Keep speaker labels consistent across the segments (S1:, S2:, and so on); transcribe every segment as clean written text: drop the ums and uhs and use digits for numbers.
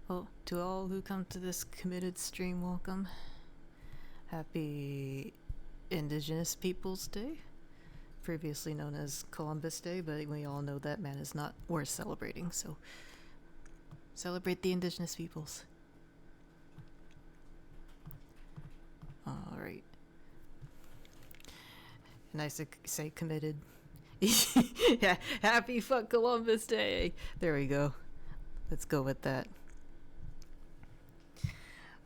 S1: Well, to all who come to this committed stream, welcome. Happy Indigenous Peoples Day, previously known as Columbus Day, but we all know that man is not worth celebrating, so celebrate the Indigenous peoples. Alright. Nice to say committed. Yeah, happy fuck Columbus Day! There we go. Let's go with that.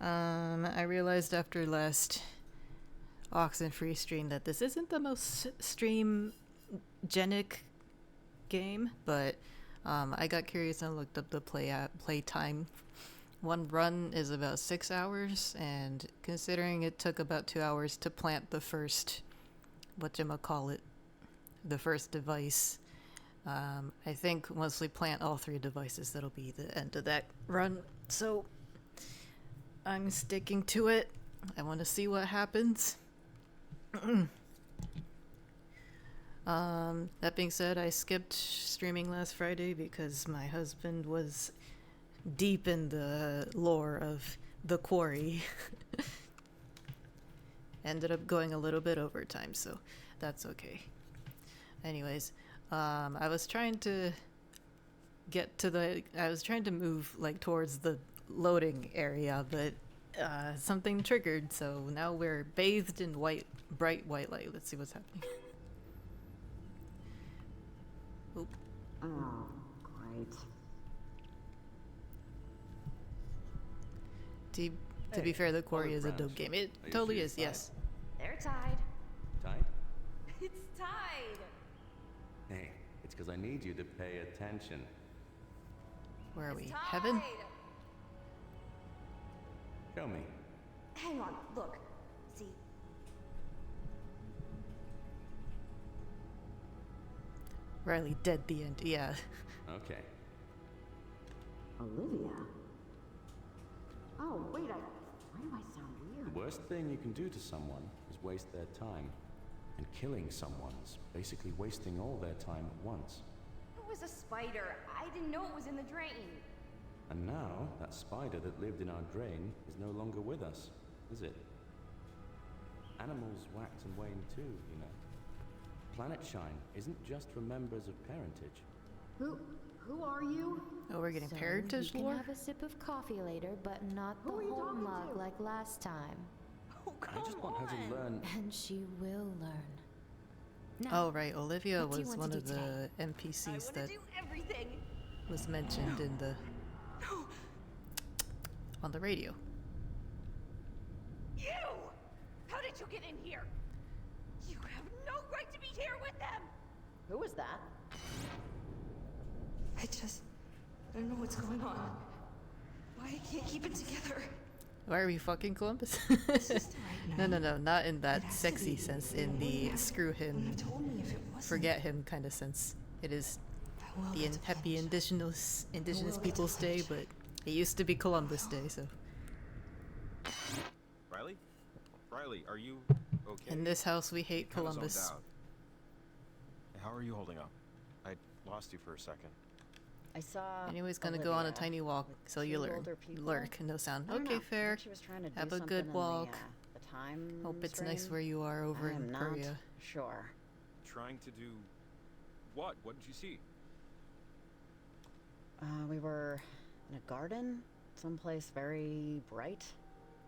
S1: I realized after last Oxenfree stream that this isn't the most stream-genic game, but I got curious and looked up the play time. One run is about 6 hours, and considering it took about 2 hours to plant the first, the first device, I think once we plant all 3 devices, that'll be the end of that run. So I'm sticking to it. I want to see what happens. That being said, I skipped streaming last Friday because my husband was deep in the lore of the quarry. Ended up going a little bit overtime, so that's okay. Anyways, I was trying to move like towards the loading area, but something triggered, so now we're bathed in bright white light. Let's see what's happening. Oop.
S2: Oh, great.
S1: To be fair, the quarry is a dope game. It totally is, yes.
S3: They're tied.
S4: Tied?
S3: It's tied!
S4: Hey, it's because I need you to pay attention.
S1: Where are we?
S3: Tied.
S1: Heaven?
S4: Show me.
S3: Hang on, look. See?
S1: Riley dead the end, yeah.
S4: Okay.
S2: Olivia? Oh, wait, why do I sound weird?
S4: The worst thing you can do to someone is waste their time. And killing someone is basically wasting all their time at once.
S3: It was a spider. I didn't know it was in the drain.
S4: And now, that spider that lived in our drain is no longer with us, is it? Animals wax and wane too, you know. Planet Shine isn't just for members of parentage.
S2: Who are you?
S1: Oh, we're getting
S5: So
S1: parentage
S5: you
S1: lore?
S5: can have a sip of coffee later, but not the
S2: Who are you
S5: whole
S2: talking
S5: mug
S2: to?
S5: like last time.
S3: Oh, come
S4: I just want her to learn.
S5: And she will learn. Now,
S1: Oh, right, Olivia
S5: what do you
S1: was
S5: want
S1: one
S5: to
S1: of
S5: do
S1: the
S3: I
S1: NPCs
S3: want to
S1: that
S3: do everything.
S1: was mentioned in the on the radio.
S3: You! How did you get in here? You have no right to be here with them!
S2: Who was that?
S3: I don't know what's going on. Why I can't keep it together.
S1: Why are we fucking Columbus?
S3: This is the right
S1: No,
S3: name.
S1: not in
S3: It
S1: that
S3: has to
S1: sexy
S3: be.
S1: sense, in
S3: No
S1: the
S3: one
S1: screw
S3: would
S1: him,
S3: have told me if it wasn't.
S1: forget him kind of sense. It is
S3: I will
S1: the
S3: get to
S1: happy
S3: finish.
S1: Indigenous
S3: will get to
S1: Peoples Day,
S3: finish.
S1: but it used to be Columbus Day, so.
S6: Riley? Riley, are you okay?
S1: In this house, we hate
S6: Kinda zoned
S1: Columbus.
S6: out. How are you holding up? I lost you for a second.
S2: I saw.
S1: Anyways, gonna go on a
S2: Olivia
S1: tiny walk,
S2: with
S1: so you
S2: 2
S1: learn.
S2: older people.
S1: Lurk, no sound.
S2: I don't
S1: Okay,
S2: know. I
S1: fair.
S2: think she was trying to do
S1: Have a
S2: something
S1: good
S2: in
S1: walk.
S2: The time.
S1: Hope it's nice
S2: stream.
S1: where you are over
S2: I am
S1: in
S2: not
S1: Korea.
S2: sure.
S6: Trying to do what? What did you see?
S2: We were in a garden, someplace very bright.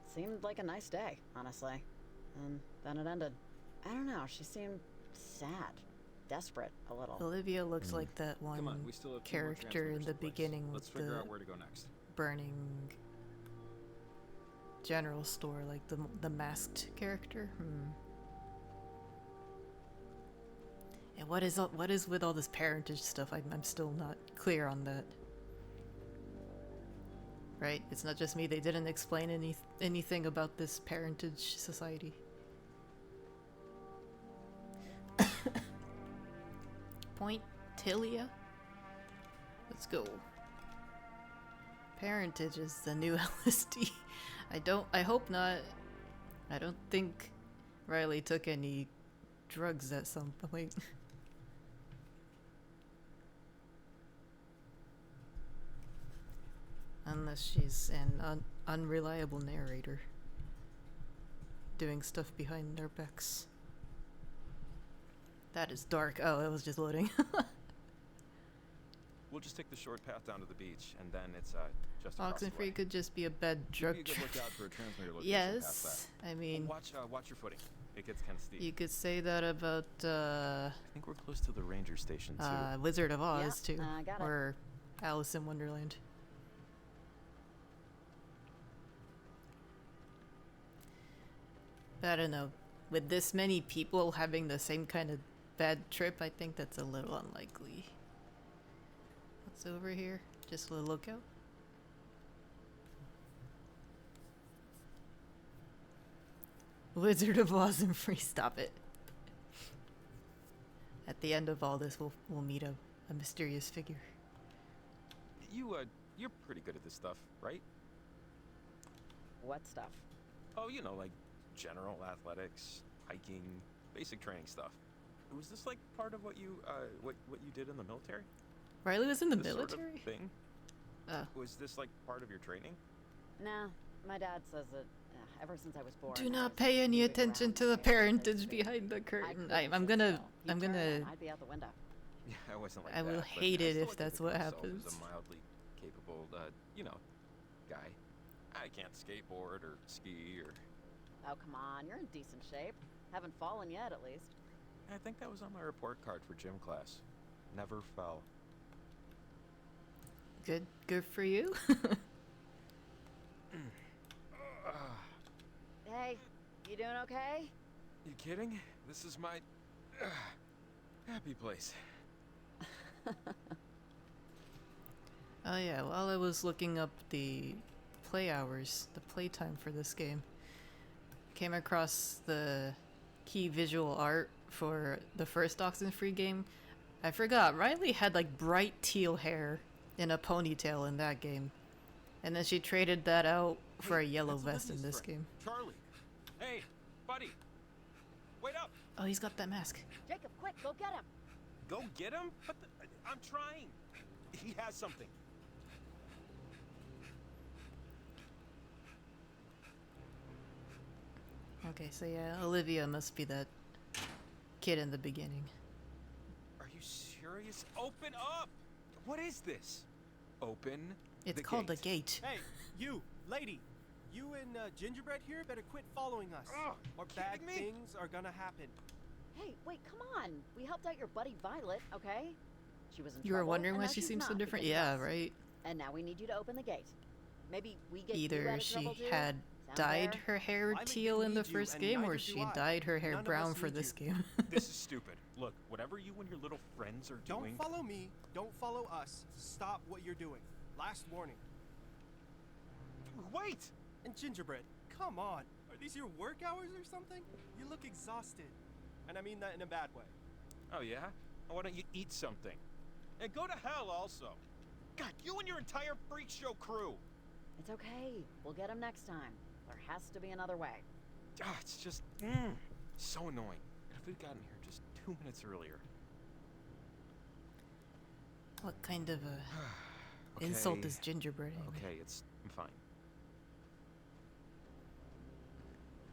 S2: Seemed like a nice day, honestly. And then it ended. I don't know, she seemed sad, desperate a little.
S1: Olivia looks like that one
S6: Come on, we still have 2 more
S1: character in
S6: transmitters
S1: the
S6: in place.
S1: beginning
S6: Let's
S1: with
S6: figure out
S1: the
S6: where to go next.
S1: burning general store, like the masked character. And what is with all this parentage stuff? I'm still not clear on that. Right? It's not just me. They didn't explain anything about this parentage society. Pointilia? Let's go. Parentage is the new LSD. I hope not. I don't think Riley took any drugs at some point. Unless she's an unreliable narrator. Doing stuff behind their backs. That is dark. Oh, it was just loading.
S6: We'll just take the short path down to the beach, and then it's just across the way.
S1: Oxenfree could just be a bad
S6: Keep
S1: drug
S6: a good
S1: trip.
S6: lookout for a transmitter location past
S1: Yes,
S6: that.
S1: I mean,
S6: Watch your footing. It gets kind of steep.
S1: you could say that about
S6: I think we're close to the ranger station too.
S1: Wizard of Oz
S2: Yeah,
S1: too,
S2: got it.
S1: or Alice in Wonderland. I don't know. With this many people having the same kind of bad trip, I think that's a little unlikely. What's over here? Just a lookout? Wizard of Oxenfree, stop it. At the end of all this, we'll meet a mysterious figure.
S6: You're pretty good at this stuff, right?
S2: What stuff?
S6: Oh, you know, like general athletics, hiking, basic training stuff. Was this like part of what you did in the military?
S1: Riley was in the
S6: This
S1: military?
S6: sort of thing?
S1: Oh.
S6: Was this like part of your training?
S2: Nah, my dad says that ever since I was born.
S1: Do
S2: I
S1: not
S2: was
S1: pay any
S2: moving
S1: attention
S2: around
S1: to the
S2: and I had no place
S1: parentage
S2: to be.
S1: behind the
S2: I
S1: curtain.
S2: couldn't
S1: I'm
S2: sit
S1: gonna,
S2: still. He'd
S1: I'm
S2: turn
S1: gonna,
S2: and I'd be out the window.
S6: Yeah, I wasn't like
S1: I
S6: that.
S1: will
S6: but
S1: hate
S6: I
S1: it
S6: still
S1: if
S6: like to
S1: that's
S6: think of
S1: what
S6: myself
S1: happens.
S6: As a mildly capable, guy. I can't skateboard or ski or.
S2: Oh, come on, you're in decent shape. Haven't fallen yet, at least.
S6: I think that was on my report card for gym class. Never fell.
S1: good for you.
S2: Hey, you doing okay?
S6: You kidding? This is my happy place.
S1: Oh yeah, while I was looking up the play hours, the playtime for this game, came across the key visual art for the first Oxenfree game. I forgot, Riley had like bright teal hair in a ponytail in that game. And then she traded that out for a yellow vest in this game.
S6: Charlie. Hey, buddy. Wait up.
S1: Oh, he's got that mask.
S2: Jacob, quick, go get him.
S6: Go get him? I'm trying. He has something.
S1: Okay, so yeah, Olivia must be that kid in the beginning.
S6: Are you serious? Open up! What is this? Open
S1: It's
S6: the
S1: called
S6: gate.
S1: the gate.
S7: Hey, you, lady. You and Gingerbread here better quit following us.
S6: Ugh,
S7: or
S6: kidding
S7: bad
S6: me?
S7: things are gonna happen.
S2: Hey, wait, come on. We helped out your buddy Violet, okay? She was in
S1: You were
S2: trouble,
S1: wondering
S2: and
S1: why
S2: now
S1: she
S2: she's
S1: seems so
S2: not
S1: different?
S2: because of
S1: Yeah,
S2: us.
S1: right?
S2: And now we need you to open the gate. Maybe we get you
S1: Either
S2: out of
S1: she
S2: trouble too?
S1: had
S2: Sound
S1: dyed
S2: fair?
S1: her hair
S7: Violet
S1: teal
S7: didn't
S1: in the
S7: need you,
S1: first
S7: and
S1: game, or
S7: neither
S1: she
S7: do I.
S1: dyed her hair
S7: None of
S1: brown
S7: us
S1: for
S7: need
S1: this
S7: you.
S1: game.
S6: This is stupid. Look, whatever you and your little friends are doing.
S7: Don't follow me. Don't follow us. Stop what you're doing. Last warning.
S6: Wait!
S7: And Gingerbread, come on. Are these your work hours or something? You look exhausted. And I mean that in a bad way.
S6: Oh, yeah? Why don't you eat something? And go to hell also. God, you and your entire freak show crew.
S2: It's okay. We'll get him next time. There has to be another way.
S6: Ah, it's just so annoying. If we'd gotten here just 2 minutes earlier.
S1: What kind of a
S6: Okay.
S1: insult is gingerbread anyway?
S6: Okay, I'm fine.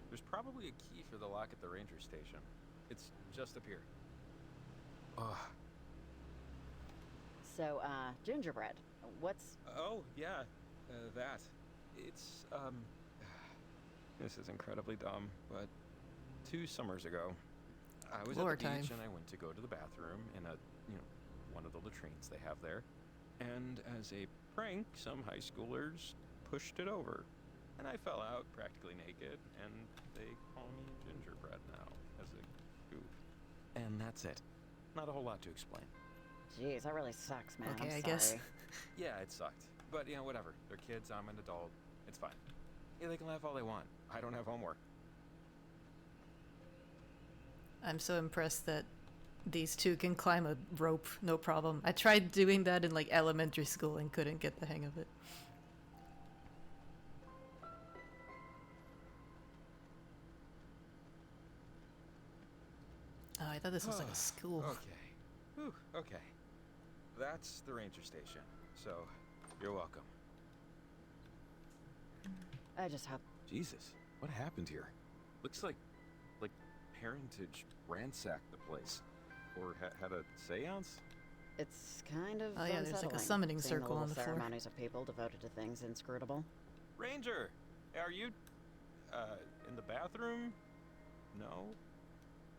S6: There's probably a key for the lock at the ranger station. It's just up here. Ugh.
S2: So, Gingerbread, what's...
S6: Oh, yeah, that. It's, this is incredibly dumb, but 2 summers ago, I was
S1: Lore
S6: at the beach
S1: time.
S6: and I went to go to the bathroom in one of the latrines they have there. And as a prank, some high schoolers pushed it over. And I fell out practically naked, and they call me Gingerbread now, as a goof. And that's it. Not a whole lot to explain.
S2: Jeez, that really sucks, man.
S1: Okay,
S2: I'm
S1: I guess.
S2: sorry.
S6: Yeah, it sucked. But, whatever. They're kids, I'm an adult. It's fine. Yeah, they can laugh all they want. I don't have homework.
S1: I'm so impressed that these two can climb a rope, no problem. I tried doing that in like elementary school and couldn't get the hang of it. Oh, I thought this was like a school.
S6: Okay. Whew, okay. That's the ranger station. So, you're welcome.
S2: I just hope.
S6: Jesus, what happened here? Looks like parentage ransacked the place. Or had a seance?
S2: It's kind of
S1: Oh yeah, there's like a
S2: unsettling,
S1: summoning
S2: seeing
S1: circle
S2: the
S1: on
S2: little
S1: the floor.
S2: ceremonies of people devoted to things inscrutable.
S6: Ranger, are you, in the bathroom? No?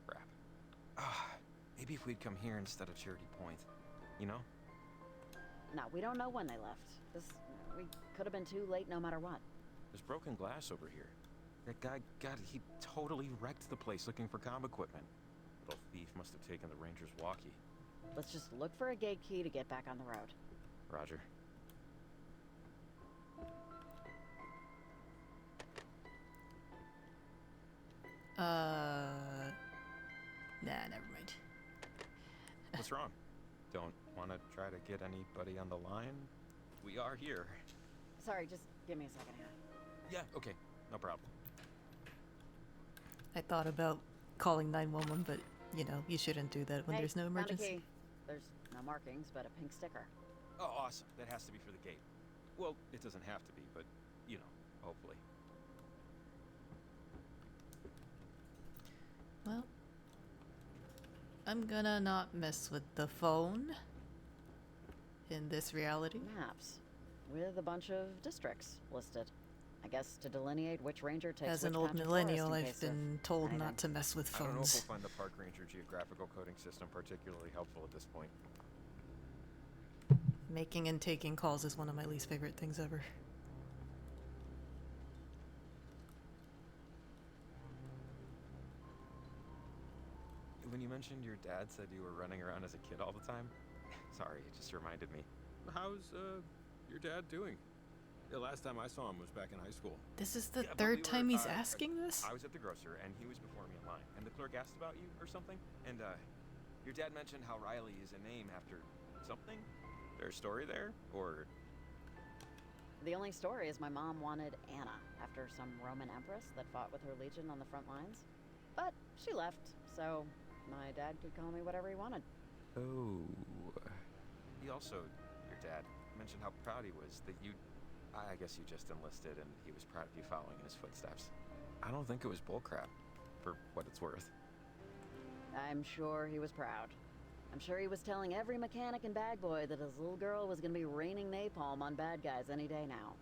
S6: Crap. Maybe if we'd come here instead of Charity Point, you know?
S2: No, we don't know when they left. We could have been too late no matter what.
S6: There's broken glass over here. That guy, God, he totally wrecked the place looking for comm equipment. Little thief must have taken the Ranger's walkie.
S2: Let's just look for a gate key to get back on the road.
S6: Roger.
S1: Nah, never mind.
S6: What's wrong? Don't want to try to get anybody on the line? We are here.
S2: Sorry, just give me a second here.
S6: Yeah, okay. No problem.
S1: I thought about calling 911, but you know, you shouldn't do that when
S2: Hey,
S1: there's no
S2: found a
S1: emergency.
S2: key. There's no markings, but a pink sticker.
S6: Oh, awesome. That has to be for the gate. Well, it doesn't have to be, but, you know, hopefully.
S1: Well, I'm gonna not mess with the phone in this reality.
S2: Maps with a bunch of districts listed. I guess to delineate which ranger takes
S1: As
S2: which
S1: an old
S2: patch of
S1: millennial,
S2: forest in
S1: I've
S2: case of
S1: been told
S2: hiding.
S1: not to mess with
S6: I don't know if
S1: phones.
S6: we'll find the Park Ranger geographical coding system particularly helpful at this point.
S1: Making and taking calls is one of my least favorite things ever.
S6: When you mentioned your dad said you were running around as a kid all the time, sorry, it just reminded me. How's, your dad doing? The last time I saw him was back in high school.
S1: This is the
S6: Yeah, but
S1: third
S6: we
S1: time
S6: were,
S1: he's asking this?
S6: I was at the grocer, and he was before me in line, and the clerk asked about you or something, and, your dad mentioned how Riley is a name after something? There's a story there? Or...
S2: The only story is my mom wanted Anna after some Roman empress that fought with her legion on the front lines. But she left, so my dad could call me whatever he wanted.
S6: Oh. He also, your dad, mentioned how proud he was that you... I guess you just enlisted and he was proud of you following in his footsteps. I don't think it was bullcrap, for what it's worth.
S2: I'm sure he was proud. I'm sure he was telling every mechanic and bag boy that his little girl was gonna be raining napalm on bad guys any day now.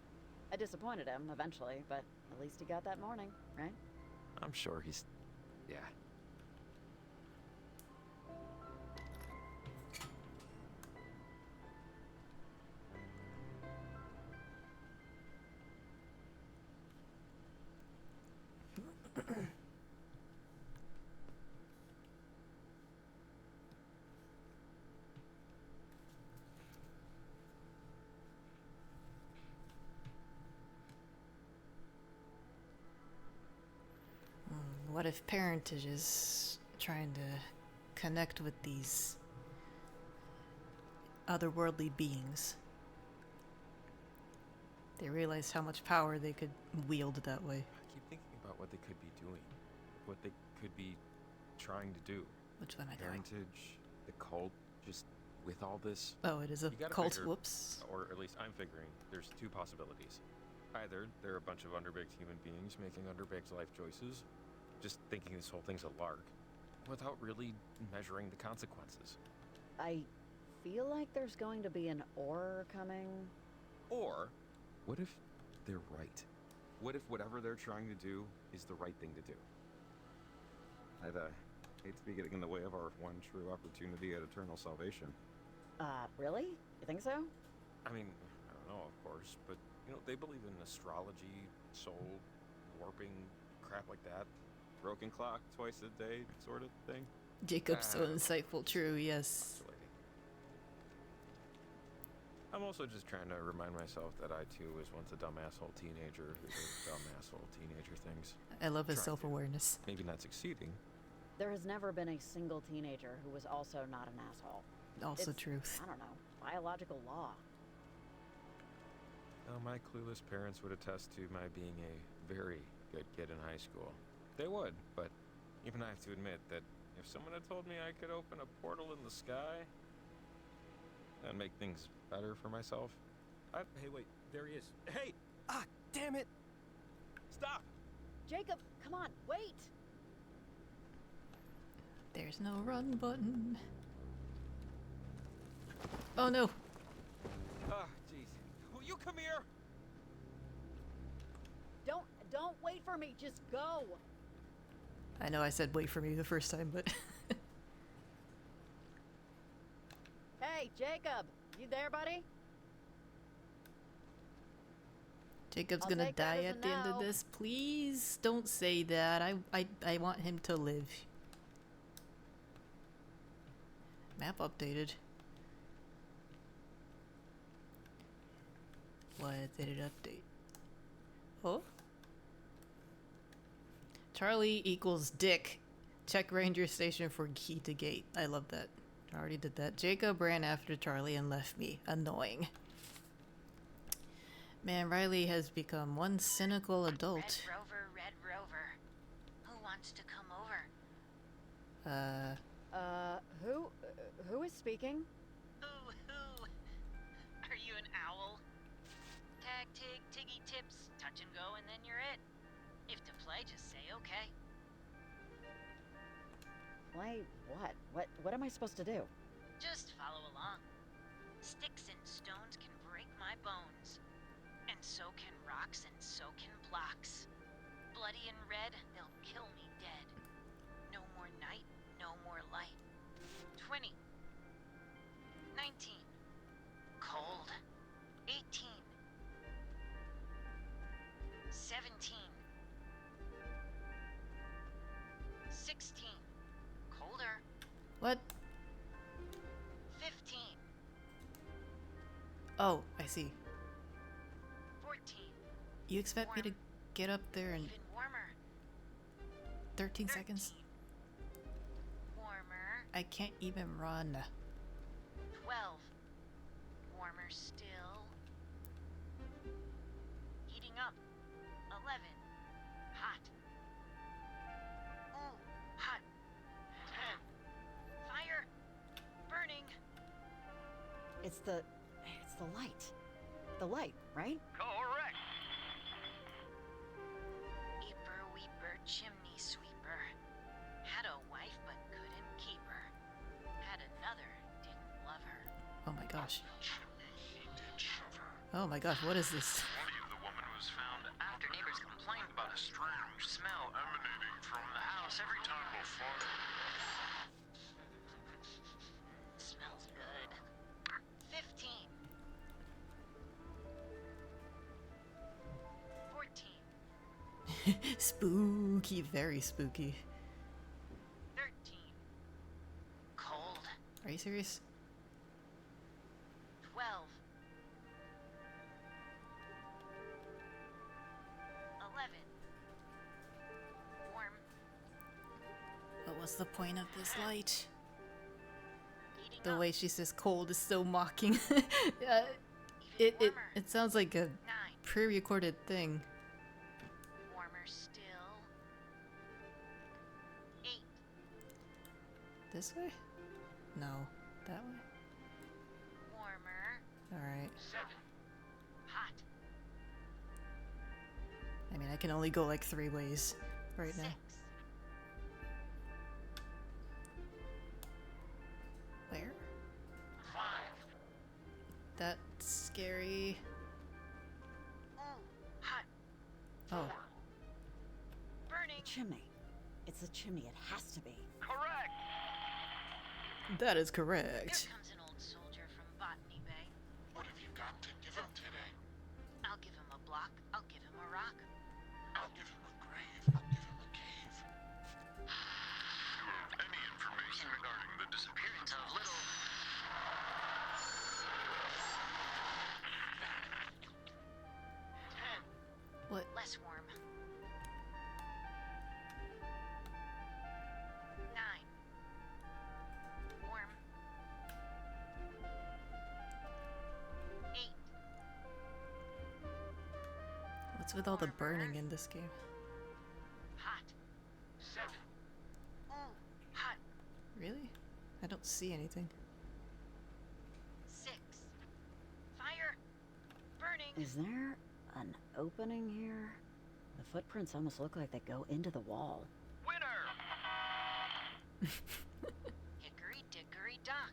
S2: I disappointed him eventually, but at least he got that morning, right?
S6: I'm sure he's... yeah.
S1: What if parentage is trying to connect with these otherworldly beings? They realized how much power they could wield that way.
S6: I keep thinking about what they could be doing. What they could be trying to do.
S1: Which one am I doing?
S6: Parentage, the cult, just with all this...
S1: Oh, it is a
S6: You gotta
S1: cult.
S6: figure-
S1: Whoops.
S6: Or at least I'm figuring there's two possibilities. Either they're a bunch of underbaked human beings making underbaked life choices, just thinking this whole thing's a lark, without really measuring the consequences.
S2: I feel like there's going to be an or coming.
S6: Or, what if they're right? What if whatever they're trying to do is the right thing to do? I'd, hate to be getting in the way of our one true opportunity at eternal salvation.
S2: Really? You think so?
S6: I mean, I don't know, of course, but, you know, they believe in astrology, soul, warping, crap like that. Broken clock twice a day sort of thing.
S1: Jacob's so insightful. True, yes.
S6: Oscillating. I'm also just trying to remind myself that I too was once a dumb asshole teenager who did dumb asshole teenager things.
S1: I love his
S6: Trying to.
S1: self-awareness.
S6: Maybe not succeeding.
S2: There has never been a single teenager who was also not an asshole.
S1: Also
S2: It's,
S1: truth.
S2: I don't know, biological law.
S6: My clueless parents would attest to my being a very good kid in high school. They would, but even I have to admit that if someone had told me I could open a portal in the sky and make things better for myself,
S7: Hey, wait, there he is. Hey! Ah, damn it!
S6: Stop!
S2: Jacob, come on, wait!
S1: There's no run button. Oh no!
S6: Oh, jeez. Will you come here?
S2: Don't wait for me, just go!
S1: I know I said wait for me the first time, but...
S2: Hey, Jacob! You there, buddy?
S1: Jacob's
S2: I'll
S1: gonna
S2: take that
S1: die
S2: as a
S1: at the end of
S2: no.
S1: this. Please don't say that. I want him to live. Map updated. What did it update? Oh? Charlie equals Dick. Check ranger station for key to gate. I love that. I already did that. Jacob ran after Charlie and left me. Annoying. Man, Riley has become one cynical adult.
S3: Red Rover. Who wants to come over?
S2: Who is speaking?
S3: Who? Are you an owl? Tag, tig, tiggy tips, touch and go, and then you're it. If to play, just say okay.
S2: Play what? What am I supposed to do?
S3: Just follow along. Sticks and stones can break my bones. And so can rocks and so can blocks. Bloody and red, they'll kill me dead. No more night, no more light. 20. 19. Cold. 18. 17. 16. Colder.
S1: What?
S3: 15.
S1: Oh, I see.
S3: 14.
S1: You expect me to get up there in
S3: Even warmer.
S1: 13 seconds?
S3: 13. Warmer.
S1: I can't even run.
S3: 12. Warmer still. Heating up. 11. Hot. Ooh, hot. 10. Fire. Burning.
S2: It's the light. The light, right?
S8: Correct.
S3: Eeper weeper chimney sweeper. Had a wife but couldn't keep her. Had another, didn't love her.
S1: Oh my gosh.
S8: He did shove her.
S1: Oh my gosh, what is this?
S8: Body of the woman was found after neighbors complained about a strong smell emanating from the house every time before.
S3: Smells good. 15. 14.
S1: Spooky, very spooky.
S3: 13. Cold.
S1: Are you serious?
S3: 12. 11. Warm.
S1: But what's the point of this light?
S3: Heating
S1: The
S3: up.
S1: way she says cold is so mocking.
S3: Even warmer.
S1: It sounds like a
S3: 9.
S1: pre-recorded thing.
S3: Warmer still. 8.
S1: This way? No. That way?
S3: Warmer.
S1: Alright.
S3: 7. Hot.
S1: I mean, I can only go like 3 ways right
S3: 6.
S1: now. Where?
S3: 5.
S1: That's scary.
S3: Ooh, hot.
S1: Oh.
S3: Burning.
S2: Chimney. It's a chimney. It has to be.
S8: Correct.
S1: That is
S3: Here
S1: correct.
S3: comes an old soldier from Botany Bay.
S8: What have you got to give him today?
S3: I'll give him a block. I'll give him a rock.
S8: I'll give him a grave. I'll give him a cave. Do you have any information regarding the disappearance of little... 10.
S1: What?
S3: Less warm. 9. Warm. 8.
S1: What's with all the burning in this game?
S3: Hot.
S8: 7.
S3: Ooh, hot.
S1: Really? I don't see anything.
S3: 6. Fire. Burning.
S2: Is there an opening here? The footprints almost look like they go into the wall.
S8: Winner!
S3: Hickory dickory dock.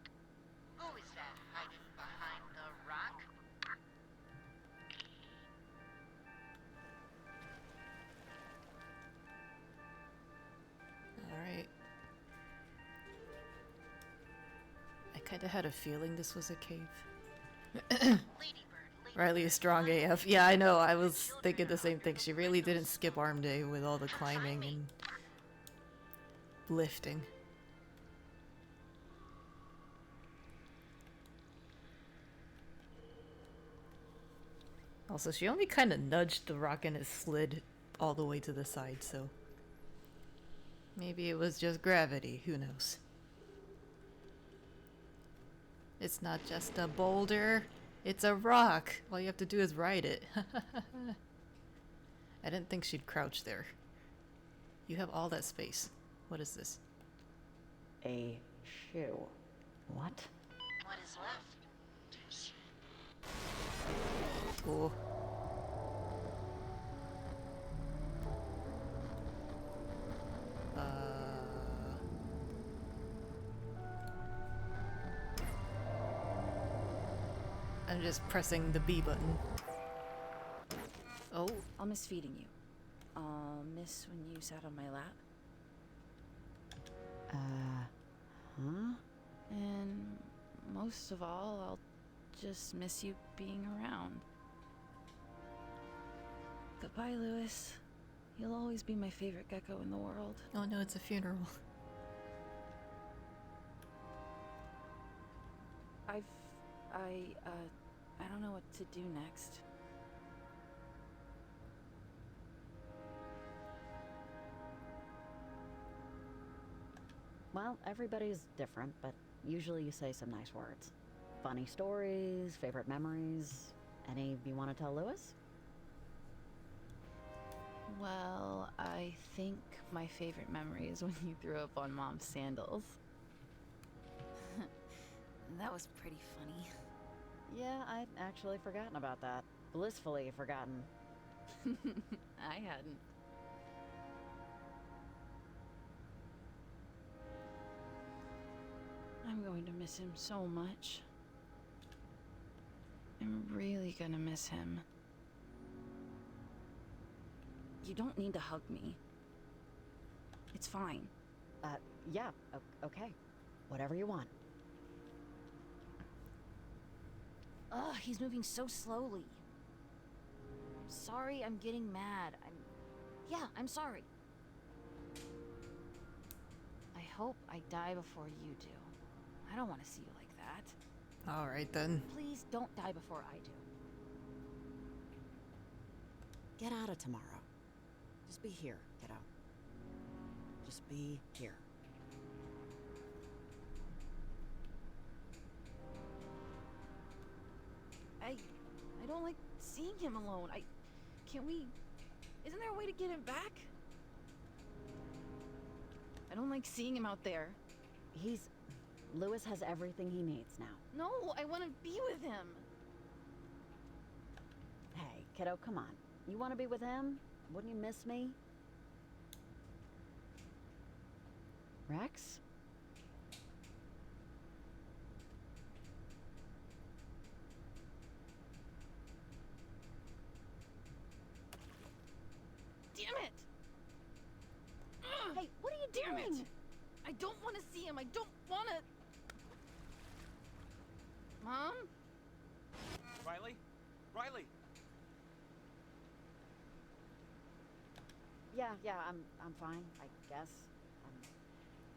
S3: Who is that hiding behind the rock?
S1: Alright. I kinda had a feeling this was a cave.
S3: Ladybird,
S1: Riley is strong AF. Yeah, I know. I was thinking the same thing. She really didn't skip arm day with all the climbing and lifting. Also, she only kind of nudged the rock and it slid all the way to the side, so maybe it was just gravity. Who knows? It's not just a boulder. It's a rock. All you have to do is ride it. I didn't think she'd crouch there. You have all that space. What is this?
S2: A shoe. What?
S3: what is left to see?
S1: Cool. I'm just pressing the B button. Oh,
S9: I'll miss feeding you. I'll miss when you sat on my lap.
S2: Huh?
S9: And most of all, I'll just miss you being around. Goodbye, Lewis. You'll always be my favorite gecko in the world.
S1: oh no, it's a funeral.
S9: I don't know what to do next.
S2: Well, everybody's different, but usually you say some nice words. Funny stories, favorite memories. Any you want to tell Lewis?
S9: Well, I think my favorite memory is when you threw up on Mom's sandals. That was pretty funny.
S2: Yeah, I'd actually forgotten about that. Blissfully forgotten.
S9: I hadn't. I'm going to miss him so much. I'm really gonna miss him. You don't need to hug me. It's fine.
S2: Yeah, okay. Whatever you want.
S9: Ugh, he's moving so slowly. Sorry, I'm getting mad. I'm sorry. I hope I die before you do. I don't want to see you like that.
S1: Alright then.
S9: Please don't die before I do.
S2: Get out of tomorrow. Just be here, kiddo. Just be here.
S9: I don't like seeing him alone. Isn't there a way to get him back? I don't like seeing him out there.
S2: Lewis has everything he needs now.
S9: No, I want to be with him.
S2: Hey, kiddo, come on. You want to be with him? Wouldn't you miss me? Rex?
S9: Damn it! Ugh,
S2: Hey, what are you
S9: damn
S2: doing?
S9: it! I don't want to see him. I don't want to. Mom?
S6: Riley? Riley!
S2: Yeah, I'm fine, I guess. I'm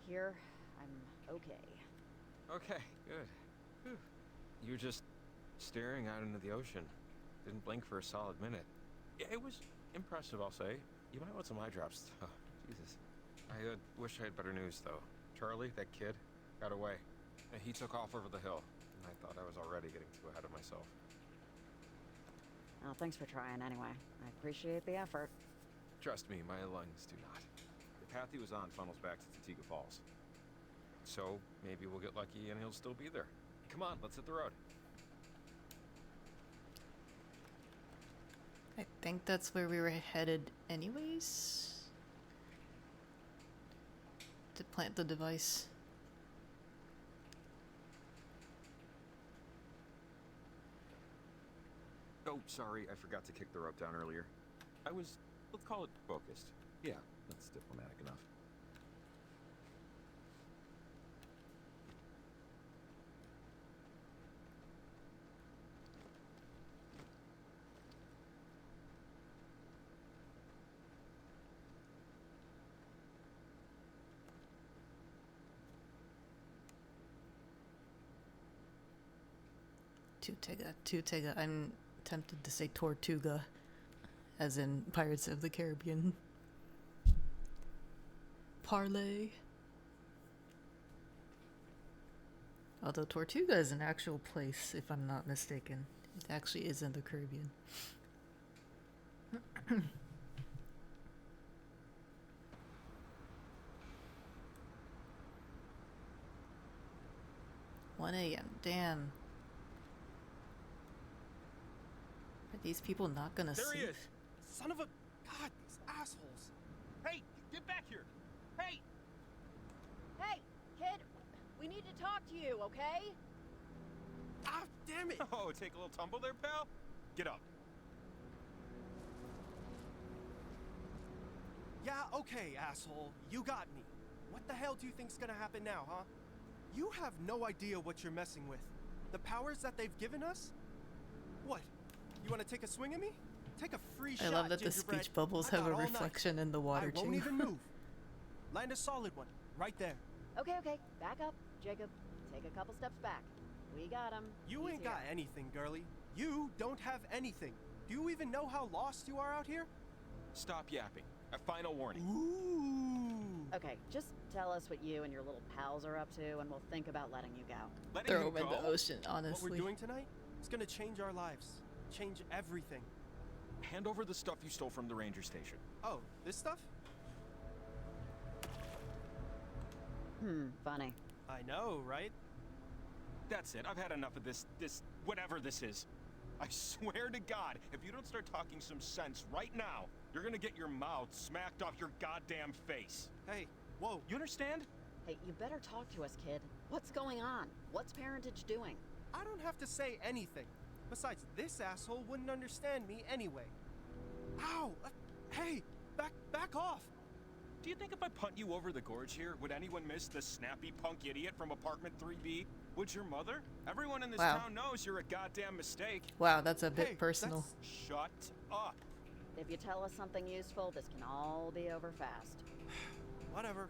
S2: here. I'm okay.
S6: Okay, good. Whew. You were just staring out into the ocean. Didn't blink for a solid minute. Yeah, it was impressive, I'll say. You might want some eye drops. Oh, Jesus. I wish I had better news, though. Charlie, that kid, got away. He took off over the hill, and I thought I was already getting too ahead of myself.
S2: Well, thanks for trying anyway. I appreciate the effort.
S6: Trust me, my lungs do not. The path he was on funnels back to Tatiga Falls. So, maybe we'll get lucky and he'll still be there. Come on, let's hit the road.
S1: think that's where we were headed anyways. To plant the device.
S6: Oh, sorry, I forgot to kick the rope down earlier. I was, let's call it focused. Yeah, that's diplomatic enough.
S1: Tutega. I'm tempted to say Tortuga, as in Pirates of the Caribbean. Parlay. Although Tortuga is an actual place, if I'm not mistaken. It actually is in the Caribbean. 1 a.m. Damn. Are these people not gonna
S7: There he
S1: sleep?
S7: is! Son of a... God, these assholes! Hey, get back here! Hey!
S2: Hey, kid, we need to talk to you, okay?
S7: Ah, damn it!
S6: Oh, take a little tumble there, pal? Get up.
S7: Yeah, okay, asshole. You got me. What the hell do you think's gonna happen now, huh? You have no idea what you're messing with. The powers that they've given us? What? You want to take a swing at me? Take a free shot,
S1: I love that the
S7: gingerbread.
S1: speech bubbles
S7: I
S1: have
S7: got
S1: a
S7: all night.
S1: reflection in the water
S7: I won't
S1: too.
S7: even move. Land a solid one, right there.
S2: Okay, back up, Jacob. Take a couple steps back. We got him.
S7: You
S2: He's
S7: ain't
S2: here.
S7: got anything, girlie. You don't have anything. Do you even know how lost you are out here?
S6: Stop yapping. A final warning.
S7: Ooh.
S2: Okay, just tell us what you and your little pals are up to, and we'll think about letting you go.
S6: Letting
S1: Throw
S6: you
S1: him in
S6: go?
S1: the ocean,
S7: What
S1: honestly.
S7: we're doing tonight is gonna change our lives. Change everything.
S6: Hand over the stuff you stole from the ranger station.
S7: Oh, this stuff?
S2: Funny.
S7: I know, right?
S6: That's it. I've had enough of this, whatever this is. I swear to God, if you don't start talking some sense right now, you're gonna get your mouth smacked off your goddamn face.
S7: Hey, whoa.
S6: You understand?
S2: Hey, you better talk to us, kid. What's going on? What's parentage doing?
S7: I don't have to say anything. Besides, this asshole wouldn't understand me anyway. Ow! Hey, back off!
S6: Do you think if I punt you over the gorge here, would anyone miss the snappy punk idiot from apartment 3B? Would your mother? Everyone in this
S1: Wow.
S6: town knows you're a goddamn mistake.
S1: Wow, that's a bit
S7: Hey,
S1: personal.
S6: Shut up.
S2: If you tell us something useful, this can all be over fast.
S7: Whatever.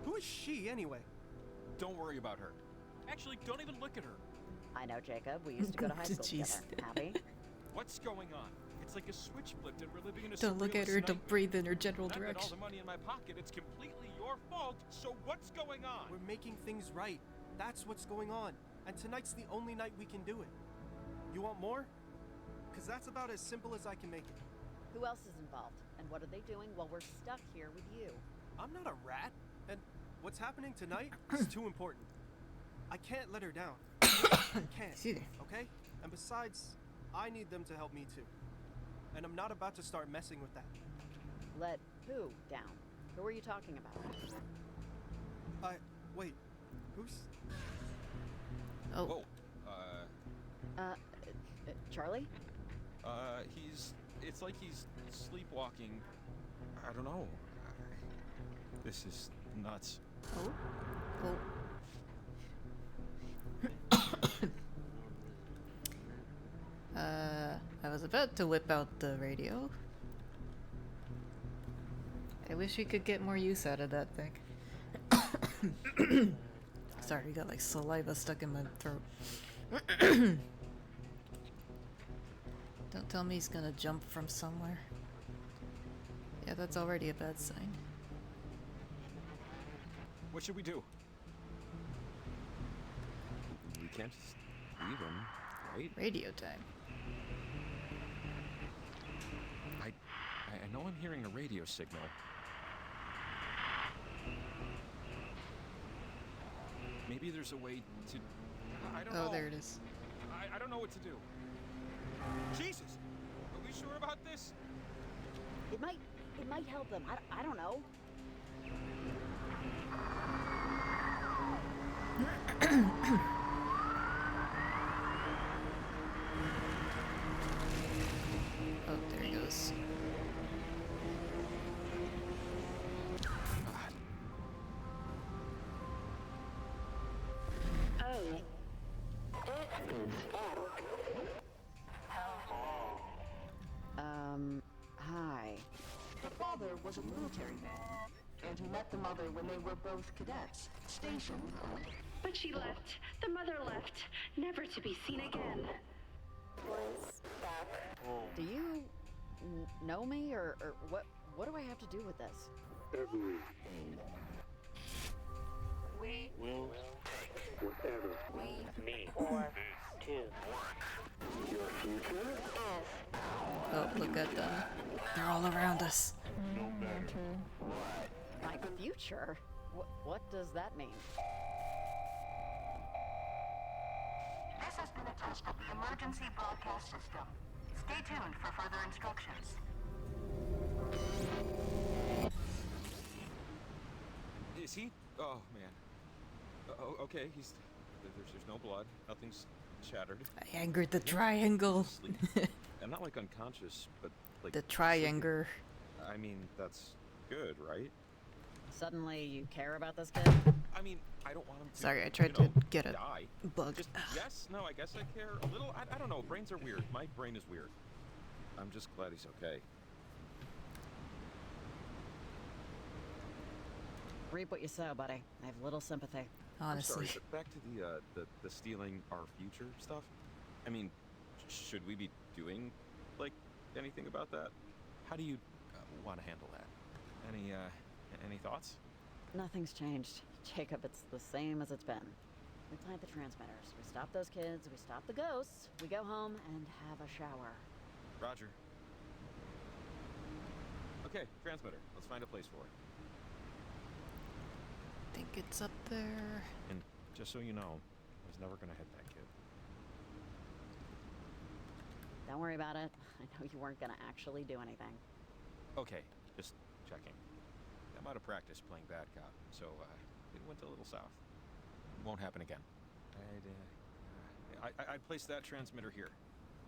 S7: Who is she, anyway?
S6: Don't worry about her. Actually, don't even look at her.
S2: I know, Jacob. We used to go to high school
S1: Jeez.
S2: together. Happy?
S6: What's going on? It's like a switch flipped and we're living in a
S1: Don't look at her,
S6: surrealist
S1: don't
S6: nightmare.
S1: breathe in her general
S6: I've got all
S1: direction.
S6: the money in my pocket. It's completely your fault. So what's going on?
S7: We're making things right. That's what's going on. And tonight's the only night we can do it. You want more? Because that's about as simple as I can make it.
S2: Who else is involved? And what are they doing while we're stuck here with you?
S7: I'm not a rat. And what's happening tonight is too important. I can't let her down. I can't.
S1: Excuse me.
S7: Okay? And besides, I need them to help me too. And I'm not about to start messing with that.
S2: Let who down? Who are you talking about?
S7: Wait. Who's...
S1: Oh,
S6: Whoa.
S2: Charlie?
S6: It's like he's sleepwalking. I don't know. This is nuts.
S1: oh. I was about to whip out the radio. I wish we could get more use out of that thing. Sorry, got like saliva stuck in my throat. Don't tell me he's gonna jump from somewhere. Yeah, that's already a bad sign.
S6: What should we do? We can't just leave him, right?
S1: Radio time.
S6: I know I'm hearing a radio signal. Maybe there's a way to... I don't know.
S1: Oh, there it is.
S6: I don't know what to do. Jesus! We
S2: It might help them. I don't know.
S1: Oh, there he goes.
S2: Hi.
S10: The father was a military man, and he met the mother when they were both cadets, stationed.
S11: But she left. The mother left, never to be seen again.
S2: Do you know me, or what do I have to do with this?
S8: Everything.
S10: We
S8: Will take whatever we need.
S10: 4, 2.
S8: Your future?
S1: Oh, look at them. They're all around us.
S8: No matter
S2: My future? What does that mean?
S10: This has been a test of the emergency broadcast system. Stay tuned for further instructions.
S6: Is he? Oh man. Okay, he's. There's no blood. Nothing's shattered.
S1: I angered the triangle.
S6: Sleep. I'm not like unconscious, but like
S1: The triangle.
S6: I mean, that's good, right?
S2: Suddenly you care about this kid?
S6: I mean, I don't want him to.
S1: Sorry, I tried
S6: you know,
S1: to get a
S6: die.
S1: bug.
S6: Just yes, no. I guess I care a little. I don't know. Brains are weird. My brain is weird. I'm just glad he's okay.
S2: Reap what you sow, buddy. I have little sympathy.
S1: Honestly.
S6: I'm sorry, but back to the stealing our future stuff. I mean, should we be doing like anything about that? How do you want to handle that? Any thoughts?
S2: Nothing's changed. Jacob, it's the same as it's been. We plant the transmitters. We stop those kids. We stop the ghosts. We go home and have a shower.
S6: Roger. Okay, transmitter. Let's find a place for it.
S1: I think it's up there.
S6: And just so you know, I was never gonna hit that kid.
S2: Don't worry about it. I know you weren't gonna actually do anything.
S6: Okay, just checking. I'm out of practice playing bad cop, so it went a little south. Won't happen again. I'd place that transmitter here.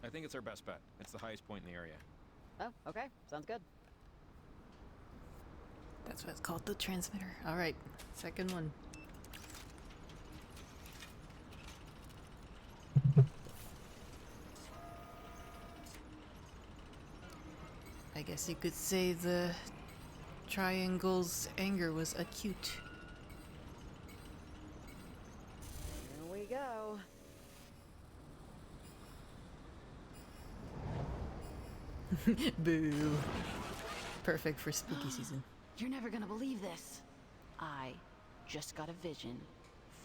S6: I think it's our best bet. It's the highest point in the area.
S2: Oh, okay. Sounds good.
S1: That's what it's called, the transmitter. Alright, second one. I guess you could say the triangle's anger was acute.
S2: Here we go.
S1: Boo. Perfect for spooky season.
S9: You're never gonna believe this. I just got a vision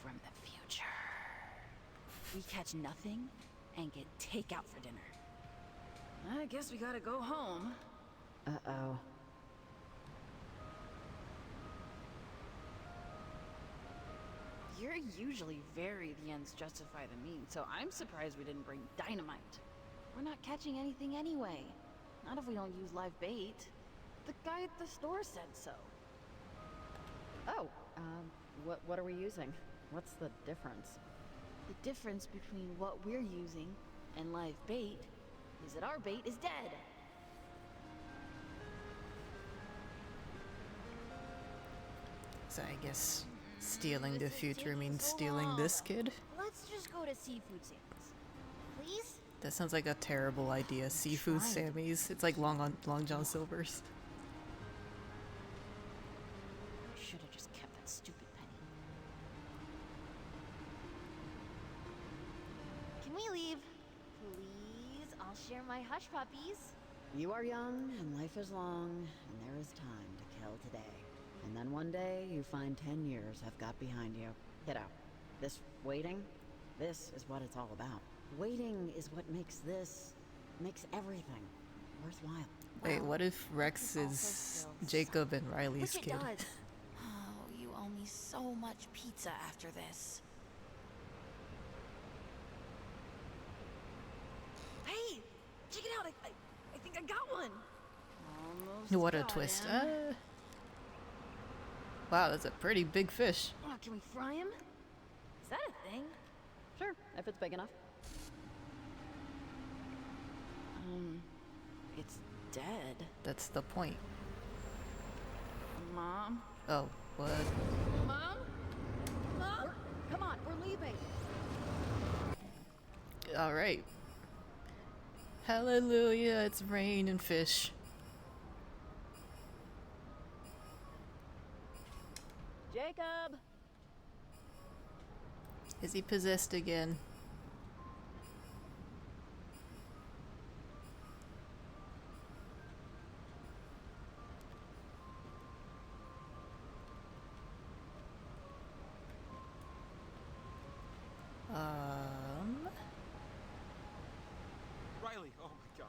S9: from the future. We catch nothing and get takeout for dinner. I guess we gotta go home.
S2: Uh-oh.
S9: You're usually very the ends justify the means, so I'm surprised we didn't bring dynamite. We're not catching anything anyway. Not if we don't use live bait. The guy at the store said so.
S2: Oh, what are we using? What's the difference?
S9: The difference between what we're using and live bait is that our bait is dead.
S1: So I guess stealing the future means stealing this kid?
S12: Let's just go to Seafood Sam's. Please?
S1: That sounds like a terrible idea. Seafood Sammy's. It's like Long John Silver's.
S9: I should have just kept that stupid penny.
S12: Can we leave? Please? I'll share my hush puppies.
S2: You are young, and life is long, and there is time to kill today. And then one day, you find 10 years have got behind you. Kiddo, this waiting, this is what it's all about. Waiting is what makes everything worthwhile.
S1: Wait, what if Rex is Jacob and Riley's
S12: Look,
S1: kid?
S12: it does.
S5: Oh, you owe me so much pizza after this.
S9: Hey, check it out. I think I got one.
S2: Oh
S9: Almost
S1: What a
S9: got
S1: twist.
S9: him.
S1: Wow, that's a pretty big fish.
S9: Oh, can we fry him? Is that a thing?
S2: Sure, if it's big enough.
S9: It's dead.
S1: That's the point.
S9: Mom?
S1: Oh, what?
S9: Mom? Mom?
S2: Come on, we're leaving.
S1: Alright. Hallelujah, it's rain and fish.
S2: Jacob!
S1: Is he possessed again?
S6: Riley, oh my god.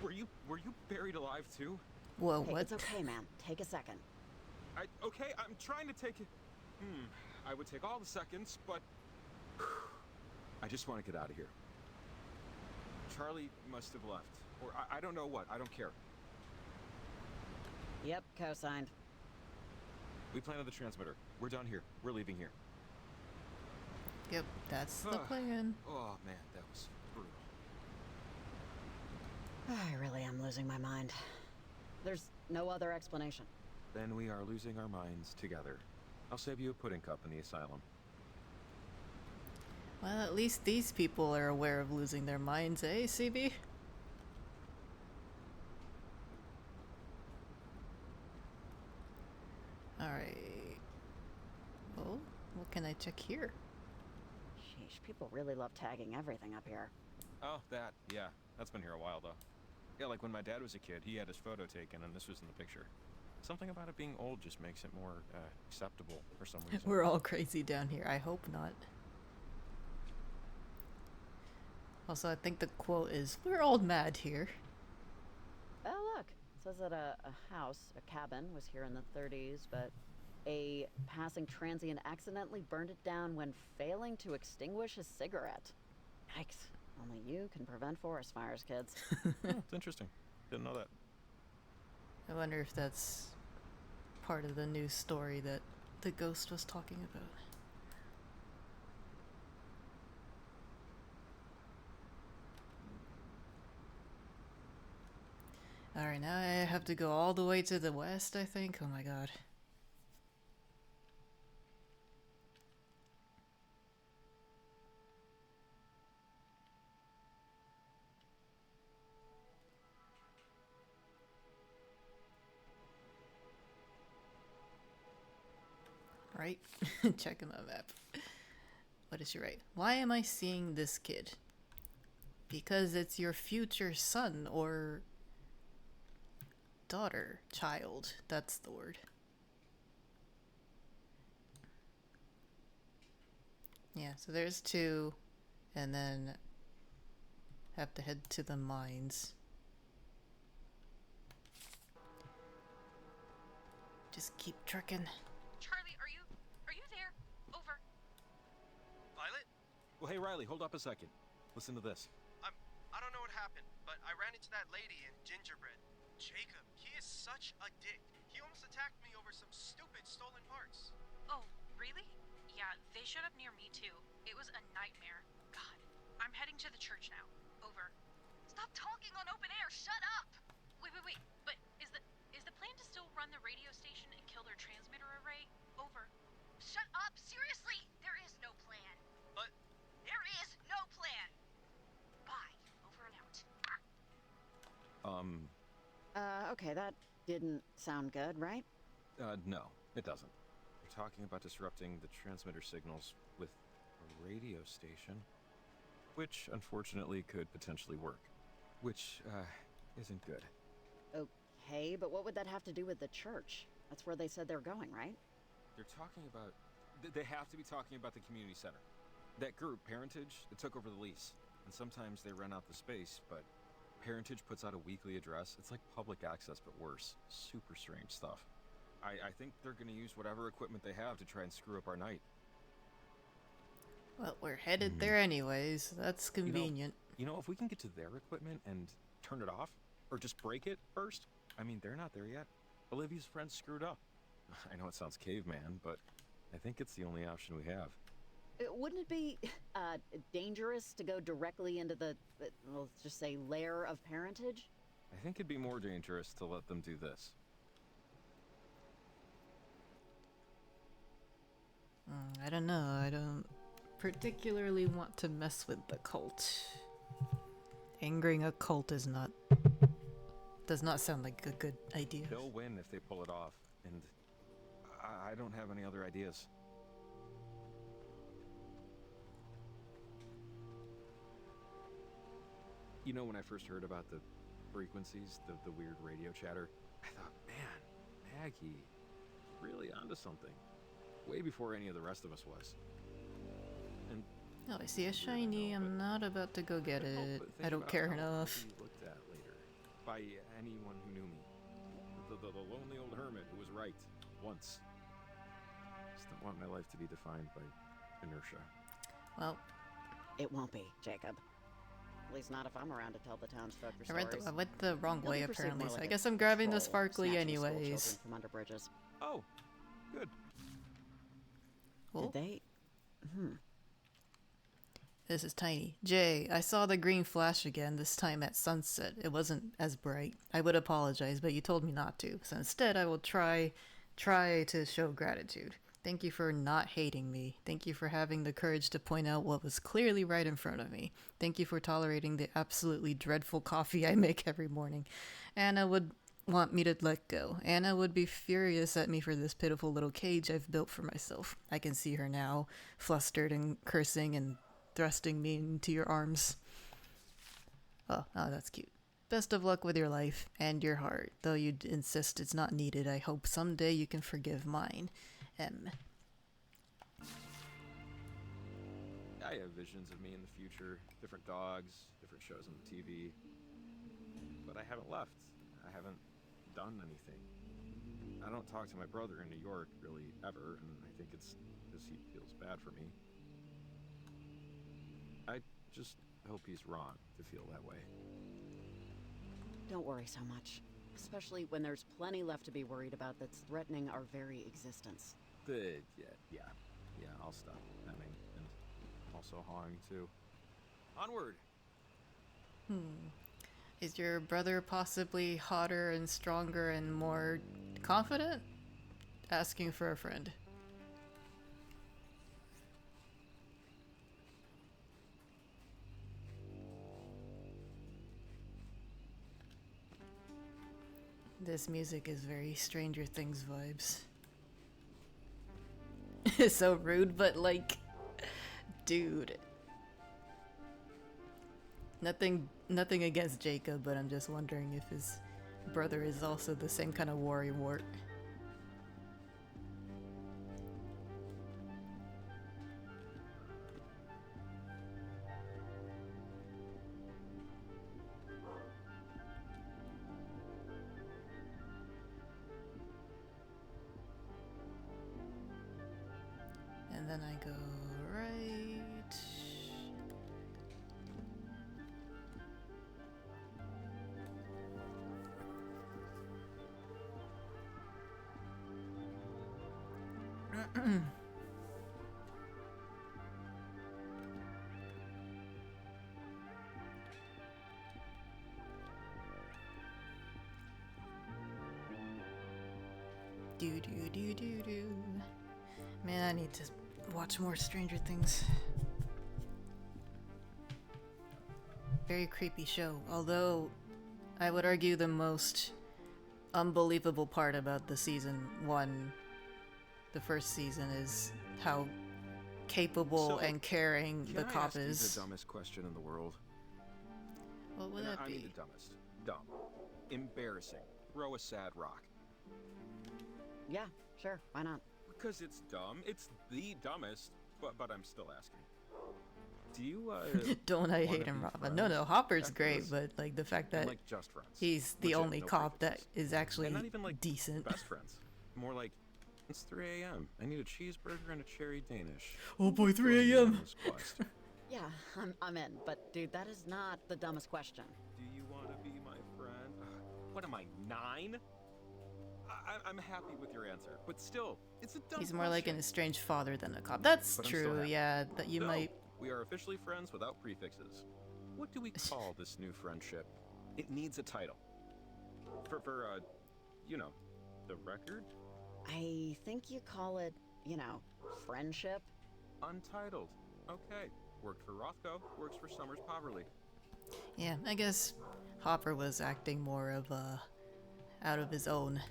S6: Were you buried alive too?
S1: Whoa,
S2: Hey,
S1: what?
S2: it's okay, man. Take a second.
S6: Okay, I'm trying to take it. I would take all the seconds, but I just want to get out of here. Charlie must have left. Or I don't know what. I don't care.
S2: Yep, co-signed.
S6: We planted the transmitter. We're done here. We're leaving here.
S1: Yep, that's the plan.
S6: Oh man, that was brutal.
S2: I really am losing my mind. There's no other explanation.
S6: Then we are losing our minds together. I'll save you a pudding cup in the asylum.
S1: Well, at least these people are aware of losing their minds, eh, CB? Alright. Oh, what can I check here?
S2: Sheesh, people really love tagging everything up here.
S6: Oh, that. Yeah, that's been here a while though. Yeah, like when my dad was a kid, he had his photo taken and this was in the picture. Something about it being old just makes it more acceptable for some reason.
S1: We're all crazy down here. I hope not. Also, I think the quote is, "We're all mad here."
S2: Oh, look. It says that a house, a cabin, was here in the 30s, but a passing transient accidentally burned it down when failing to extinguish a cigarette. Yikes. Only you can prevent forest fires, kids.
S6: Oh, it's interesting. Didn't know that.
S1: I wonder if that's part of the news story that the ghost was talking about. Alright, now I have to go all the way to the west, I think. Oh my god. Right? Checking my map. What does she write? Why am I seeing this kid? Because it's your future son or daughter, child. That's the word. Yeah, so there's two, and then have to head to the mines. Just keep trucking.
S3: Charlie, are you there? Over.
S7: Violet?
S6: Well, hey Riley, hold up a second. Listen to this.
S7: I don't know what happened, but I ran into that lady in Gingerbread. Jacob, he is such a dick. He almost attacked me over some stupid stolen parts.
S3: Oh, really? Yeah, they showed up near me too. It was a nightmare. God. I'm heading to the church now. Over. Stop talking on open air. Shut up. Wait. But is the plan to still run the radio station and kill their transmitter array? Over. Shut up. Seriously. There is no plan.
S7: But
S3: There is no plan. Bye. Over and out.
S2: Okay, that didn't sound good, right?
S6: No, it doesn't. You're talking about disrupting the transmitter signals with a radio station, which unfortunately could potentially work, which isn't good.
S2: Okay, but what would that have to do with the church? That's where they said they're going, right?
S6: They're talking about... They have to be talking about the community center. That group, Parentage, it took over the lease. And sometimes they rent out the space, but Parentage puts out a weekly address. It's like public access, but worse. Super strange stuff. I think they're going to use whatever equipment they have to try and screw up our night.
S1: Well, we're headed there anyways. That's convenient.
S6: You know, if we can get to their equipment and turn it off, or just break it first, I mean, they're not there yet. Olivia's friends screwed up. I know it sounds caveman, but I think it's the only option we have.
S2: Wouldn't it be dangerous to go directly into the, let's just say, lair of parentage?
S6: I think it'd be more dangerous to let them do this.
S1: I don't know. I don't particularly want to mess with the cult. Angering a cult does not sound like a good idea.
S6: They'll win if they pull it off, and I don't have any other ideas. You know, when I first heard about the frequencies, the weird radio chatter, I thought, man, Maggie, really onto something. Way before any of the rest of us was. And
S1: Oh, I see a shiny. I'm not about to go get it. I don't care enough.
S6: Looked at later by anyone who knew me. The lonely old hermit who was right once. Just don't want my life to be defined by inertia.
S1: Well,
S2: it won't be, Jacob. At least not if I'm around to tell the townsfolk your
S1: I went the wrong way
S2: You'll be perceived
S1: apparently,
S2: more
S1: so
S2: like
S1: I
S2: a
S1: guess I'm grabbing the
S2: troll,
S1: sparkly
S2: snatching school
S1: anyways.
S2: children from under bridges.
S6: Oh, good.
S1: Well,
S2: Did they?
S1: this is tiny. Jay, I saw the green flash again, this time at sunset. It wasn't as bright. I would apologize, but you told me not to. So instead, I will try to show gratitude. Thank you for not hating me. Thank you for having the courage to point out what was clearly right in front of me. Thank you for tolerating the absolutely dreadful coffee I make every morning. Anna would want me to let go. Anna would be furious at me for this pitiful little cage I've built for myself. I can see her now, flustered and cursing and thrusting me into your arms. Oh, that's cute. Best of luck with your life and your heart. Though you insist it's not needed, I hope someday you can forgive mine. M.
S6: I have visions of me in the future, different dogs, different shows on the TV. But I haven't left. I haven't done anything. I don't talk to my brother in New York really ever, and I think it's because he feels bad for me. I just hope he's wrong to feel that way.
S2: Don't worry so much. Especially when there's plenty left to be worried about that's threatening our very existence.
S6: Yeah, I'll stop hemming and also hawing too. Onward!
S1: Is your brother possibly hotter and stronger and more confident? Asking for a friend. This music is very Stranger Things vibes. It's so rude, but like, dude. Nothing against Jacob, but I'm just wondering if his brother is also the same kind of worrywart. And then I go right. Do. Man, I need to watch more Stranger Things. Very creepy show. Although, I would argue the most unbelievable part about the season 1, the first season, is how capable and caring the cop is.
S6: Can I ask you the dumbest question in the world?
S1: What would that
S6: I
S1: be?
S6: mean the dumbest. Dumb. Embarrassing. Throw a sad rock.
S2: Yeah, sure, why not?
S6: Because it's dumb. It's the dumbest, but I'm still asking. Do you,
S1: Don't I hate him, Robin? No, Hopper's great, but like the fact that
S6: like just friends.
S1: he's the
S6: Legit,
S1: only
S6: no
S1: cop that
S6: preferences.
S1: is actually
S6: And not even like
S1: decent.
S6: best friends. More like, it's 3 a.m. I need a cheeseburger and a cherry Danish.
S1: Oh boy, 3
S6: Join me on
S1: a.m.
S6: this quest.
S2: Yeah, I'm in. But dude, that is not the dumbest question.
S6: Do you want to be my friend? What am I, 9? I'm happy with your answer, but still, it's a dumb
S1: He's more like
S6: question.
S1: an estranged father than a cop. That's
S6: But I'm still
S1: true,
S6: happy.
S1: yeah, that you
S6: So,
S1: might...
S6: we are officially friends without prefixes. What do we call this new friendship? It needs a title. For you know, the record?
S2: I think you call it, you know, friendship?
S6: Untitled. Okay. Worked for Rothko, works for Summers Poverly.
S1: Yeah, I guess Hopper was acting more of out of his own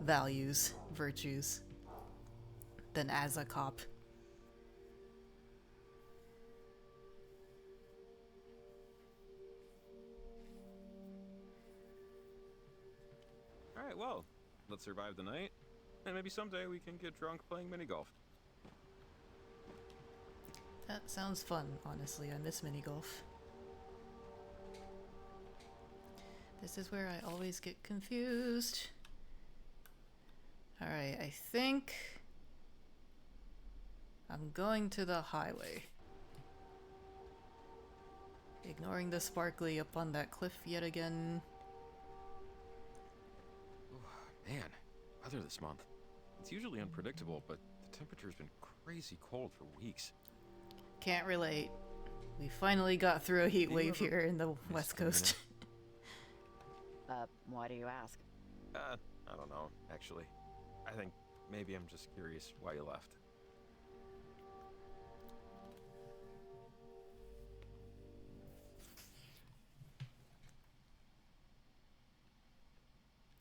S1: values, virtues, than as a cop.
S6: Alright, well, let's survive the night, and maybe someday we can get drunk playing mini golf.
S1: That sounds fun, honestly. I miss mini golf. This is where I always get confused. Alright, I think I'm going to the highway. Ignoring the sparkly up on that cliff yet again.
S6: Man, weather this month. It's usually unpredictable, but the temperature's been crazy cold for weeks.
S1: Can't relate. We finally got through a heat wave here in the West Coast.
S2: Why do you ask?
S6: I don't know, actually. I think maybe I'm just curious why you left.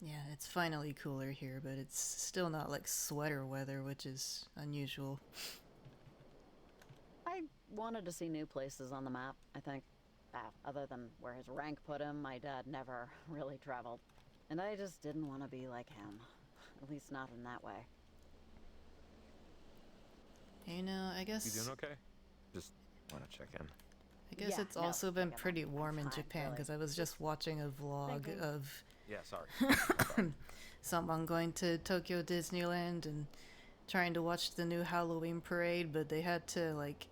S1: Yeah, it's finally cooler here, but it's still not like sweater weather, which is unusual.
S2: I wanted to see new places on the map, I think. Other than where his rank put him, my dad never really traveled. And I just didn't want to be like him. At least not in that way.
S1: You know, I guess...
S6: You doing okay? Just want to check in.
S1: I guess
S2: Yeah,
S1: it's
S2: no,
S1: also been
S2: I'm
S1: pretty warm in
S2: fine,
S1: Japan,
S2: really.
S1: because I was just watching a vlog
S2: Thinking.
S1: of
S6: Yeah, sorry.
S1: someone going to Tokyo Disneyland and trying to watch the new Halloween parade, but they had to, like,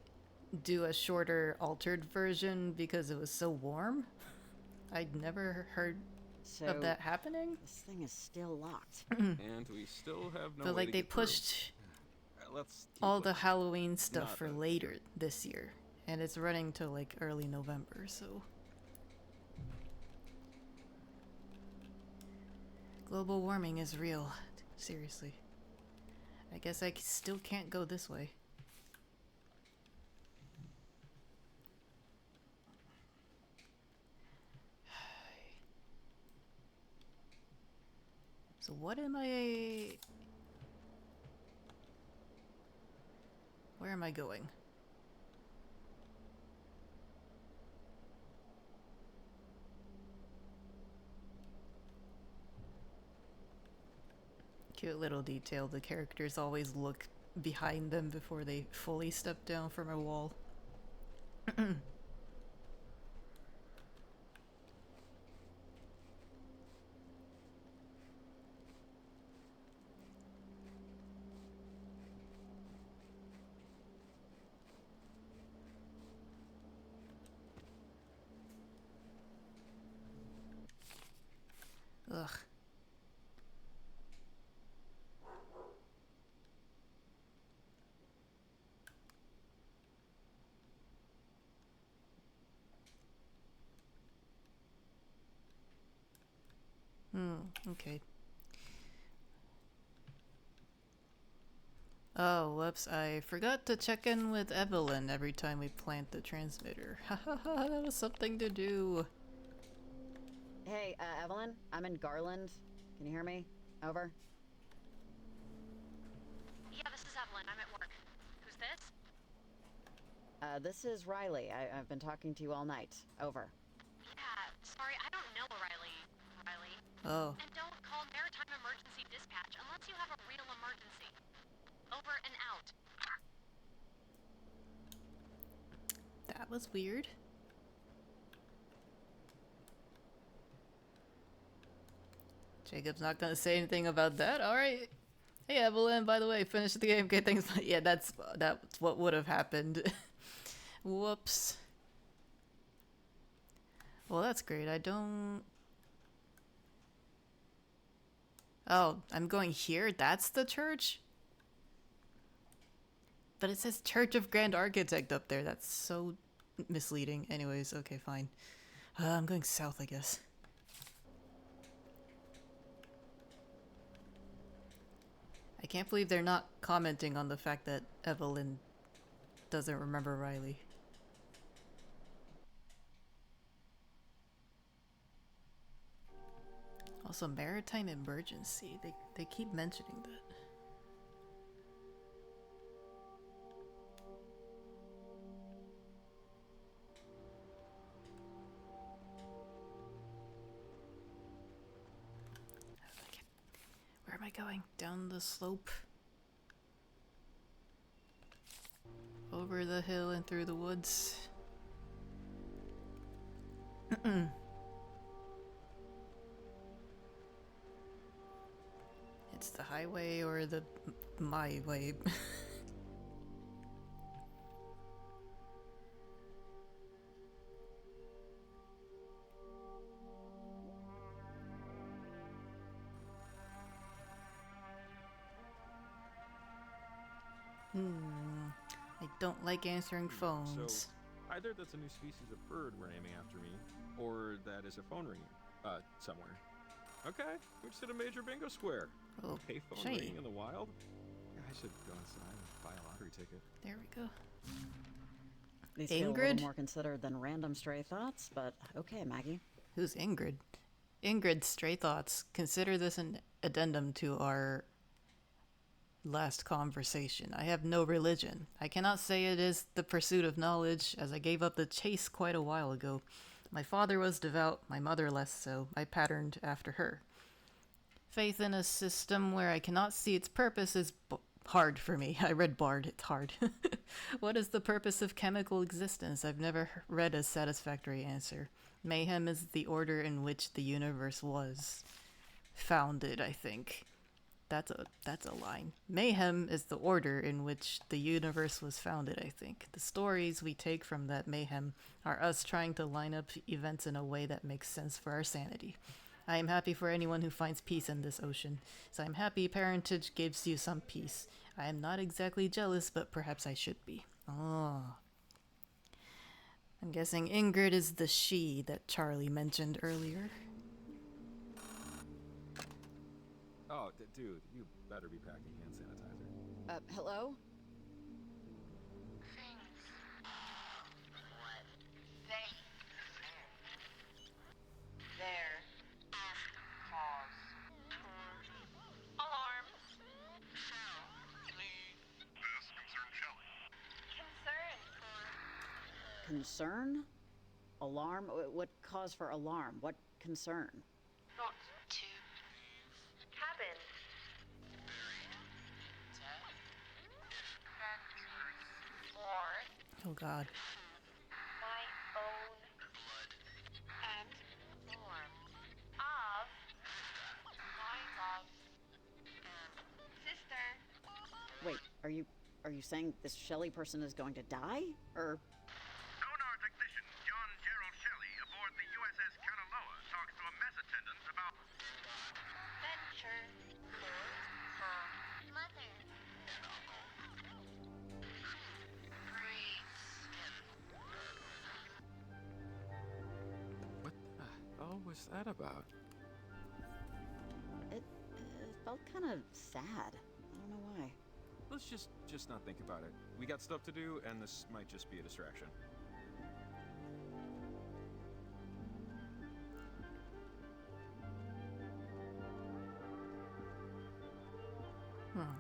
S1: do a shorter altered version because it was so warm. I'd never heard
S2: So,
S1: of that happening.
S2: this thing is still locked.
S6: And we still have no
S1: But
S6: way
S1: like
S6: to
S1: they
S6: get through.
S1: pushed
S6: Let's keep
S1: all the
S6: looking.
S1: Halloween stuff
S6: Not
S1: for
S6: that-
S1: later this year, and it's running till like early November, so global warming is real. Seriously. I guess I still can't go this way. So what am I... Where am I going? Cute little detail. The characters always look behind them before they fully step down from a wall. Ugh. Okay. Oh, whoops, I forgot to check in with Evelyn every time we plant the transmitter. Hahaha, that was something to do.
S2: Hey, Evelyn, I'm in Garland. Can you hear me? Over.
S3: Yeah, this is Evelyn. I'm at work. Who's this?
S2: This is Riley. I've been talking to you all night. Over.
S3: Yeah, sorry, I don't know Riley. Riley.
S1: Oh,
S3: And don't call Maritime Emergency Dispatch unless you have a real emergency. Over and out.
S1: that was weird. Jacob's not gonna say anything about that. All right. Hey Evelyn, by the way, finish the game. Okay, thanks. Yeah, that's what would have happened. Whoops. Well, that's great. I don't... Oh, I'm going here? That's the church? But it says Church of Grand Architect up there. That's so misleading. Anyways, okay, fine. I'm going south, I guess. I can't believe they're not commenting on the fact that Evelyn doesn't remember Riley. Also, maritime emergency. They keep mentioning that. Where am I going? Down the slope? Over the hill and through the woods? It's the highway or the my way. I don't like answering phones.
S6: So, either that's a new species of bird we're naming after me, or that is a phone ringing, somewhere. Okay, we just hit a major bingo square.
S1: Oh,
S6: a phone
S1: shiny.
S6: ringing in the wild? Yeah, I should go inside and buy a lottery ticket.
S1: There we go.
S2: These feel a little
S1: Ingrid?
S2: more considered than random stray thoughts, but okay, Maggie.
S1: Who's Ingrid? Ingrid, stray thoughts. Consider this an addendum to our last conversation. I have no religion. I cannot say it is the pursuit of knowledge, as I gave up the chase quite a while ago. My father was devout, my mother less so. I patterned after her. Faith in a system where I cannot see its purpose is hard for me. I read Bard, it's hard. What is the purpose of chemical existence? I've never read a satisfactory answer. Mayhem is the order in which the universe was founded, I think. That's a line. Mayhem is the order in which the universe was founded, I think. The stories we take from that mayhem are us trying to line up events in a way that makes sense for our sanity. I am happy for anyone who finds peace in this ocean, so I'm happy parentage gives you some peace. I am not exactly jealous, but perhaps I should be. Oh. I'm guessing Ingrid is the she that Charlie mentioned earlier.
S6: Oh, dude, you better be packing hand sanitizer.
S2: Hello?
S3: Alarm.
S8: This concerns Shelley.
S2: Concern? Alarm? What cause for alarm? What concern?
S3: Not to. Cabin. Or
S1: Oh god.
S3: my own and form of my love sister.
S2: Wait, are you saying this Shelley person is going to die? Or
S8: Sonar technician John Gerald Shelley aboard the USS Kanaloa talks to a mess attendant about
S3: Venture for her mother.
S6: What the hell was that about?
S2: it felt kind of sad. I don't know why.
S6: Let's just not think about it. We got stuff to do, and this might just be a distraction.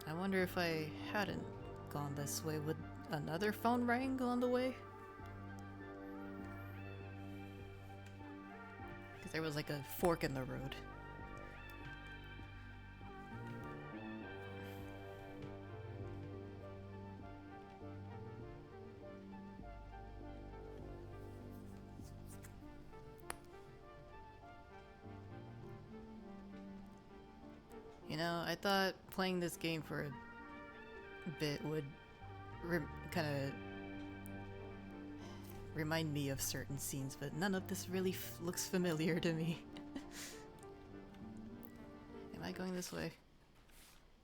S1: I wonder if I hadn't gone this way, would another phone ring on the way? Because there was like a fork in the road. You know, I thought playing this game for a bit would kind of remind me of certain scenes, but none of this really looks familiar to me. Am I going this way?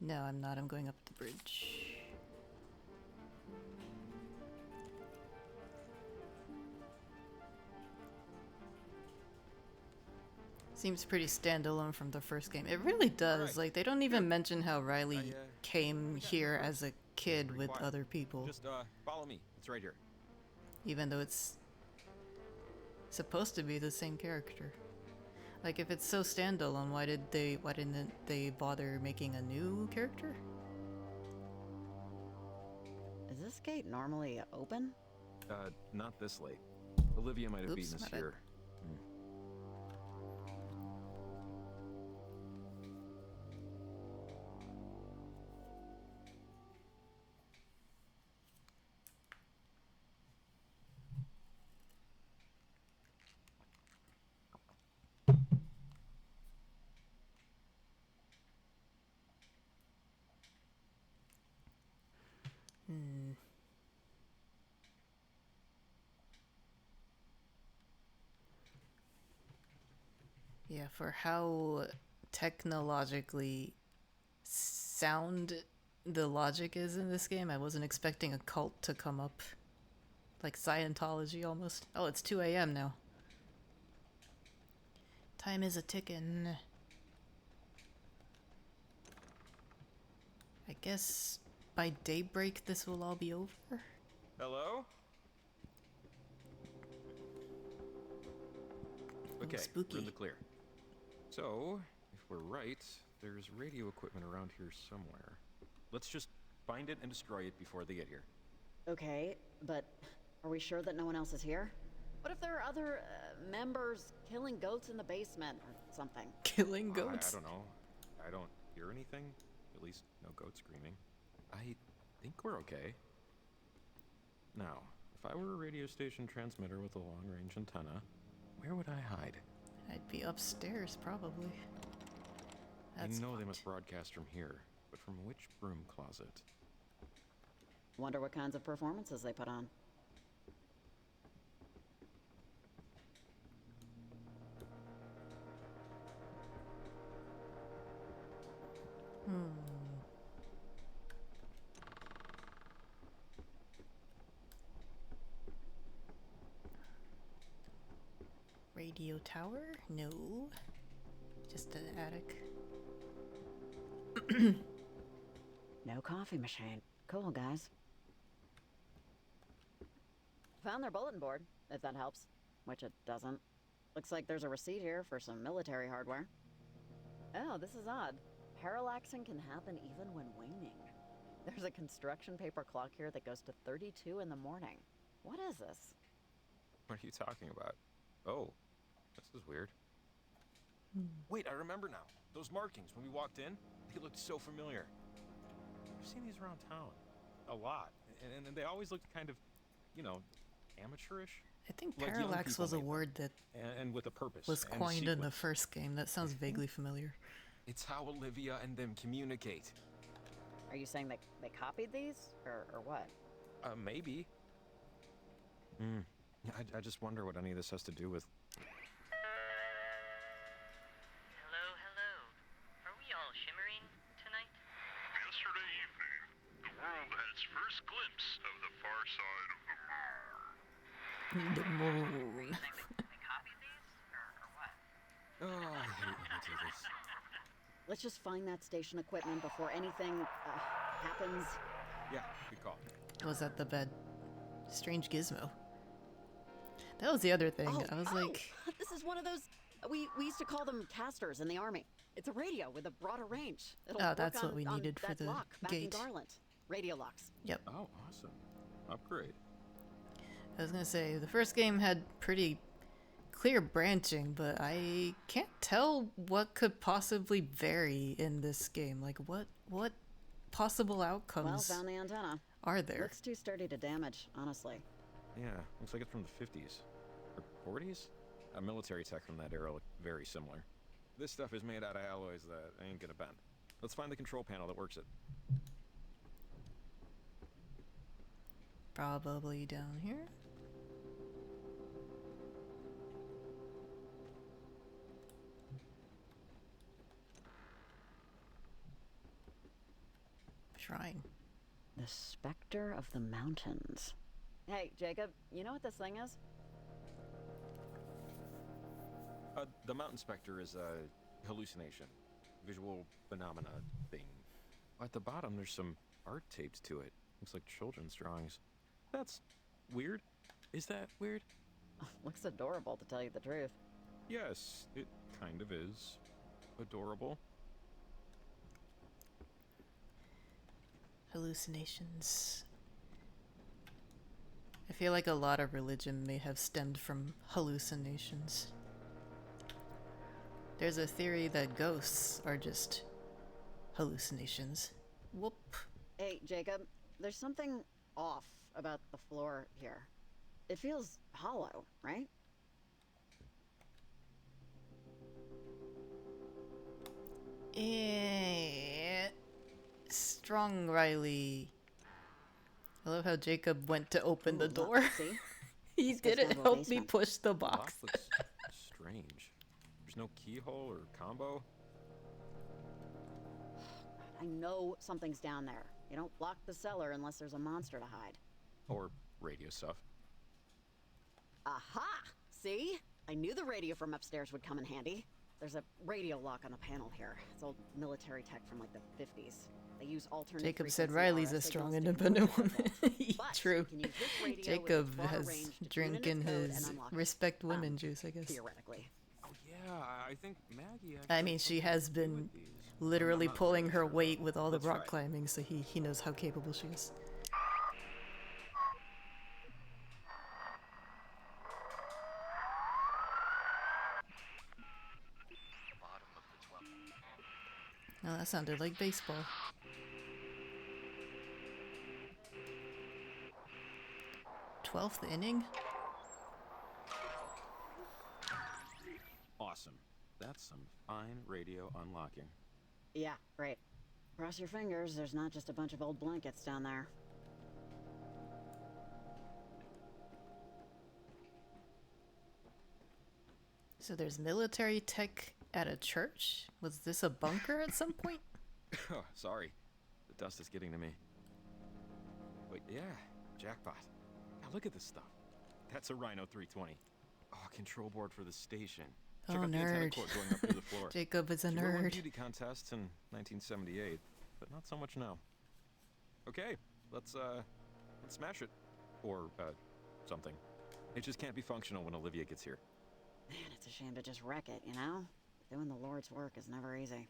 S1: No, I'm not. I'm going up the bridge. Seems pretty standalone from the first game. It really does.
S6: Right.
S1: Like, they don't even mention how Riley
S6: I,
S1: came here as a kid
S6: Pretty
S1: with
S6: quiet.
S1: other people.
S6: Just follow me. It's right here.
S1: Even though it's supposed to be the same character. Like, if it's so standalone, why didn't they bother making a new character?
S2: Is this gate normally open?
S6: Not this late. Olivia might have
S1: Oops,
S6: beaten us
S1: my bad.
S6: here.
S1: Yeah, for how technologically sound the logic is in this game, I wasn't expecting a cult to come up. Like Scientology almost. Oh, it's 2 a.m. now. Time is a ticking. I guess by daybreak this will all be over.
S6: Hello? Okay,
S1: spooky.
S6: we're in the clear. So, if we're right, there's radio equipment around here somewhere. Let's just find it and destroy it before they get here.
S2: Okay, but are we sure that no one else is here? What if there are other members killing goats in the basement or something?
S1: Killing goats?
S6: I don't know. I don't hear anything. At least no goat screaming. I think we're okay. Now, if I were a radio station transmitter with a long-range antenna, where would I hide?
S1: I'd be upstairs, probably.
S6: I know they must broadcast from here, but from which broom closet?
S2: Wonder what kinds of performances they put on.
S1: Radio tower? No. Just an attic.
S2: No coffee machine. Cool, guys. Found their bulletin board, if that helps. Which it doesn't. Looks like there's a receipt here for some military hardware. Oh, this is odd. Parallaxing can happen even when waning. There's a construction paper clock here that goes to 32 in the morning. What is this?
S6: What are you talking about? Oh, this is weird. Wait, I remember now. Those markings when we walked in, they looked so familiar. I've seen these around town. A lot. And they always looked kind of, you know, amateurish.
S1: I think
S6: Like young
S1: parallax
S6: people
S1: was a
S6: made them.
S1: word that
S6: And with a purpose.
S1: was
S6: and
S1: coined in the
S6: sequence.
S1: first game. That sounds vaguely familiar.
S6: It's how Olivia and them communicate.
S2: Are you saying they copied these? Or what?
S6: Maybe. I just wonder what any of this has to do with...
S3: Hello, hello. Are we all shimmering tonight?
S8: Yesterday evening, the world had its first glimpse of the far side of the moon.
S1: The moon.
S3: They copied these? Or what?
S6: Oh, I hate when they do this.
S2: Let's just find that station equipment before anything happens.
S6: Yeah, good call.
S1: Was at the bed. Strange gizmo. That was the other thing. I was like,
S2: This is one of those. We used to call them casters in the army. It's a radio with a broader range. It'll work
S1: that's what
S2: on-
S1: we
S2: on
S1: needed for
S2: that
S1: the
S2: lock back in
S1: gate.
S2: Garland. Radio locks.
S1: yep.
S6: Oh, awesome. Upgrade.
S1: I was gonna say, the first game had pretty clear branching, but I can't tell what could possibly vary in this game. Like, what possible
S2: Well,
S1: outcomes
S2: found the antenna.
S1: are there?
S2: Looks too sturdy to damage, honestly.
S6: Yeah, looks like it's from the 50s. Or 40s? Military tech from that era looked very similar. This stuff is made out of alloys that ain't gonna bend. Let's find the control panel that works it.
S1: Probably down here. shrine.
S2: The Spectre of the Mountains. Hey, Jacob, you know what this thing is?
S6: The Mountain Spectre is a hallucination, visual phenomena thing. At the bottom, there's some art taped to it. Looks like children's drawings. That's weird. Is that weird?
S2: Looks adorable, to tell you the truth.
S6: Yes, it kind of is adorable.
S1: Hallucinations. I feel like a lot of religion may have stemmed from hallucinations. There's a theory that ghosts are just hallucinations. Whoop.
S2: Hey, Jacob, there's something off about the floor here. It feels hollow, right?
S1: Strong Riley. I love how Jacob went to open the
S2: Ooh,
S1: door.
S2: See?
S1: He
S2: This goes
S1: didn't
S2: down to a
S1: help me
S2: basement.
S1: push the
S6: The lock
S1: box.
S6: looks strange. There's no keyhole or combo.
S2: I know something's down there. You don't lock the cellar unless there's a monster to hide.
S6: Or radio stuff.
S2: Aha! See? I knew the radio from upstairs would come in handy. There's a radio lock on the panel here. It's old military tech from like the 50s. They use alternate
S1: Jacob said
S2: frequency
S1: Riley's
S2: RF
S1: a strong,
S2: signals to
S1: independent
S2: control
S1: woman.
S2: controls. But
S1: True.
S2: you can use this radio with its
S1: Jacob
S2: broader
S1: has
S2: range to tune in
S1: drinking
S2: its code and
S1: his
S2: unlock it.
S1: respect women juice, I guess.
S2: Theoretically.
S6: Oh yeah, I think Maggie.
S1: I mean, she has been
S6: with these.
S1: literally
S6: I'm not
S1: pulling
S6: really
S1: her
S6: sure.
S1: weight with all the
S6: Let's
S1: rock
S6: try.
S1: climbing, so he knows how capable she is.
S8: Bottom of the 12th.
S1: No, that sounded like baseball. Twelfth inning?
S6: Awesome. That's some fine radio unlocking.
S2: Yeah, great. Cross your fingers, there's not just a bunch of old blankets down there.
S1: So there's military tech at a church? Was this a bunker at some point?
S6: Oh, sorry. The dust is getting to me. But yeah, jackpot. Now look at this stuff. That's a Rhino 320. Oh, control board for the station. Check
S1: Oh,
S6: out the antenna
S1: nerd.
S6: cord going up through the floor.
S1: Jacob is a
S6: She won one
S1: nerd.
S6: beauty contests in 1978, but not so much now. Okay, let's smash it. Or, something. It just can't be functional when Olivia gets here.
S2: Man, it's a shame to just wreck it, you know? Doing the Lord's work is never easy.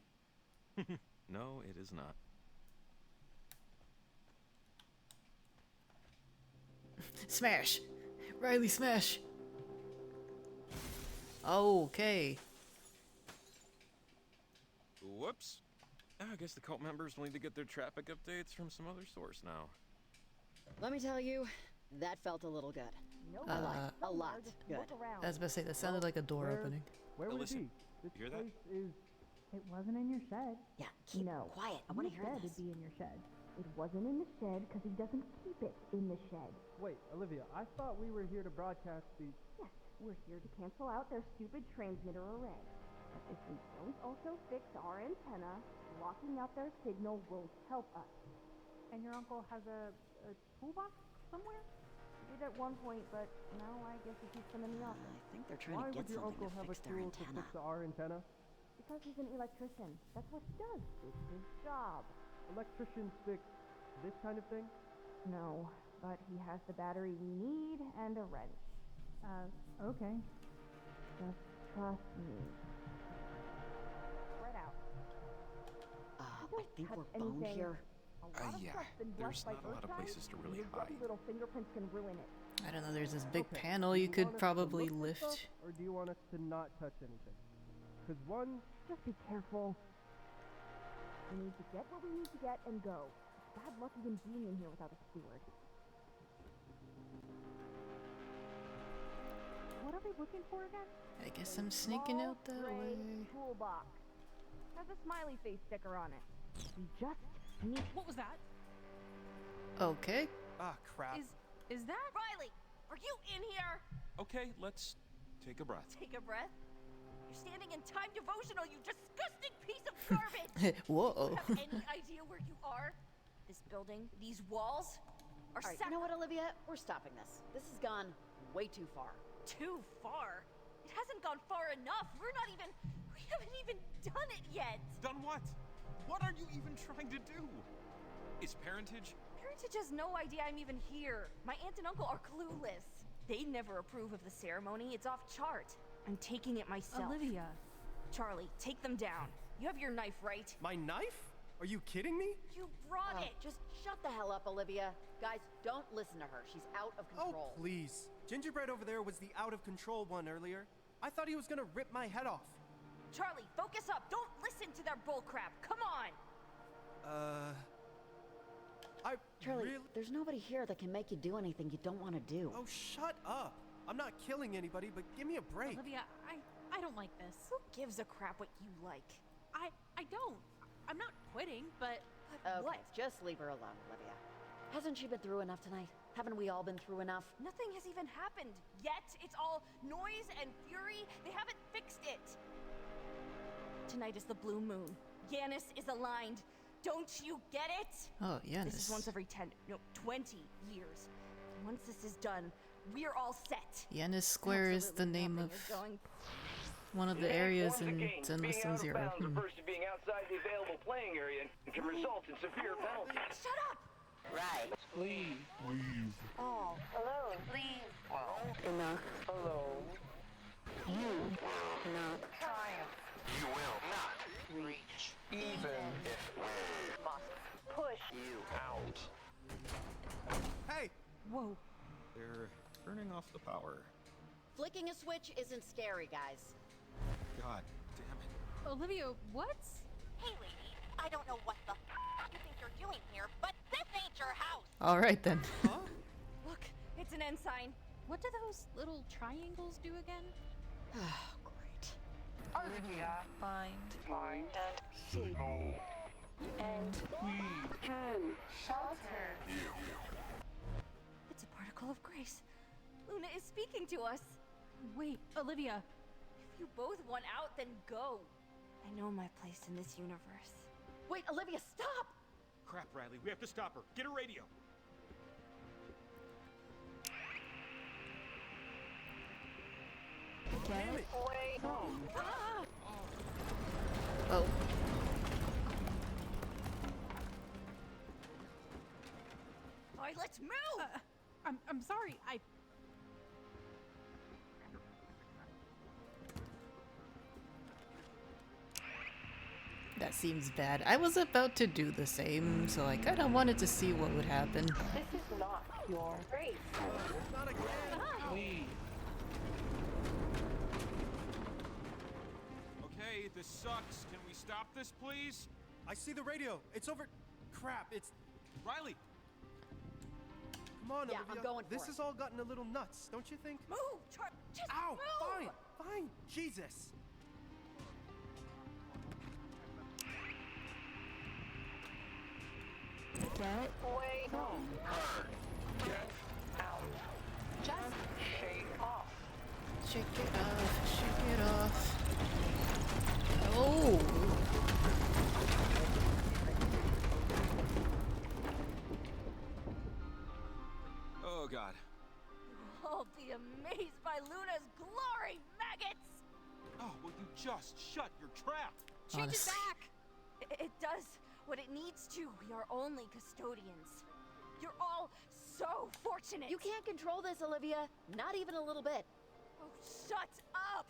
S6: No, it is not.
S1: Smash! Riley, smash! Okay.
S6: Whoops. I guess the cult members will need to get their traffic updates from some other source now.
S2: Let me tell you, that felt a little good. A lot good.
S1: I was about to say, that sounded like a door opening.
S7: Where
S6: Now
S7: would
S6: listen,
S7: it be? This
S6: you hear that?
S7: place is...
S13: It wasn't in your shed.
S2: Yeah, keep
S13: No.
S2: quiet. I want to
S13: You
S2: hear
S13: said
S2: this.
S13: it'd be in your shed. It wasn't in the shed because he doesn't keep it in the shed.
S7: Wait, Olivia, I thought we were here to broadcast the...
S13: Yes, we're here to cancel out their stupid transmitter array. But if we don't also fix our antenna, blocking out their signal won't help us. And your uncle has a toolbox somewhere? He did at one point, but now I guess he keeps them in the office.
S2: I think they're trying
S7: Why
S2: to get
S7: would your
S2: something
S7: uncle
S2: to
S7: have a
S2: fix their
S7: tool to
S2: antenna.
S7: fix our antenna?
S13: Because he's an electrician. That's what he does. It's his job.
S7: Electricians fix this kind of thing?
S13: No, but he has the battery we need and a wrench. Okay. Just trust me. Spread out.
S2: I think we're boned
S13: anything.
S2: here.
S13: A lot of
S6: Yeah,
S13: stuff's been
S6: there's
S13: blessed by
S6: not a lot of
S13: Earthshine,
S6: places to
S13: and
S6: really
S13: your grubby
S6: hide.
S13: little fingerprints can ruin it.
S1: I don't know, there's this big
S7: Okay,
S1: panel
S7: do
S1: you could
S7: want us to
S1: probably
S7: look for
S1: lift.
S7: stuff, or do you want us to not touch anything? Because one...
S13: Just be careful. We need to get what we need to get and go. It's bad luck even being in here without a steward. What are we looking for again?
S1: I guess I'm sneaking
S13: Small
S1: out that
S13: gray
S1: way.
S13: Toolbox. Has a smiley face sticker on it. We just need.
S9: What was that?
S1: Okay.
S7: Ah, crap.
S9: Is that
S12: Riley, are you in here?
S6: Okay, let's take a breath.
S12: Take a breath. You're standing in time devotional, you disgusting piece of garbage!
S1: Whoa.
S12: Do you have any idea where you are?
S9: This building, these walls, are
S2: All right, you know what, Olivia? We're stopping this. This has gone way too far.
S9: Too far? It hasn't gone far enough. We haven't even done it yet.
S6: Done what? What are you even trying to do? Is parentage?
S9: Parentage has no idea I'm even here. My aunt and uncle are clueless. They never approve of the ceremony. It's off chart. I'm taking it myself.
S13: Olivia.
S9: Charlie, take them down. You have your knife, right?
S7: My knife? Are you kidding me?
S9: You brought it.
S2: Just shut the hell up, Olivia. Guys, don't listen to her. She's out of control.
S7: Oh, please. Gingerbread over there was the out of control one earlier. I thought he was gonna rip my head off.
S9: Charlie, focus up. Don't listen to their bullcrap. Come on.
S2: Charlie, there's nobody here that can make you do anything you don't want to do.
S7: Oh, shut up. I'm not killing anybody, but give me a break.
S13: Olivia, I don't like this.
S9: Who gives a crap what you like?
S13: I don't. I'm not quitting, but
S2: Okay,
S9: what?
S2: just leave her alone, Olivia. Hasn't she been through enough tonight? Haven't we all been through enough?
S9: Nothing has even happened yet. It's all noise and fury. They haven't fixed it. Tonight is the blue moon. Yanis is aligned. Don't you get it?
S1: Oh, Yanis.
S9: This is once every 20 years. And once this is done, we're all set.
S1: Yanis Square is the name of one of the areas in Zenless Zero.
S14: Versus being outside the available playing area can result in severe penalties.
S9: Shut up!
S14: Right. Please. Leave.
S9: Oh.
S10: Alone. Leave.
S14: Enough. Alone. You will not
S10: Triumph.
S14: You will not reach. Even if we
S10: Must push
S14: you out.
S7: Hey!
S13: whoa.
S6: They're turning off the power.
S2: Flicking a switch isn't scary, guys.
S6: God damn it.
S13: Olivia, what?
S3: Hey, lady, I don't know what the you think you're doing here, but this ain't your house.
S1: All right then.
S9: Look, it's an ensign.
S13: What do those little triangles do again?
S2: Great.
S10: Olivia. Find and
S14: Signal.
S10: and
S14: We
S10: can shelter.
S9: It's a particle of grace. Luna is speaking to us.
S13: Wait, Olivia.
S9: If you both want out, then go. I know my place in this universe.
S2: Wait, Olivia, stop!
S6: Crap, Riley. We have to stop her. Get a radio.
S7: Damn it!
S10: Away home.
S9: Ah!
S1: Oh.
S9: All right, let's move!
S13: I'm sorry.
S1: That seems bad. I was about to do the same, so I kind of wanted to see what would happen.
S10: This is not your race.
S7: Not again!
S14: Leave.
S6: Okay, this sucks. Can we stop this, please?
S7: I see the radio. It's over. Crap, it's.
S6: Riley!
S7: Come on,
S2: Yeah,
S7: Olivia.
S2: I'm going for
S7: This
S2: it.
S7: has all gotten a little nuts, don't you think?
S9: Move! Just
S7: Ow!
S9: move!
S7: Fine! Jesus!
S10: Get away home.
S14: Get out.
S10: Just shake off.
S1: Shake it off, shake it off. Oh!
S6: Oh, God.
S9: You'll all be amazed by Luna's glory, maggots!
S6: Oh, will you just shut your trap?
S9: Change it
S1: Honestly.
S9: back! It does what it needs to. We are only custodians. You're all so fortunate.
S2: You can't control this, Olivia. Not even a little bit.
S9: Oh, shut up!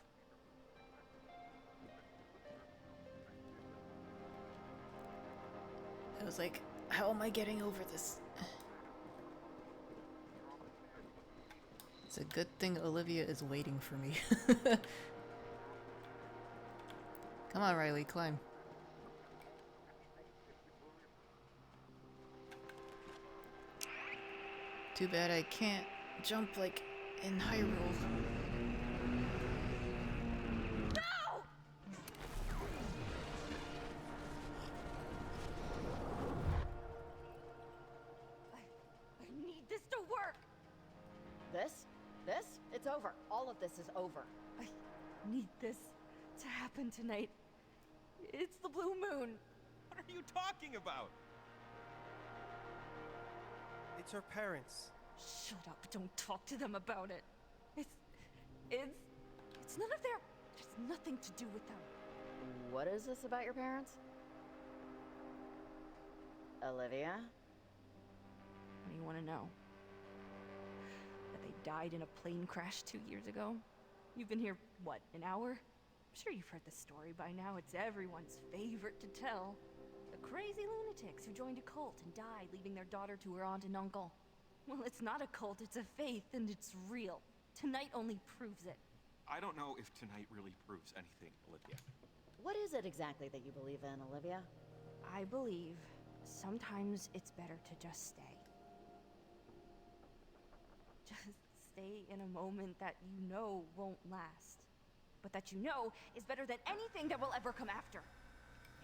S1: I was like, how am I getting over this? It's a good thing Olivia is waiting for me. Come on, Riley, climb. Too bad I can't jump like in Hyrule.
S9: No! I need this to work.
S2: This? It's over. All of this is over.
S9: I need this to happen tonight. It's the blue moon.
S6: What are you talking about?
S7: It's her parents.
S9: Shut up, don't talk to them about it. It's none of their... There's nothing to do with them.
S2: What is this about your parents? Olivia?
S9: What do you want to know? That they died in a plane crash 2 years ago? You've been here, what, an hour? I'm sure you've heard the story by now. It's everyone's favorite to tell. The crazy lunatics who joined a cult and died, leaving their daughter to her aunt and uncle. Well, it's not a cult, it's a faith, and it's real. Tonight only proves it.
S6: I don't know if tonight really proves anything, Olivia.
S2: What is it exactly that you believe in, Olivia?
S9: I believe sometimes it's better to just stay. Just stay in a moment that you know won't last. But that you know is better than anything that will ever come after.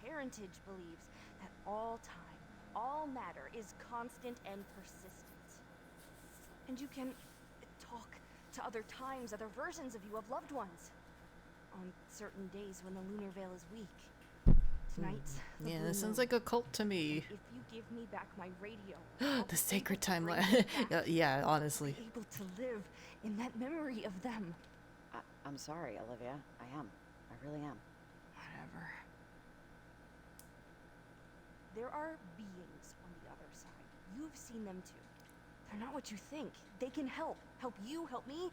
S9: Heritage believes that all time, all matter is constant and persistent. And you can talk to other times, other versions of you, of loved ones. On certain days when the lunar veil is weak. Tonight,
S1: Yeah, this sounds like a cult to me.
S9: if you give me back my radio,
S1: The sacred timeline. Yeah, honestly.
S9: I'll be able to live in that memory of them.
S2: I'm sorry, Olivia. I am. I really am.
S9: Whatever. There are beings on the other side. You've seen them too. They're not what you think. They can help. Help you, help me,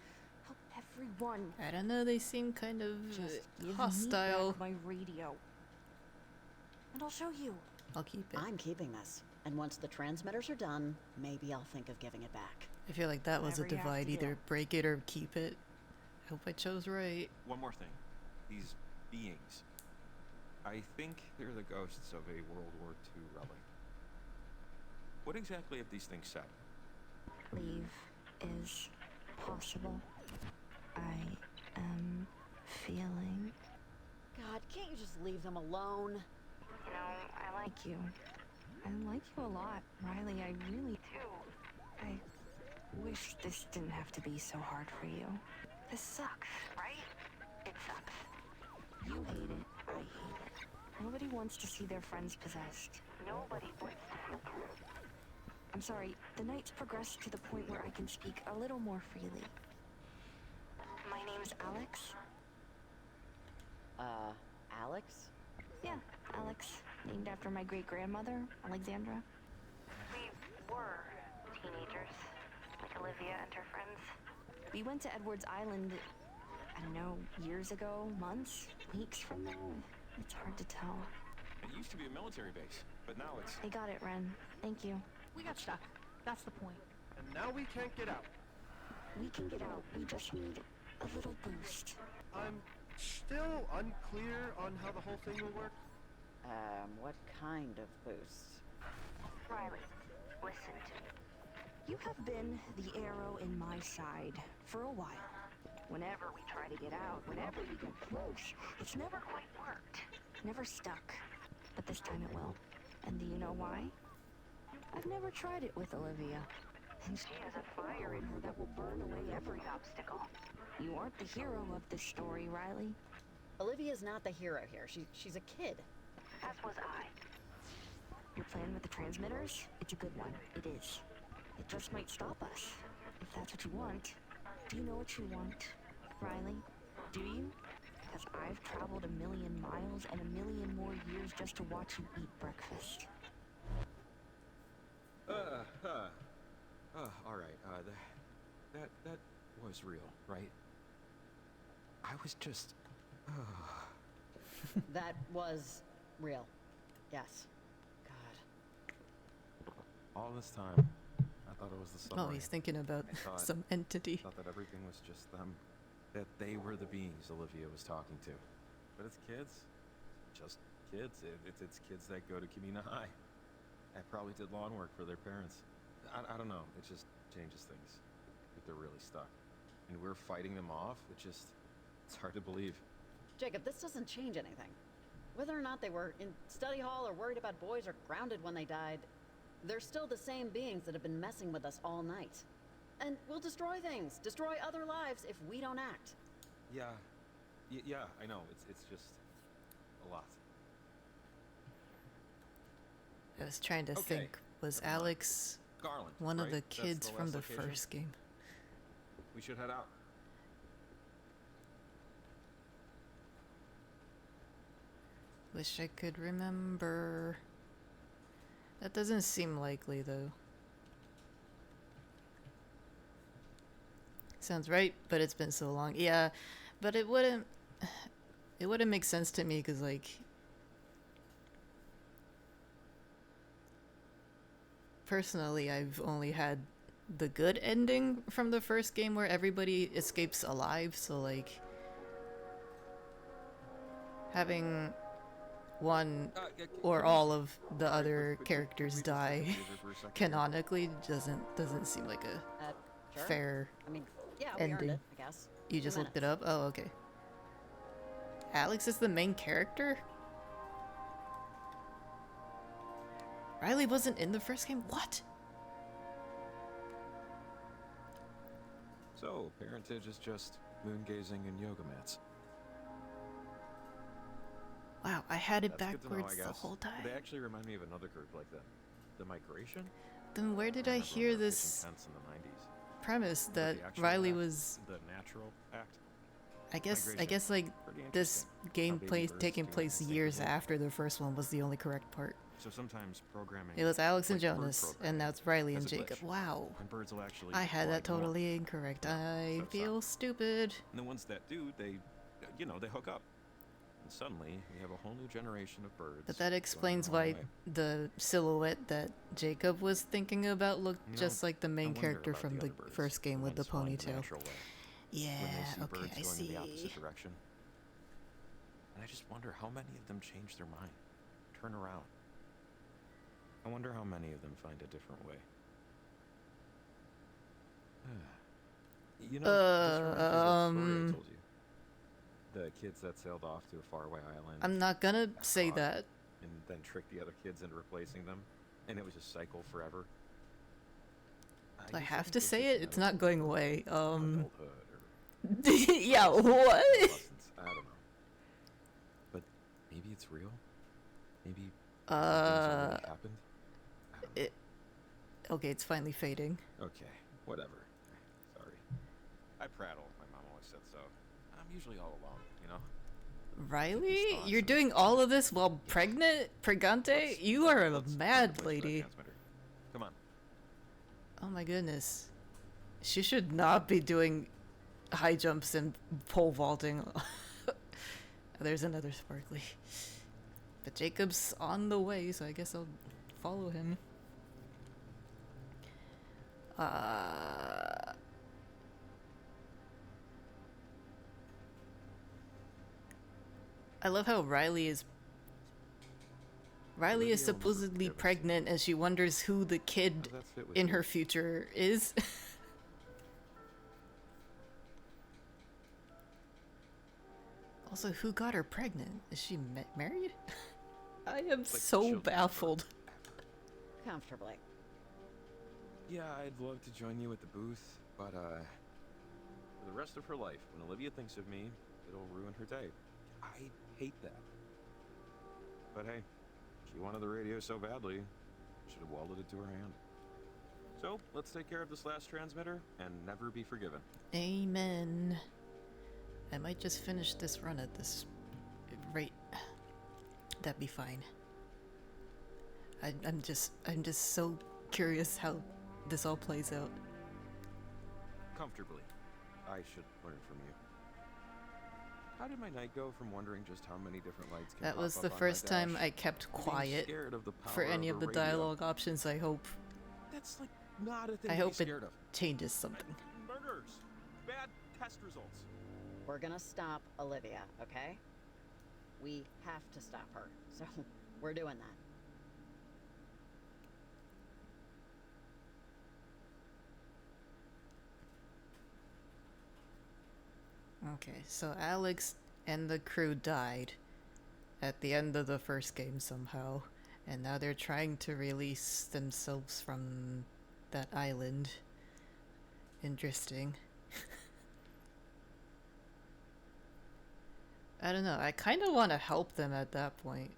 S9: help everyone.
S1: I don't know, they seem kind of
S9: Just give
S1: hostile.
S9: me back my radio. And I'll show you.
S1: I'll keep it.
S2: I'm keeping this. And once the transmitters are done, maybe I'll think of giving it back.
S1: I feel like that was a
S9: Whatever you have
S1: divide.
S9: to
S1: Either
S9: do.
S1: break it or keep it. Hope I chose right.
S6: One more thing. These beings. I think they're the ghosts of a World War II relic. What exactly have these things said?
S9: Leave is possible. I am feeling.
S2: God, can't you just leave them alone?
S9: You know, I like you. I like you a lot, Riley. I really do. I wish this didn't have to be so hard for you. This sucks, right? It sucks. You hate it. I hate it. Nobody wants to see their friends possessed. Nobody wants to. I'm sorry. The night's progressed to the point where I can speak a little more freely. My name's Alex.
S2: Alex?
S9: Yeah, Alex. Named after my great-grandmother, Alexandra. We were teenagers, like Olivia and her friends. We went to Edwards Island, I don't know, years ago, months, weeks from now. It's hard to tell.
S6: It used to be a military base, but now it's...
S9: I got it, Ren. Thank you.
S13: We got stuck. That's the point.
S7: And now we can't get out.
S9: We can get out. We just need a little boost.
S7: I'm still unclear on how the whole thing will work.
S2: What kind of boost?
S9: Riley, listen to me. You have been the arrow in my side for a while. Whenever we try to get out, whenever we get close, it's never quite worked. Never stuck. But this time it will. And do you know why? I've never tried it with Olivia. And she has a fire in her that will burn away every obstacle. You aren't the hero of this story, Riley.
S2: Olivia's not the hero here. She's a kid.
S9: As was I. Your plan with the transmitters? It's a good one. It is. It just might stop us. If that's what you want. Do you know what you want, Riley? Do you? Because I've traveled 1,000,000 miles and 1,000,000 more years just to watch you eat breakfast.
S6: All right. That was real, right? I was just...
S2: That was real. Yes. God.
S6: All this time, I thought it was the submarine.
S1: Oh, he's thinking about
S6: I
S1: some entity.
S6: thought that everything was just them. That they were the beings Olivia was talking to. But it's kids. Just kids. It's kids that go to community high. That probably did lawn work for their parents. I don't know. It just changes things. If they're really stuck. And we're fighting them off. It's hard to believe.
S2: Jacob, this doesn't change anything. Whether or not they were in study hall or worried about boys or grounded when they died, they're still the same beings that have been messing with us all night. And we'll destroy things, destroy other lives if we don't act.
S6: Yeah. Yeah, I know. It's just a lot.
S1: I was trying to think, was Alex
S6: Garland.
S1: One of
S6: right?
S1: the
S6: That's
S1: kids from
S6: last
S1: the
S6: location?
S1: first game.
S6: We should head out.
S1: Wish I could remember. That doesn't seem likely, though. Sounds right, but it's been so long. Yeah, but it wouldn't make sense to me, because, like, personally, I've only had the good ending from the first game where everybody escapes alive, so, like, having one or all of the other characters die canonically doesn't seem like a
S2: Sure.
S1: fair
S2: I mean, yeah, we earned
S1: ending.
S2: it, I guess.
S1: You
S2: 2
S1: just looked it
S2: minutes.
S1: up? Oh, okay. Alex is the main character? Riley wasn't in the first game? What?
S6: So, parentage is just moon gazing and yoga mats.
S1: Wow, I had it
S6: That's good to know,
S1: backwards
S6: I
S1: the
S6: guess.
S1: whole time.
S6: They actually remind me of another group like that. The Migration?
S1: Then where did I
S6: remember
S1: hear
S6: when they were
S1: this
S6: pitching tents in the 90s.
S1: premise
S6: But
S1: that
S6: the actual
S1: Riley
S6: act,
S1: was...
S6: the natural act.
S1: I guess
S6: Migration.
S1: like
S6: Pretty
S1: this
S6: interesting. How baby
S1: gameplay
S6: birds
S1: taking
S6: do
S1: place
S6: instinct
S1: years
S6: behavior.
S1: after the first one was the only correct part.
S6: So sometimes programming.
S1: It was Alex and
S6: like bird
S1: Jonas,
S6: programming
S1: and now it's Riley and
S6: has a
S1: Jacob.
S6: glitch.
S1: Wow.
S6: And birds will actually
S1: I had
S6: fly
S1: that
S6: more.
S1: totally incorrect. I
S6: So
S1: feel stupid.
S6: And the ones that do, they, they hook up. And suddenly, we have a whole new generation of birds.
S1: But that
S6: going
S1: explains
S6: the wrong
S1: why
S6: way.
S1: the silhouette that Jacob was thinking about looked
S6: You know,
S1: just like the
S6: I
S1: main
S6: wonder
S1: character
S6: about
S1: from
S6: the
S1: the
S6: other birds,
S1: first game with the
S6: ones flying the
S1: ponytail.
S6: natural way.
S1: Yeah,
S6: When they see
S1: okay,
S6: birds
S1: I
S6: going
S1: see.
S6: in the opposite direction. And I just wonder how many of them change their mind, turn around. I wonder how many of them find a different way. You know, this reminds me of that story I told you. The kids that sailed off to a faraway island.
S1: I'm not gonna say
S6: caught
S1: that.
S6: And then tricked the other kids into replacing them, and it was a cycle forever.
S1: Do I
S6: guess
S1: have
S6: think
S1: to
S6: this
S1: say
S6: is
S1: it? It's
S6: another
S1: not going away.
S6: adulthood or
S1: Yeah, what?
S6: adolescence, I don't know. But maybe it's real. Maybe things already happened.
S1: It. Okay, it's finally fading.
S6: Okay, whatever. Sorry. I prattle. My mom always said so. I'm usually all alone, you know.
S1: Riley, you're doing all of this while pregnant? Pregante? You are a
S6: Let's
S1: mad
S6: find a place for that
S1: lady.
S6: transmitter. Come on.
S1: Oh my goodness. She should not be doing high jumps and pole vaulting. There's another sparkly. But Jacob's on the way, so I guess I'll follow him. I love how Riley is supposedly pregnant and she wonders who the kid in her future is. Also, who got her pregnant? Is she married? I am so baffled.
S2: Comfortably.
S6: Yeah, I'd love to join you at the booth, but for the rest of her life, when Olivia thinks of me, it'll ruin her day. I hate that. But hey, she wanted the radio so badly, should have welded it to her hand. So, let's take care of this last transmitter and never be forgiven.
S1: Amen. I might just finish this run at this rate. That'd be fine. I'm just so curious how this all plays out.
S6: Comfortably. I should learn from you. How did my night go from wondering just how many different lights can
S1: That
S6: pop
S1: was
S6: up
S1: the
S6: on my
S1: first time
S6: dash
S1: I kept
S6: to being
S1: quiet
S6: scared of the
S1: for
S6: power
S1: any of
S6: a
S1: the
S6: radio?
S1: dialogue options. I hope
S6: That's like not a thing
S1: I
S6: to
S1: hope
S6: be
S1: it
S6: scared of.
S1: changes something.
S6: Murders. Bad test results.
S2: We're gonna stop Olivia, okay? We have to stop her, so we're doing that.
S1: Okay, so Alex and the crew died at the end of the first game somehow, and now they're trying to release themselves from that island. Interesting. I don't know, I kind of want to help them at that point.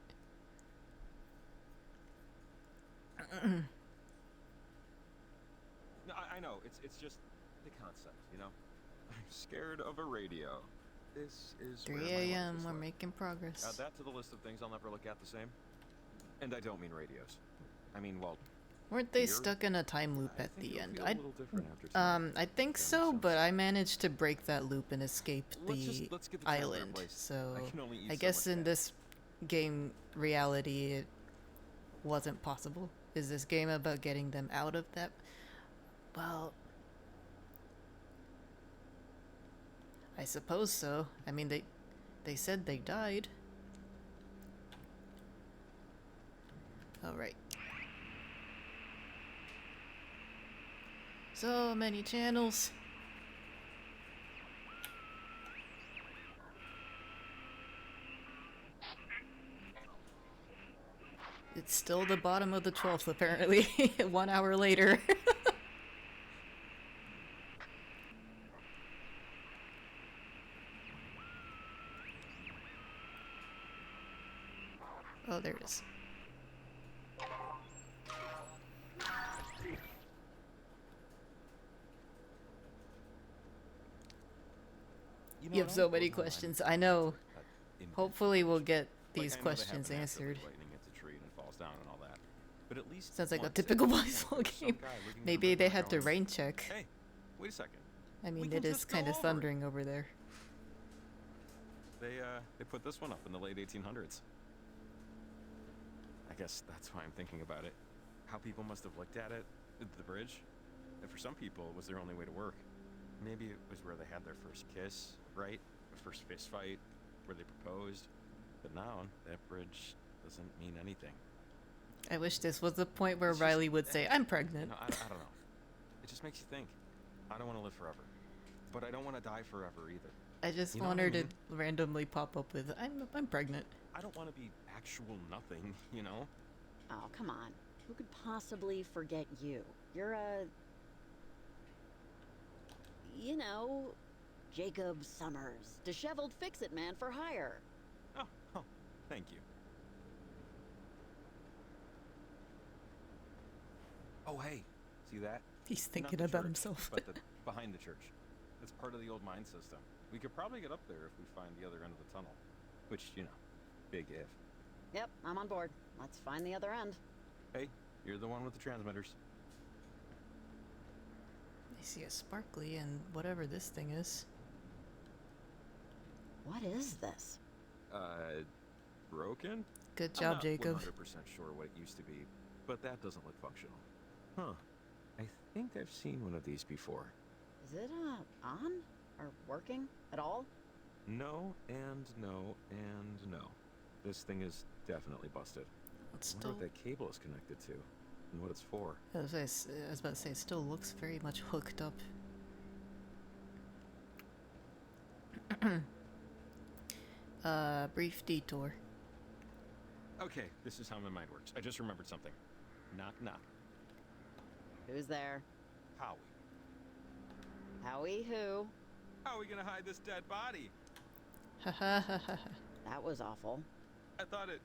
S6: it's just the concept, you know? I'm scared of a radio. This is
S1: 3
S6: where my life
S1: a.m.
S6: is
S1: We're
S6: lived.
S1: making progress.
S6: Add that to the list of things I'll never look at the same. And I don't mean radios. I mean, well,
S1: Weren't they
S6: here,
S1: stuck in a time loop
S6: I
S1: at
S6: think
S1: the
S6: it'll
S1: end?
S6: feel a little different after tonight.
S1: I think
S6: That
S1: so,
S6: makes
S1: but
S6: sense.
S1: I managed to break that loop and escape the
S6: Let's get the time
S1: island.
S6: place.
S1: So
S6: I can only eat
S1: I
S6: so
S1: guess
S6: much
S1: in
S6: cake.
S1: this game reality it wasn't possible. Is this game about getting them out of that? Well, I suppose so. I mean, they said they died. All right. So many channels. It's still the bottom of the 12th, apparently. 1 hour later. Oh, there it is. You have so many questions. I know. Hopefully we'll get these
S6: Like, I know they have
S1: questions
S6: an accident
S1: answered.
S6: where lightning hits a tree and it falls down and all that. But at least
S1: Sounds like a
S6: once
S1: typical
S6: every
S1: baseball
S6: month, some
S1: game.
S6: guy looking at
S1: Maybe
S6: the
S1: they
S6: river
S1: had to
S6: going,
S1: rain check.
S6: Hey, wait a second.
S1: I mean,
S6: We
S1: it
S6: can
S1: is
S6: just
S1: kind
S6: go
S1: of
S6: over it."
S1: thundering over there.
S6: They put this one up in the late 1800s. I guess that's why I'm thinking about it. How people must have looked at it, the bridge. And for some people, it was their only way to work. Maybe it was where they had their first kiss, right? The first fist fight, where they proposed. But now, that bridge doesn't mean anything.
S1: I wish this was the point where
S6: It's just-
S1: Riley would say, "I'm pregnant."
S6: I don't know. It just makes you think. I don't want to live forever. But I don't want to die forever either.
S1: I just
S6: You know
S1: want
S6: what
S1: her
S6: I
S1: to
S6: mean?
S1: randomly pop up with, I'm pregnant."
S6: I don't want to be actual nothing, you know?
S2: Oh, come on. Who could possibly forget you? You're a... You know, Jacob Summers. Disheveled fix-it man for hire.
S6: Oh, thank you. Oh, hey, see that?
S1: He's
S6: Not
S1: thinking
S6: the
S1: about
S6: church,
S1: himself.
S6: but behind the church. It's part of the old mine system. We could probably get up there if we find the other end of the tunnel. Which, you know, big if.
S2: Yep, I'm on board. Let's find the other end.
S6: Hey, you're the one with the transmitters.
S1: I see a sparkly and whatever this thing is.
S2: What is this?
S6: Broken?
S1: Good
S6: I'm
S1: job,
S6: not
S1: Jacob.
S6: 100% sure what it used to be, but that doesn't look functional. Huh. I think I've seen one of these before.
S2: Is it, on? Or working at all?
S6: No, and no, and no. This thing is definitely busted.
S1: It's
S6: I
S1: still,
S6: wonder what that cable is connected to, and what it's for.
S1: I was about to say, it still looks very much hooked up. Brief detour.
S6: Okay, this is how my mind works. I just remembered something. Knock, knock.
S2: Who's there?
S6: Howie.
S2: Howie who?
S6: How are we gonna hide this dead body?
S2: That was awful.
S6: I thought it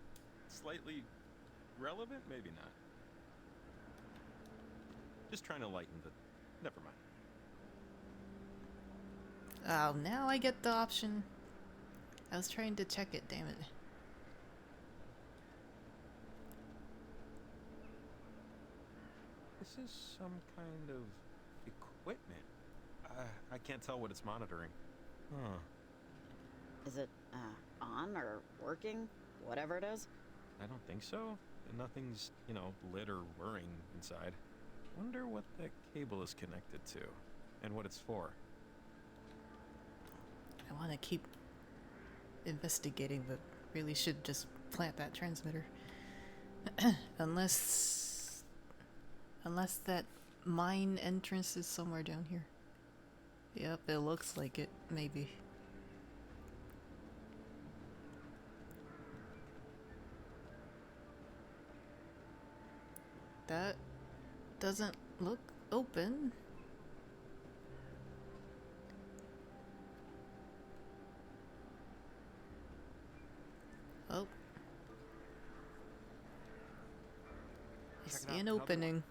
S6: slightly relevant, maybe not. Just trying to lighten the... Never mind.
S1: Oh, now I get the option. I was trying to check it, damn it.
S6: This is some kind of equipment. I can't tell what it's monitoring. Huh.
S2: Is it, on or working? Whatever it is?
S6: I don't think so. Nothing's, you know, lit or whirring inside. Wonder what that cable is connected to, and what it's for.
S1: I want to keep investigating, but really should just plant that transmitter. Unless that mine entrance is somewhere down here. Yep, it looks like it, maybe. That doesn't look open. Oh. I
S6: Check it
S1: see
S6: out,
S1: an
S6: another one.
S1: opening.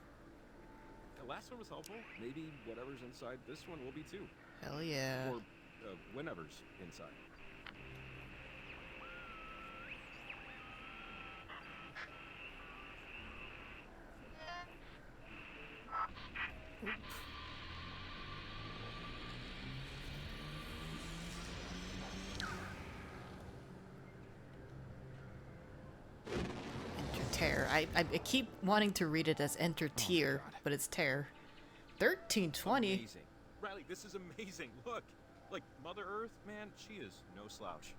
S6: The last one was helpful, maybe whatever's inside this one will be too.
S1: Hell yeah.
S6: Or whenever's inside.
S1: Enter tear. I keep wanting to read it as enter tier, but it's tear. 1320.
S6: Amazing. Riley, this is amazing. Look, like Mother Earth, man, she is no slouch.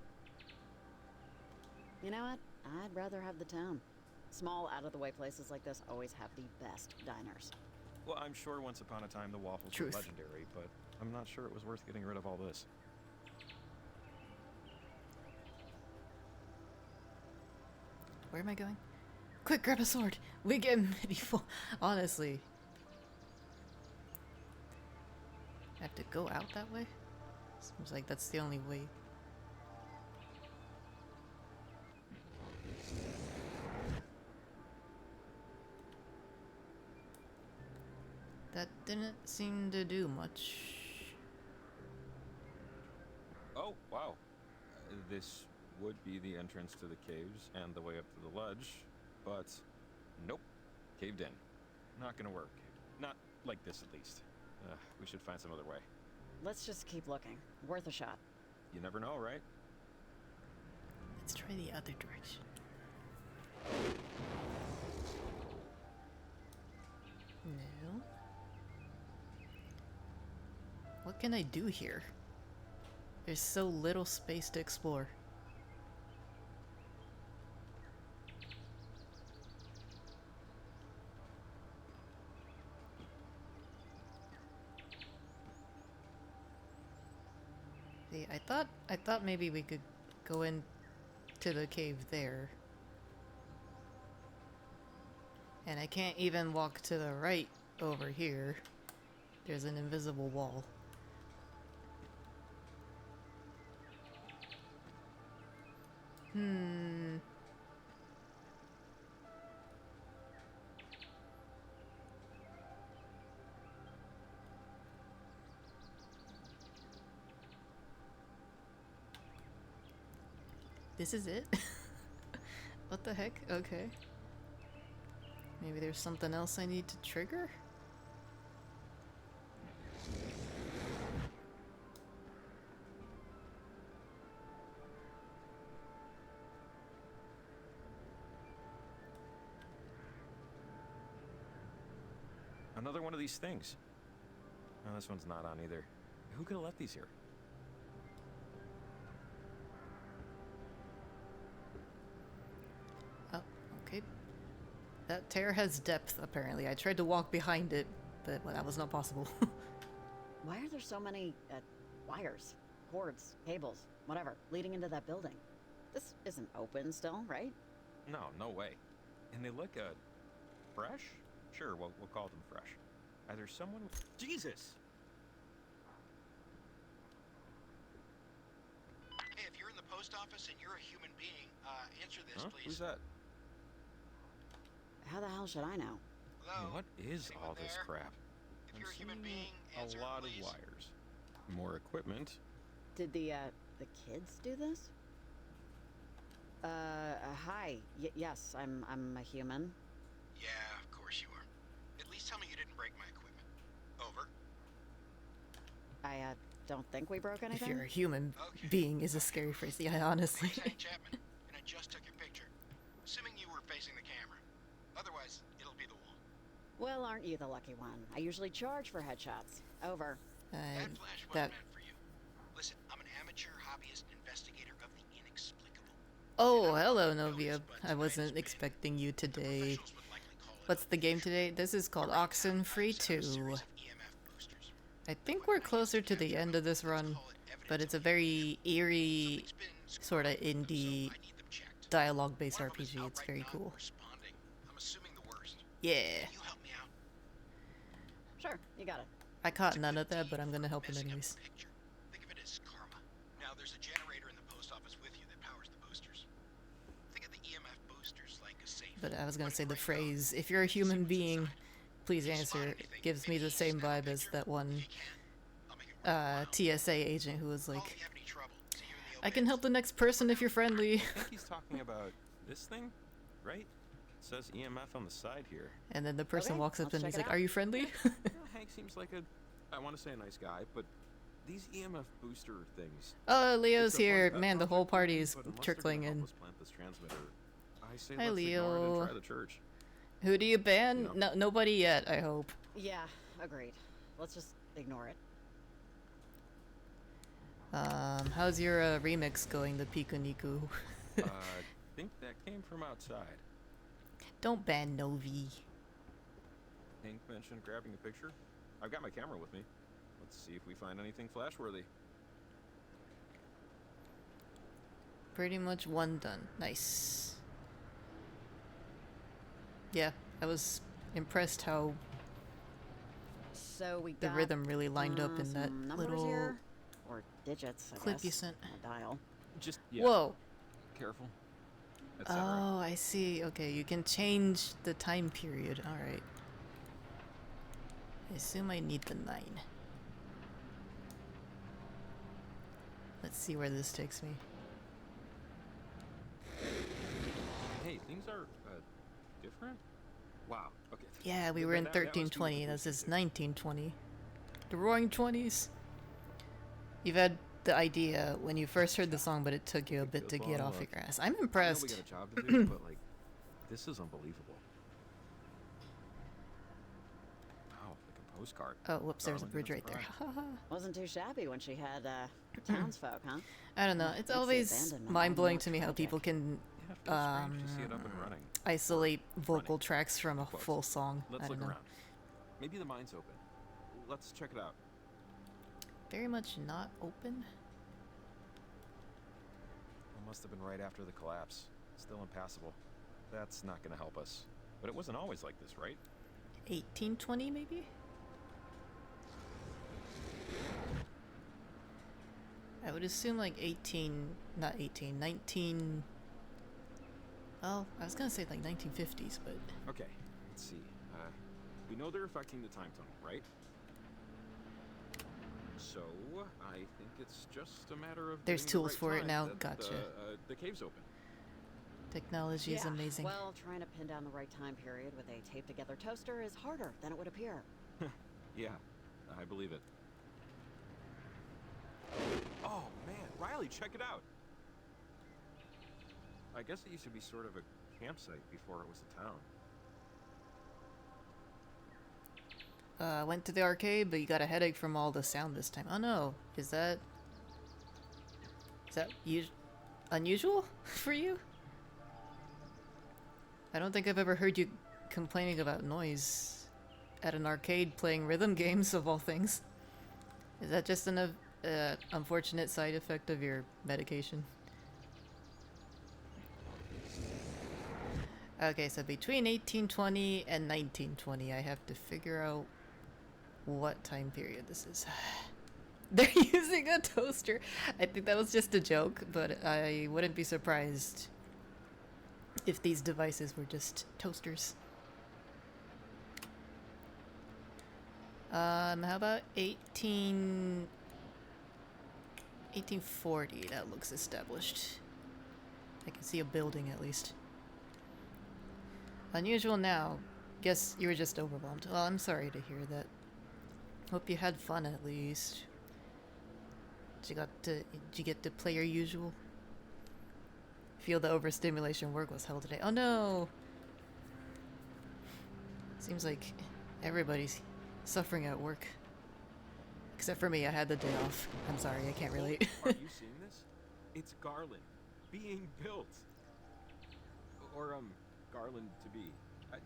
S2: You know what? I'd rather have the town. Small, out-of-the-way places like this always have the best diners.
S6: Well, I'm sure once upon a time the waffles
S1: Truth.
S6: were legendary, but I'm not sure it was worth getting rid of all this.
S1: Where am I going? Quick, grab a sword. We get medieval. Honestly. I have to go out that way? Seems like that's the only way. That didn't seem to do much.
S6: Oh, wow. This would be the entrance to the caves and the way up to the ledge, but nope. Caved in. Not gonna work. Not like this, at least. We should find some other way.
S2: Let's just keep looking. Worth a shot.
S6: You never know, right?
S1: Let's try the other direction. No. What can I do here? There's so little space to explore. See, I thought maybe we could go in to the cave there. And I can't even walk to the right over here. There's an invisible wall. This is it? What the heck? Okay. Maybe there's something else I need to trigger?
S6: Another one of these things. No, this one's not on either. Who could have left these here?
S1: Oh, okay. That tear has depth, apparently. I tried to walk behind it, but well, that was not possible.
S2: Why are there so many wires, cords, cables, whatever, leading into that building? This isn't open still, right?
S6: No, no way. And they look, fresh? Sure, we'll call them fresh. Either someone... Jesus!
S8: Hey, if you're in the post office and you're a human being, answer this, please.
S6: Who's that?
S2: How the hell should I know?
S8: Hello?
S6: What is
S8: Anyone
S6: all this
S8: there?
S6: crap?
S8: If you're a human
S6: seeing
S8: being, answer,
S6: a lot
S8: please.
S6: of wires. More equipment.
S2: Did the kids do this? Hi. Yes, I'm a human.
S8: Yeah, of course you are. At least tell me you didn't break my equipment. Over.
S2: I don't think we broke anything.
S1: If you're a human being is a scary phrase, yeah, honestly.
S8: My name's Hank Chapman, and I just took your picture. Assuming you were facing the camera. Otherwise, it'll be the wall.
S2: Well, aren't you the lucky one? I usually charge for headshots. Over.
S8: That flash wasn't meant for you. Listen, I'm an amateur hobbyist investigator of the inexplicable.
S1: Oh, hello, Novia. I wasn't expecting you today. What's the game today? This is called Oxenfree 2. I think we're closer to the end of this run, but it's a very eerie, sort of indie, dialogue-based RPG. It's very cool.
S8: I'm assuming the worst.
S1: Yeah.
S8: You help me out.
S2: Sure, you got it.
S1: I caught none of that, but I'm gonna help him anyways.
S8: Think of it as karma. Now, there's a generator in the post office with you that powers the boosters. Think of the EMF boosters like a safe.
S1: But I was gonna say the phrase, if you're a human being, please answer gives me the same vibe as that one TSA agent who was like, I can help the next person if you're friendly.
S6: I think he's talking about this thing, right? It says EMF on the side here.
S1: And then the person walks up and he's like, are you friendly?
S6: Hank seems like I want to say a nice guy, but these EMF booster things.
S1: Oh, Leo's
S6: it's a
S1: here.
S6: fun
S1: Man, the whole party is
S6: but unless they're
S1: trickling
S6: gonna
S1: in.
S6: help us plant this transmitter, I say
S1: Hi,
S6: let's ignore it and
S1: Leo.
S6: try the church.
S1: Who do you ban? No, nobody yet, I hope.
S2: Yeah, agreed. Let's just ignore it.
S1: How's your remix going, the Pikuniku?
S6: I think that came from outside.
S1: Don't ban Novi.
S6: Hank mentioned grabbing a picture. I've got my camera with me. Let's see if we find anything flashworthy.
S1: Pretty much one done. Nice. Yeah, I was impressed how
S2: So we
S1: the
S2: got
S1: rhythm really lined up in that
S2: some numbers
S1: little
S2: here, or digits, I
S1: clip
S2: guess,
S1: you sent.
S2: on the dial.
S6: Just yeah.
S1: Whoa.
S6: Careful.
S1: Oh, I see. Okay, you can change the time period. Alright. I assume I need the 9. Let's see where this takes me.
S6: Hey, things are different. Wow. Okay.
S1: Yeah, we were in 1320. This is 1920. The Roaring 20s. You've had the idea when you first heard the song, but it took you a bit to get off your ass. I'm impressed.
S6: I know we got a job to do, but like, this is unbelievable. Wow, like a postcard.
S1: Oh, whoops, there's a
S6: Darling,
S1: bridge
S6: I'm
S1: right there.
S6: surprised.
S2: Wasn't too shabby when she had townsfolk, huh?
S1: I don't know.
S2: Well,
S1: It's
S2: makes the
S1: always
S2: abandonment
S1: mind-blowing
S2: more
S1: to me how people can
S6: Yeah, it feels strange to see it up and running.
S1: isolate vocal tracks from a
S6: Close.
S1: full song.
S6: Let's
S1: I
S6: look
S1: don't know.
S6: around. Maybe the mine's open. Let's check it out.
S1: Very much not open.
S6: It must have been right after the collapse. Still impassable. That's not gonna help us. But it wasn't always like this, right?
S1: 1820 maybe? I would assume like 19... Well, I was gonna say like 1950s, but...
S6: Okay, let's see. We know they're affecting the time tunnel, right? So, I think it's just a matter of
S1: There's
S6: getting the
S1: tools
S6: right
S1: for it
S6: time
S1: now,
S6: that
S1: gotcha.
S6: the cave's open.
S1: Technology is amazing.
S2: Well, trying to pin down the right time period with a taped-together toaster is harder than it would appear.
S6: Yeah, I believe it. Oh, man, Riley, check it out! I guess it used to be sort of a campsite before it was a town.
S1: Went to the arcade, but you got a headache from all the sound this time. Oh no, is that unusual for you? I don't think I've ever heard you complaining about noise at an arcade playing rhythm games of all things. Is that just an unfortunate side effect of your medication? Okay, so between 1820 and 1920, I have to figure out what time period this is. They're using a toaster. I think that was just a joke, but I wouldn't be surprised if these devices were just toasters. How about 1840? That looks established. I can see a building at least. Unusual now. Guess you were just overwhelmed. Well, I'm sorry to hear that. Hope you had fun at least. Did you get to play your usual? Feel the overstimulation work was hell today. Oh no! Seems like everybody's suffering at work. Except for me, I had the day off. I'm sorry, I can't relate.
S6: Are you seeing this? It's Garland being built. Or, Garland to be.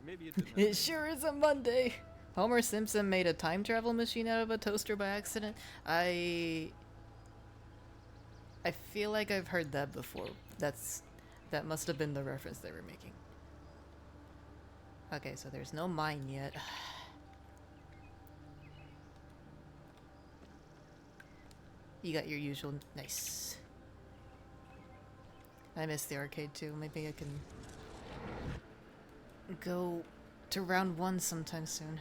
S6: Maybe it didn't.
S1: It sure is a Monday! Homer Simpson made a time travel machine out of a toaster by accident. I feel like I've heard that before. That must have been the reference they were making. Okay, so there's no mine yet. You got your usual nice. I missed the arcade too. Maybe I can go to round 1 sometime soon.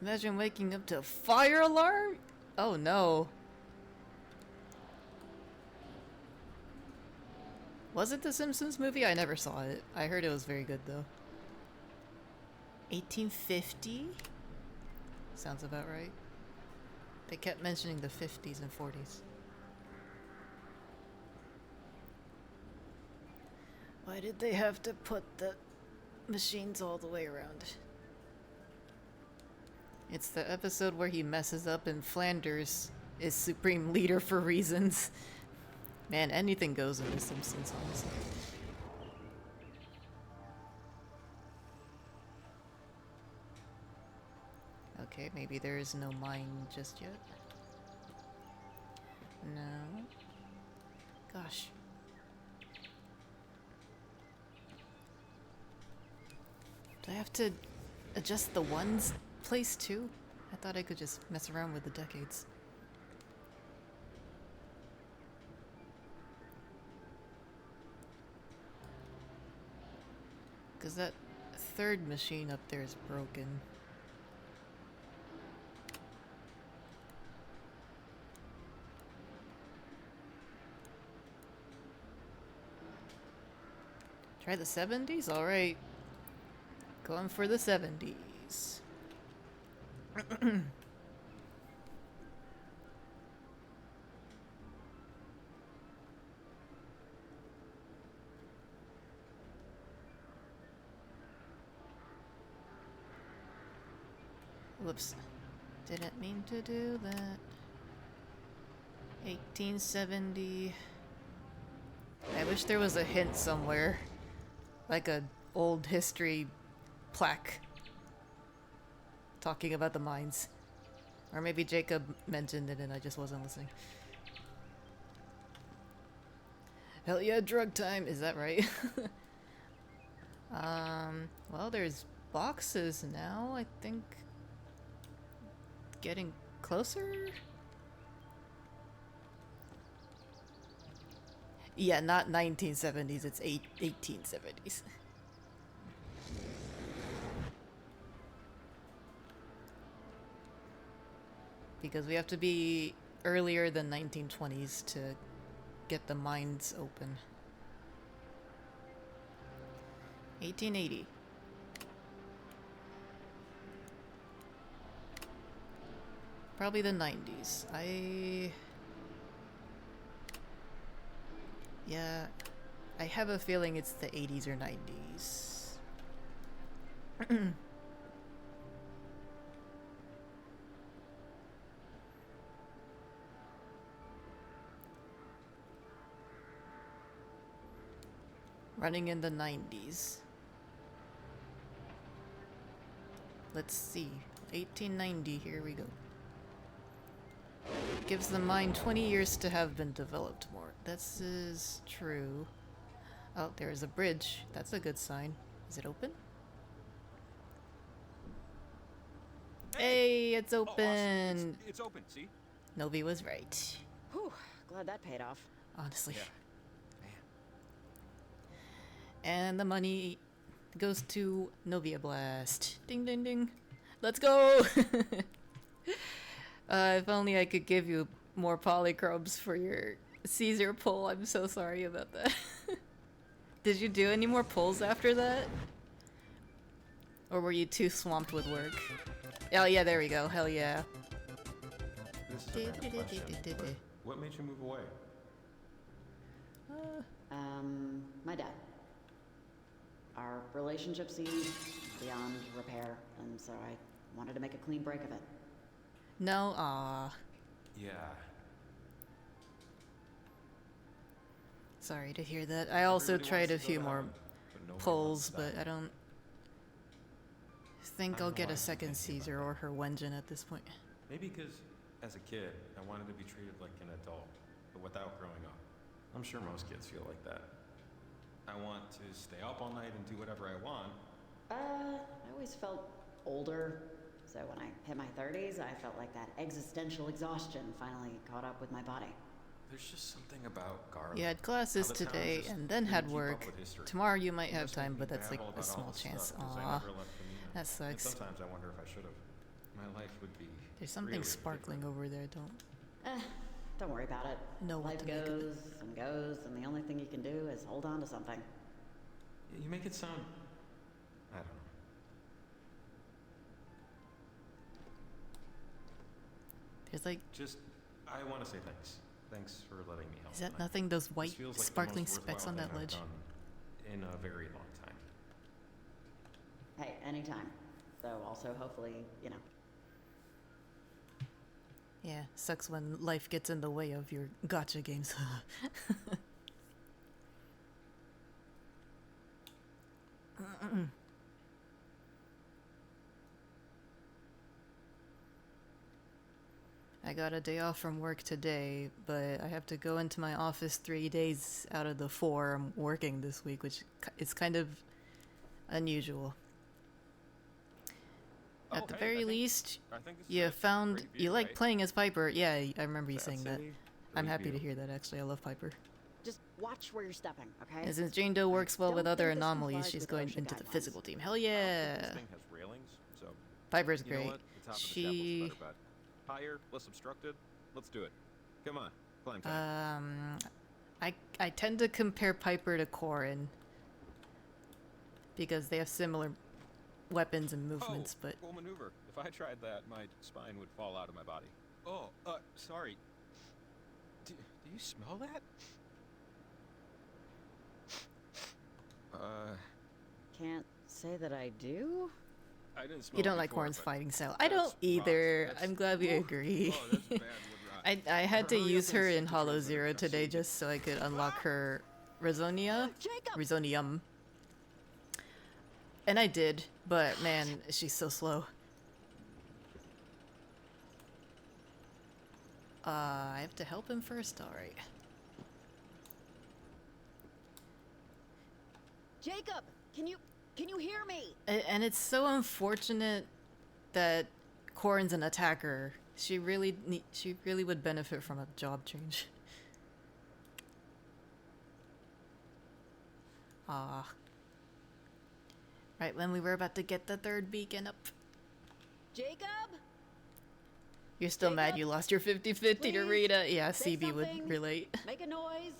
S1: Imagine waking up to a fire alarm? Oh no. Was it the Simpsons movie? I never saw it. I heard it was very good though. 1850? Sounds about right. They kept mentioning the 50s and 40s. Why did they have to put the machines all the way around? It's the episode where he messes up and Flanders is supreme leader for reasons. Man, anything goes in The Simpsons, honestly. Okay, maybe there is no mine just yet. No. Gosh. Do I have to adjust the ones place too? I thought I could just mess around with the decades. Because that third machine up there is broken. Try the 70s? Alright. Going for the 70s. Whoops. Didn't mean to do that. 1870. I wish there was a hint somewhere. Like a old history plaque talking about the mines. Or maybe Jacob mentioned it and I just wasn't listening. Hell yeah, drug time! Is that right? Well, there's boxes now, I think. Getting closer? Yeah, not 1970s, it's 1870s. Because we have to be earlier than 1920s to get the mines open. 1880. Probably the 90s. Yeah, I have a feeling it's the 80s or 90s. Running in the 90s. Let's see. 1890, here we go. Gives the mine 20 years to have been developed more. This is true. Oh, there is a bridge. That's a good sign. Is it open? Hey, it's open!
S6: Oh, awesome. It's open, see?
S1: Novi was right.
S2: Whew, glad that paid off.
S1: Honestly.
S6: Yeah.
S1: And the money goes to Novia Blast. Ding ding ding. Let's go! If only I could give you more polychrobes for your Caesar pull. I'm so sorry about that. Did you do any more pulls after that? Or were you too swamped with work? Oh yeah, there we go. Hell yeah.
S15: This is a random question, but what made you move away?
S2: My dad. Our relationship seemed beyond repair, and so I wanted to make a clean break of it.
S1: No, aw.
S15: Yeah.
S1: Sorry to hear that. I also tried a few more pulls, but I don't think I'll get a second Caesar or her Wenjin at this point.
S15: Maybe because as a kid, I wanted to be treated like an adult, but without growing up. I'm sure most kids feel like that. I want to stay up all night and do whatever I want.
S2: I always felt older, so when I hit my 30s, I felt like that existential exhaustion finally caught up with my body.
S15: There's just something about Garland.
S1: You had classes
S15: How the town
S1: today
S15: just
S1: and then
S15: didn't
S1: had
S15: keep
S1: work.
S15: up with history.
S1: Tomorrow you might
S15: He
S1: have
S15: must make
S1: time,
S15: me
S1: but that's like
S15: babble
S1: a
S15: about all
S1: small
S15: this
S1: chance.
S15: stuff 'cause I
S1: Aw,
S15: never left Femina.
S1: that
S15: And
S1: sucks.
S15: sometimes I wonder if I should have. My life would be.
S1: There's something
S15: really
S1: sparkling over there. Don't
S2: Don't worry about it.
S1: know what
S2: Life
S1: to make of it.
S2: goes and goes, and the only thing you can do is hold on to something.
S15: You make it sound. I don't know.
S1: There's like,
S15: Just, I want to say thanks. Thanks for letting me help.
S1: is that
S15: tonight.
S1: nothing? Those
S15: This
S1: white
S15: feels like the
S1: sparkling
S15: most
S1: specks on
S15: worthwhile
S1: that
S15: thing
S1: ledge.
S15: I've done in a very long time.
S2: Hey, anytime. Though also, hopefully, you know.
S1: Yeah, sucks when life gets in the way of your gotcha games. I got a day off from work today, but I have to go into my office 3 days out of the 4 I'm working this week, which is kind of unusual. At the very least, you found you like playing as Piper. Yeah, I remember you saying that. I'm happy to hear that. Actually, I love Piper.
S2: Just watch where you're stepping, okay?
S1: And since Jane Doe works well with
S2: don't
S1: other
S2: think this
S1: anomalies,
S2: complies
S1: she's
S2: with
S1: going
S2: OSHA
S1: into the
S2: guidelines.
S1: physical team. Hell
S6: This
S1: yeah!
S6: thing has railings, so
S1: Piper's
S6: you know
S1: great.
S6: what? The top of the
S1: She,
S6: chapel's better, bud. Higher, less obstructed. Let's do it. Come on, climb time.
S1: I tend to compare Piper to Corrin because they have similar weapons and movements, but
S6: Cool maneuver. If I tried that, my spine would fall out of my body. Oh, sorry. Do you smell that?
S2: Can't say that I do.
S6: I didn't smell
S1: you
S6: it
S1: don't like
S6: before,
S1: Corrin's
S6: but
S1: fighting style. I
S6: that's
S1: don't
S6: rocks.
S1: either.
S6: That's-
S1: I'm glad we
S6: Woo.
S1: agree.
S6: Oh, that's bad wood rot.
S1: I had to
S6: Hurry up
S1: use
S6: and
S1: her
S6: stick
S1: in
S6: to
S1: Hollow
S6: Jupiter.
S1: Zero
S6: I've
S1: today
S6: seen
S1: just so I could unlock her Rizonia. Rizonium. And I did, but man, she's so slow. I have to help him first? Alright.
S2: Jacob, can you hear me?
S1: And it's so unfortunate that Corrin's an attacker. She really would benefit from a job change. Ah. Right when we were about to get the 3rd beacon up.
S2: Jacob?
S1: You're still mad you lost your 50-50 to
S2: Please,
S1: Rita? Yeah,
S2: say
S1: CB would
S2: something.
S1: relate.
S2: Make a noise.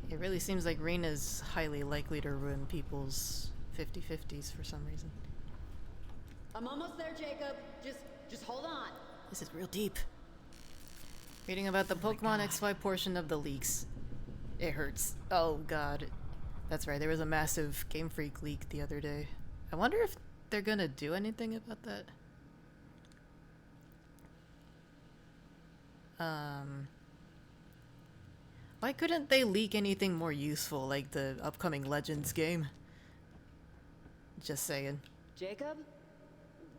S1: It really seems like Rena's highly likely to ruin people's 50-50s for some reason.
S2: I'm almost there, Jacob. Just hold on.
S1: This is real deep. Reading about the Pokemon XY portion of the leaks. It hurts. Oh god. That's right, there was a massive Game Freak leak the other day. I wonder if they're gonna do anything about that. Why couldn't they leak anything more useful, like the upcoming Legends game? Just saying.
S2: Jacob,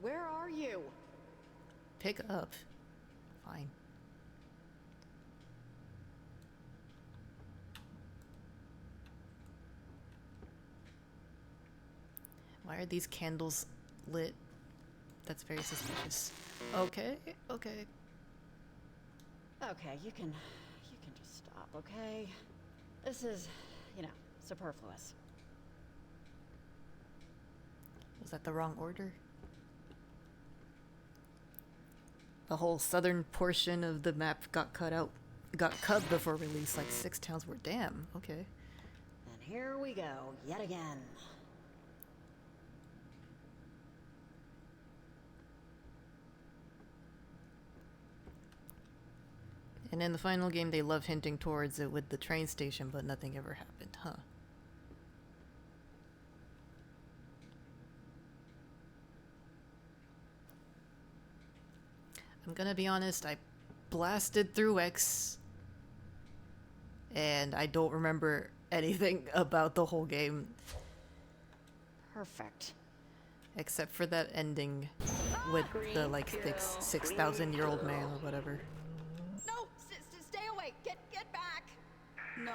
S2: where are you?
S1: Pick up. Fine. Why are these candles lit? That's very suspicious. Okay, okay.
S2: Okay, you can just stop, okay? This is, superfluous.
S1: Was that the wrong order? The whole southern portion of the map got cut before release, like 6 towns were. Damn, okay.
S2: And here we go, yet again.
S1: And in the final game, they love hinting towards it with the train station, but nothing ever happened, huh? I'm gonna be honest, I blasted through X, and I don't remember anything about the whole game.
S2: Perfect.
S1: Except for that ending with the, like, 6,000-year-old man or whatever.
S2: No! Stay away! Get back! No.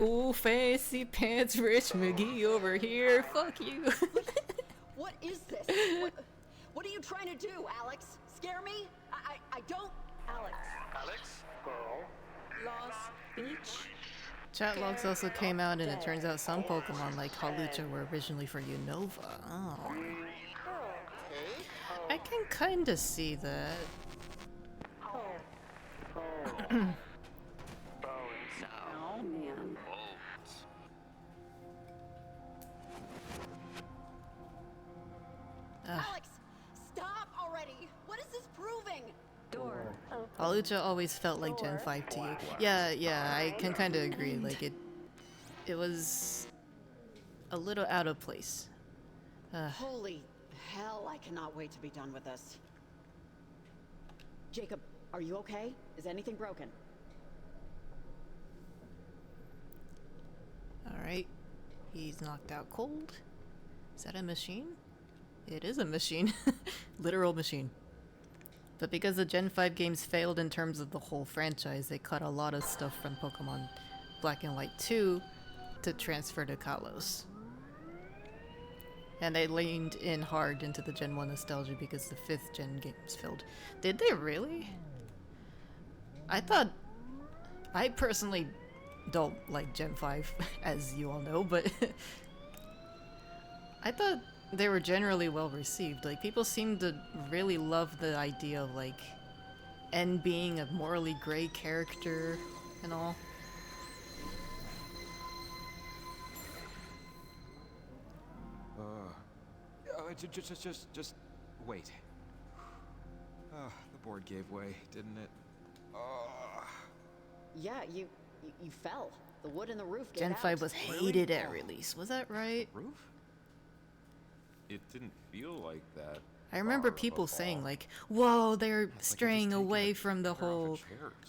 S1: Ooh, fancy pants, Rich McGee over here. Fuck you.
S2: What is this? What are you trying to do, Alex? Scare me? I don't... Alex.
S8: Alex?
S2: Lost Beach?
S1: Chat logs also came out, and it turns out some Pokemon like Hawlucha were originally for Unova. Oh. I can kinda see that.
S2: Oh, man. Alex, stop already! What is this proving? Door.
S1: Hawlucha always felt like Gen 5 to you. Yeah, I can kinda agree. Like, it was a little out of place.
S2: Holy hell, I cannot wait to be done with this. Jacob, are you okay? Is anything broken?
S1: Alright. He's knocked out cold. Is that a machine? It is a machine. Literal machine. But because the Gen 5 games failed in terms of the whole franchise, they cut a lot of stuff from Pokemon Black and White 2 to transfer to Kalos. And they leaned in hard into the Gen 1 nostalgia because the 5th Gen games failed. Did they really? I personally don't like Gen 5, as you all know, but I thought they were generally well received. Like, people seem to really love the idea of, like, N being a morally gray character and all.
S6: Just wait. The board gave way, didn't it?
S2: Yeah, you fell. The wood in the roof gave
S1: Gen
S2: out.
S1: 5 was hated at release. Was that right?
S6: Roof? It didn't feel like that.
S1: I remember people saying, like, whoa, they're straying away from the whole,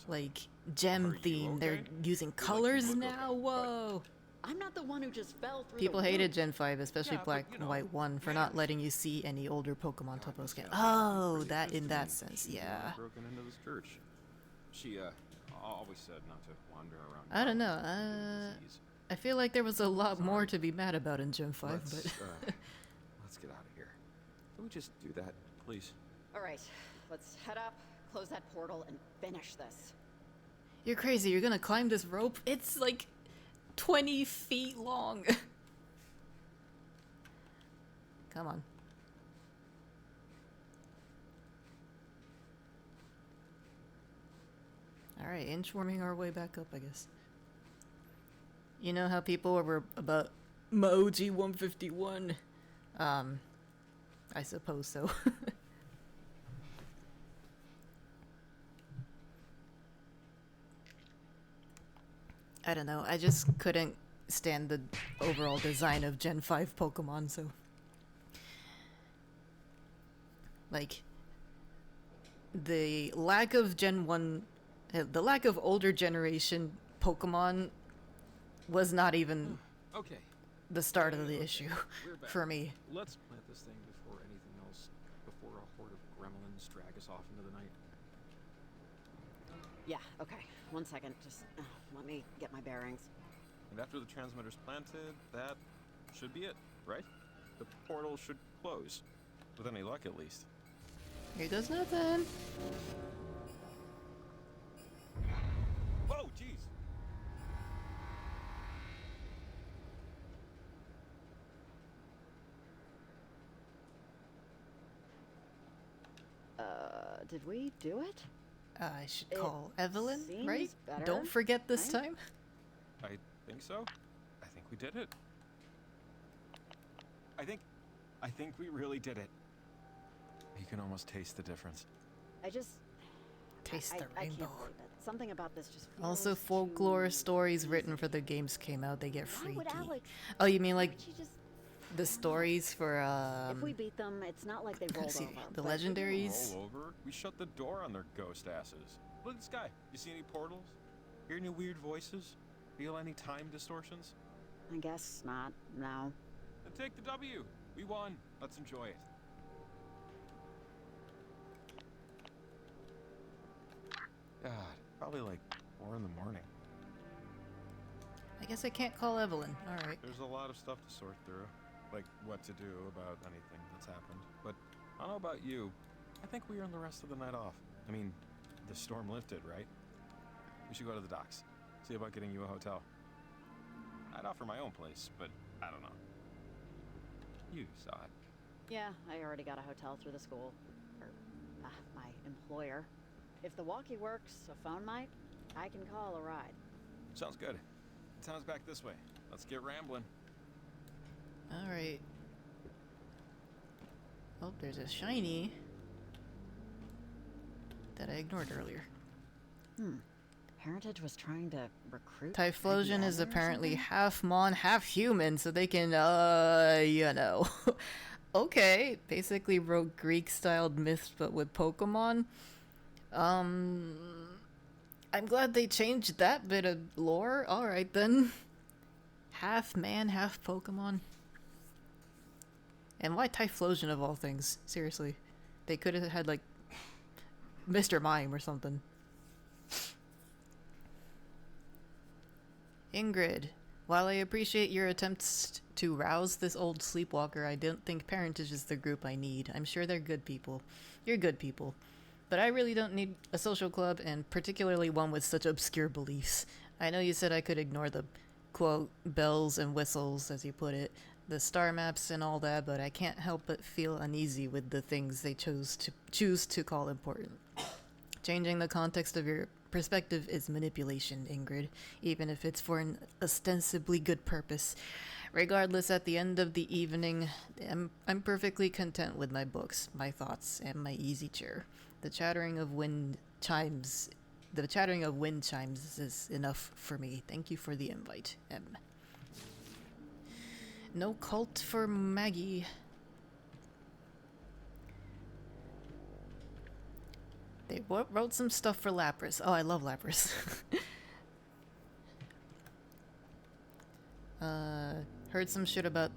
S1: like, gem theme. They're using colors now? Whoa.
S2: I'm not the one who just fell through
S1: People
S2: the
S1: hated
S2: roof.
S1: Gen 5, especially Black and White 1, for not letting you see any older Pokemon Topos game. Oh, that in that sense, yeah.
S6: Broken into this church. She always said not to wander around.
S1: I don't know. I feel like there was a lot more to be mad about in Gen 5,
S6: Let's
S1: but
S6: get out of here. Can we just do that, please?
S2: All right, let's head up, close that portal, and finish this.
S1: You're crazy. You're gonna climb this rope? It's like 20 feet long. Come on. Alright, inchworming our way back up, I guess. You know how people were about Moji 151? I suppose so. I don't know, I just couldn't stand the overall design of Gen 5 Pokemon, so... Like, the lack of Gen 1... the lack of older generation Pokemon was not even the start of the issue for me.
S6: Let's plant this thing before anything else, before a horde of gremlins drag us off into the night.
S2: Yeah, okay. 1 second, just let me get my bearings.
S6: And after the transmitter's planted, that should be it, right? The portal should close. With any luck, at least.
S1: Here goes nothing.
S6: Whoa, jeez!
S2: Did we do it?
S1: I should call Evelyn,
S2: seems
S1: right?
S2: better,
S1: Don't forget this
S2: right?
S1: time.
S6: I think so. I think we did it. I think we really did it. You can almost taste the difference.
S2: I just...
S1: Taste the
S2: I
S1: rainbow.
S2: can't believe it. Something about this just feels
S1: Also, folklore stories written for the games came out. They get
S2: Why
S1: freaky.
S2: would Alex...
S1: Oh, you mean like
S2: she just...
S1: the stories for
S2: if we beat them, it's not like they rolled
S1: see,
S2: over.
S1: the
S2: but-
S1: legendaries?
S6: Roll over? We shut the door on their ghost asses. Look at the sky. You see any portals? Hear any weird voices? Feel any time distortions?
S2: I guess not. No.
S6: Then take the W. We won. Let's enjoy it. God, probably like 4 in the morning.
S1: I guess I can't call Evelyn. Alright.
S6: There's a lot of stuff to sort through. like, what to do about anything that's happened. But I don't know about you. I think we earned the rest of the night off. I mean, the storm lifted, right? We should go to the docks. See about getting you a hotel. I'd offer my own place, but I don't know. You saw it.
S2: Yeah, I already got a hotel through the school. Or, my employer. If the walkie works, a phone might, I can call a ride.
S6: Sounds good. The town's back this way. Let's get rambling.
S1: Alright. Oh, there's a shiny that I ignored earlier.
S2: Heritage was trying to recruit...
S1: Typhlosion is apparently half Mon, half human, so they can, you know. Okay, basically wrote Greek-styled myths, but with Pokemon. I'm glad they changed that bit of lore. Alright then. Half man, half Pokemon. And why Typhlosion of all things? Seriously. They could have had, like, Mr. Mime or something. Ingrid, while I appreciate your attempts to rouse this old sleepwalker, I don't think parentage is the group I need. I'm sure they're good people. You're good people. But I really don't need a social club, and particularly one with such obscure beliefs. I know you said I could ignore the, quote, bells and whistles, as you put it, the star maps and all that, but I can't help but feel uneasy with the things they choose to call important. Changing the context of your perspective is manipulation, Ingrid, even if it's for an ostensibly good purpose. Regardless, at the end of the evening, I'm perfectly content with my books, my thoughts, and my easy chair. The chattering of wind chimes is enough for me. Thank you for the invite, M. No cult for Maggie. They wrote some stuff for Lapras. Oh, I love Lapras. Heard some shit about...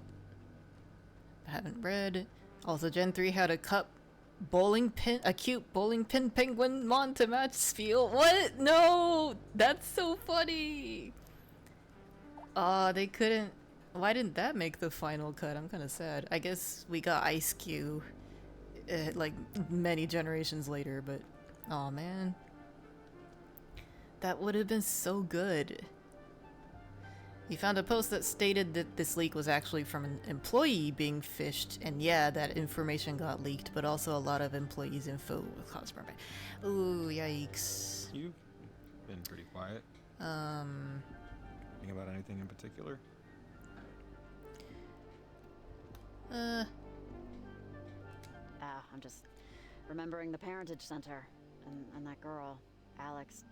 S1: haven't read. Also, Gen 3 had a cute bowling pin penguin mon to match Spiel. What? No! That's so funny! They couldn't... Why didn't that make the final cut? I'm kind of sad. I guess we got Ice Cube, like, many generations later, but... Aw, man. That would have been so good. He found a post that stated that this leak was actually from an employee being phished, and yeah, that information got leaked, but also a lot of employees' info was caused by... Ooh, yikes.
S6: You've been pretty quiet. Think about anything in particular?
S2: I'm just remembering the parentage center and that girl, Alex.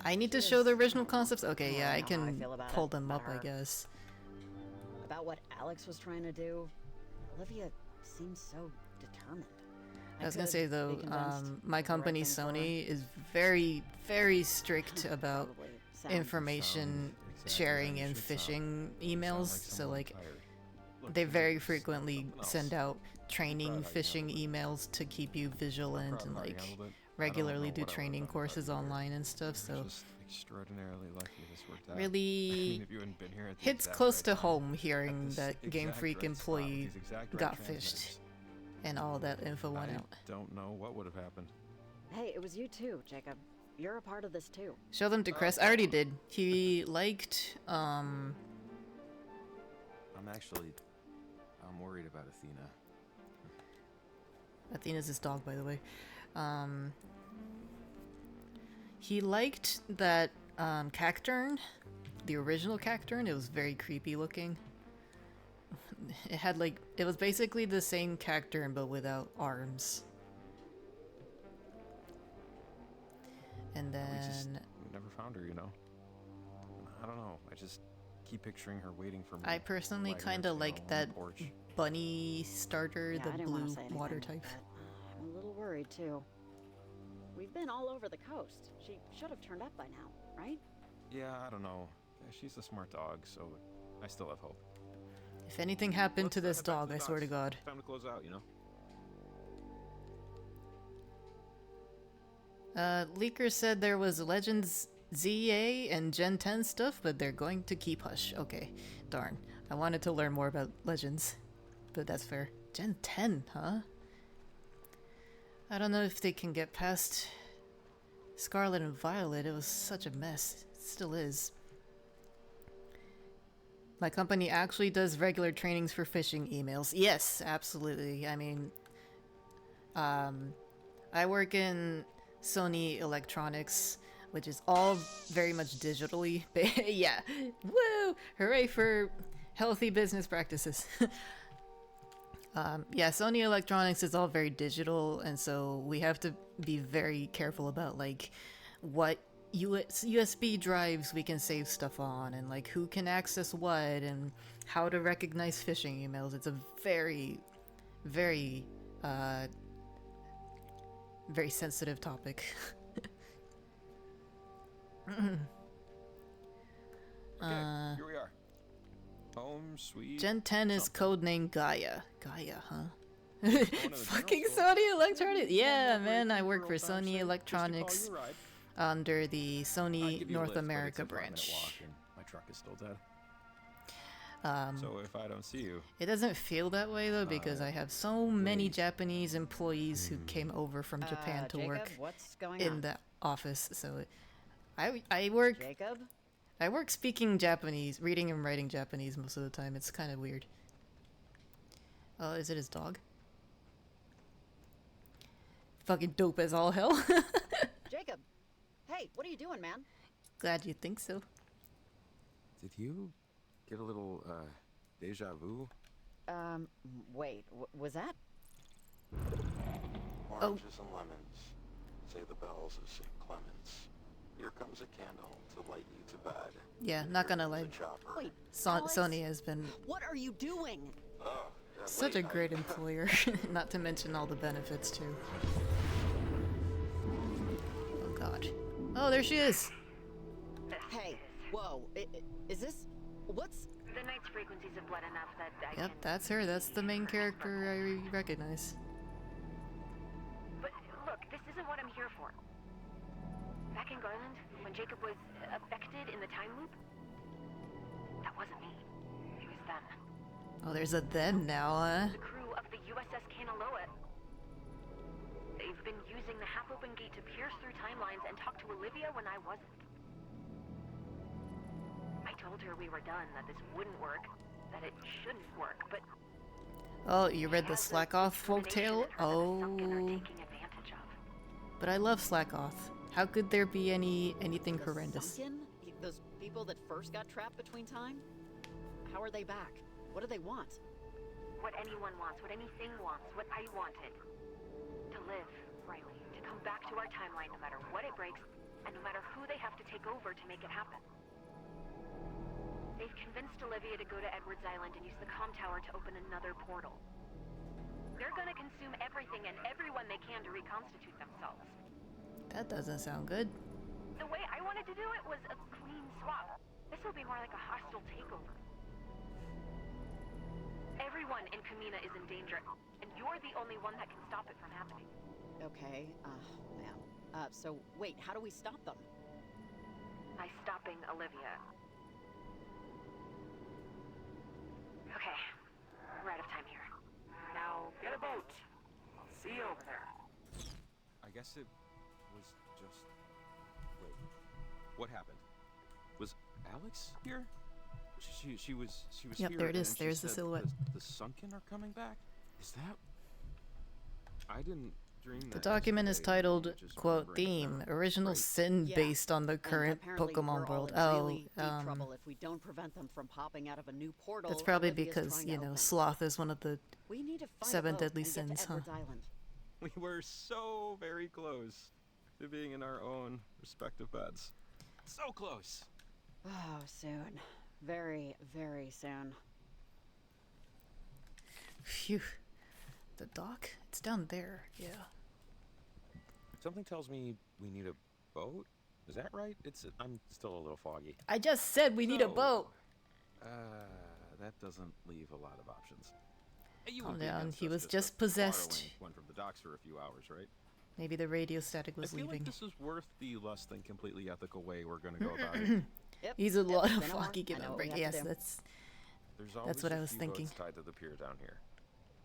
S1: I need to show the original concepts? Okay, yeah, I can pull them up, I guess.
S2: About what Alex was trying to do, Olivia seems so determined.
S1: I was gonna say though, my company Sony is very, very strict about information sharing and phishing emails. So like, they very frequently send out training phishing emails to keep you vigilant and like regularly do training courses online and stuff. So
S6: extraordinarily lucky this worked out.
S1: really hits close to home hearing that Game Freak employee got phished and all that info went out.
S6: I don't know what would have happened.
S2: Hey, it was you too, Jacob. You're a part of this too.
S1: Show them to Chris. I already did. He liked
S6: I'm worried about Athena.
S1: Athena's his dog, by the way. He liked that Cacturn, the original Cacturn. It was very creepy looking. It had like, it was basically the same Cacturn but without arms. And then
S6: we never found her, you know. I don't know. I just keep picturing her waiting for me.
S1: I personally kind of like that bunny starter, the blue water type.
S2: I'm a little worried too. We've been all over the coast. She should have turned up by now, right?
S6: Yeah, I don't know. She's a smart dog, so I still have hope.
S1: If anything happened to this dog, I swear to God.
S6: Time to close out, you know.
S1: Leaker said there was Legends ZA and Gen 10 stuff, but they're going to keep hush. Okay, darn. I wanted to learn more about Legends, but that's fair. Gen 10, huh? I don't know if they can get past Scarlet and Violet. It was such a mess. It still is. My company actually does regular trainings for phishing emails. Yes, absolutely. I mean, I work in Sony Electronics, which is all very much digitally. Yeah, woo! Hooray for healthy business practices. Yeah, Sony Electronics is all very digital, and so we have to be very careful about like what USB drives we can save stuff on, and like who can access what, and how to recognize phishing emails. It's a very, very, very sensitive topic.
S6: Okay, here we are. Home sweet.
S1: Gen 10 is codenamed Gaia. Gaia, huh?
S6: One of the
S1: Fucking
S6: general
S1: Sony Electronics. Yeah,
S6: One
S1: man, I
S6: break
S1: work
S6: for
S1: for
S6: old fashioned,
S1: Sony
S6: just to call
S1: Electronics
S6: you a ride.
S1: under the
S6: I'd
S1: Sony
S6: give you a
S1: North
S6: lift, but
S1: America
S6: it's a 5-minute
S1: branch.
S6: walk and my truck is still dead.
S1: Um,
S6: So if I don't see you,
S1: It doesn't feel that way though, because I have so many
S6: please.
S1: Japanese employees who came over from Japan to
S2: Jacob,
S1: work
S2: what's going
S1: in
S2: on?
S1: the office. So I work
S2: Jacob?
S1: I work speaking Japanese, reading and writing Japanese most of the time. It's kind of weird. Oh, is it his dog? Fucking dope as all hell.
S2: Jacob! Hey, what are you doing, man?
S1: Glad you think so.
S15: Did you get a little, deja vu?
S2: Wait, was that?
S8: Oranges and lemons, say the bells of St. Clements. Here comes a candle to light you to bed.
S1: Yeah, not gonna lie.
S2: Wait,
S1: Sony has been
S2: what are you doing?
S1: such a great employer, not to mention all the benefits too. Oh god. Oh, there she is.
S2: Hey, whoa, is this, what's?
S11: The night's frequencies of blood enough that I
S1: Yep,
S11: can...
S1: that's her. That's the main character I recognize.
S11: But look, this isn't what I'm here for. Back in Garland, when Jacob was affected in the time loop, that wasn't me. It was them.
S1: Oh, there's a them now, huh?
S11: The crew of the USS Kanaloa. They've been using the half-open gate to pierce through timelines and talk to Olivia when I wasn't. I told her we were done, that this wouldn't work, that it shouldn't work, but...
S1: Oh, you read the Slackoth folktale? Oh. But I love Slackoth. How could there be anything horrendous?
S2: Sunken? Those people that first got trapped between time? How are they back? What do they want?
S11: What anyone wants, what anything wants, what I wanted. To live, Riley. To come back to our timeline no matter what it breaks, and no matter who they have to take over to make it happen. They've convinced Olivia to go to Edwards Island and use the comm tower to open another portal. They're gonna consume everything and everyone they can to reconstitute themselves.
S1: That doesn't sound good.
S11: The way I wanted to do it was a clean swap. This will be more like a hostile takeover. Everyone in Kamina is in danger, and you're the only one that can stop it from happening.
S2: Okay, man. So wait, how do we stop them?
S11: By stopping Olivia. Okay, we're out of time here. Now, get a boat. I'll see you over there.
S6: I guess it was just... Wait, what happened? Was Alex here? She was
S1: Yep,
S6: here.
S1: there it is.
S6: and she
S1: There's the
S6: said
S1: silhouette.
S6: The Sunken are coming back? Is that... I didn't dream that
S1: The document is
S6: yesterday,
S1: titled,
S6: I just
S1: quote,
S6: remember it
S1: theme,
S6: now.
S1: original
S6: Right.
S1: sin
S2: Yeah,
S1: based on the
S2: and
S1: current
S2: apparently
S1: Pokemon
S2: we're all
S1: world.
S2: in really deep trouble if we don't prevent them from popping out of a new portal.
S1: That's probably
S2: Olivia's
S1: because,
S2: trying
S1: you
S2: to
S1: know,
S2: open.
S1: sloth is one of the
S2: We need to find
S1: 7
S2: a boat
S1: deadly
S2: and get
S1: sins,
S2: to
S1: huh?
S2: Edwards Island.
S6: We were so very close to being in our own respective beds. So close.
S2: Oh, soon. Very, very soon.
S1: Phew. The dock? It's down there, yeah.
S6: Something tells me we need a boat. Is that right? I'm still a little foggy.
S1: I just said we need a boat!
S6: That doesn't leave a lot of options. You
S1: Calm
S6: would be
S1: down,
S6: against
S1: he
S6: us
S1: was
S6: just
S1: just possessed.
S6: borrowing one from the docks for a few hours, right?
S1: Maybe the radio static was
S6: I feel
S1: leaving.
S6: like this is worth the less than completely ethical way we're gonna go about it.
S2: Yep.
S1: He's a lot of
S2: say no more.
S1: flocky
S2: I
S1: give
S2: know
S1: a
S2: what we
S1: break.
S2: have to
S1: Yes,
S2: do.
S6: There's always
S1: what
S6: a
S1: I was
S6: few
S1: thinking.
S6: boats tied to the pier down here.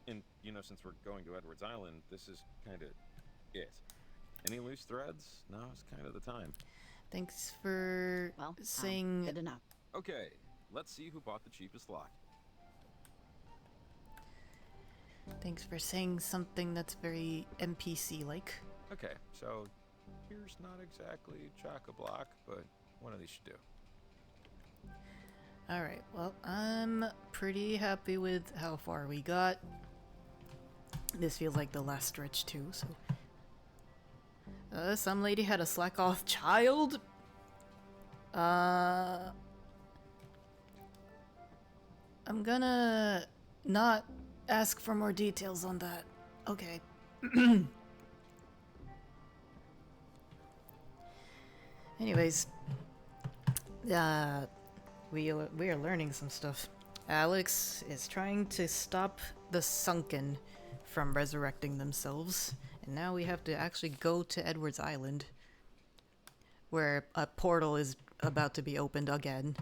S6: And, you know, since we're going to Edwards Island, this is kind of it. Any loose threads? Now's kind of the time.
S1: Thanks for saying.
S2: Good to know.
S6: Okay, let's see who bought the cheapest lock.
S1: Thanks for saying something that's very NPC-like.
S6: Okay, so here's not exactly chock-a-block, but one of these should do.
S1: Alright, well, I'm pretty happy with how far we got. This feels like the last stretch too, so... some lady had a slack-off child? I'm gonna not ask for more details on that. Okay. Anyways, we are learning some stuff. Alex is trying to stop the Sunken from resurrecting themselves, and now we have to actually go to Edwards Island, where a portal is about to be opened again.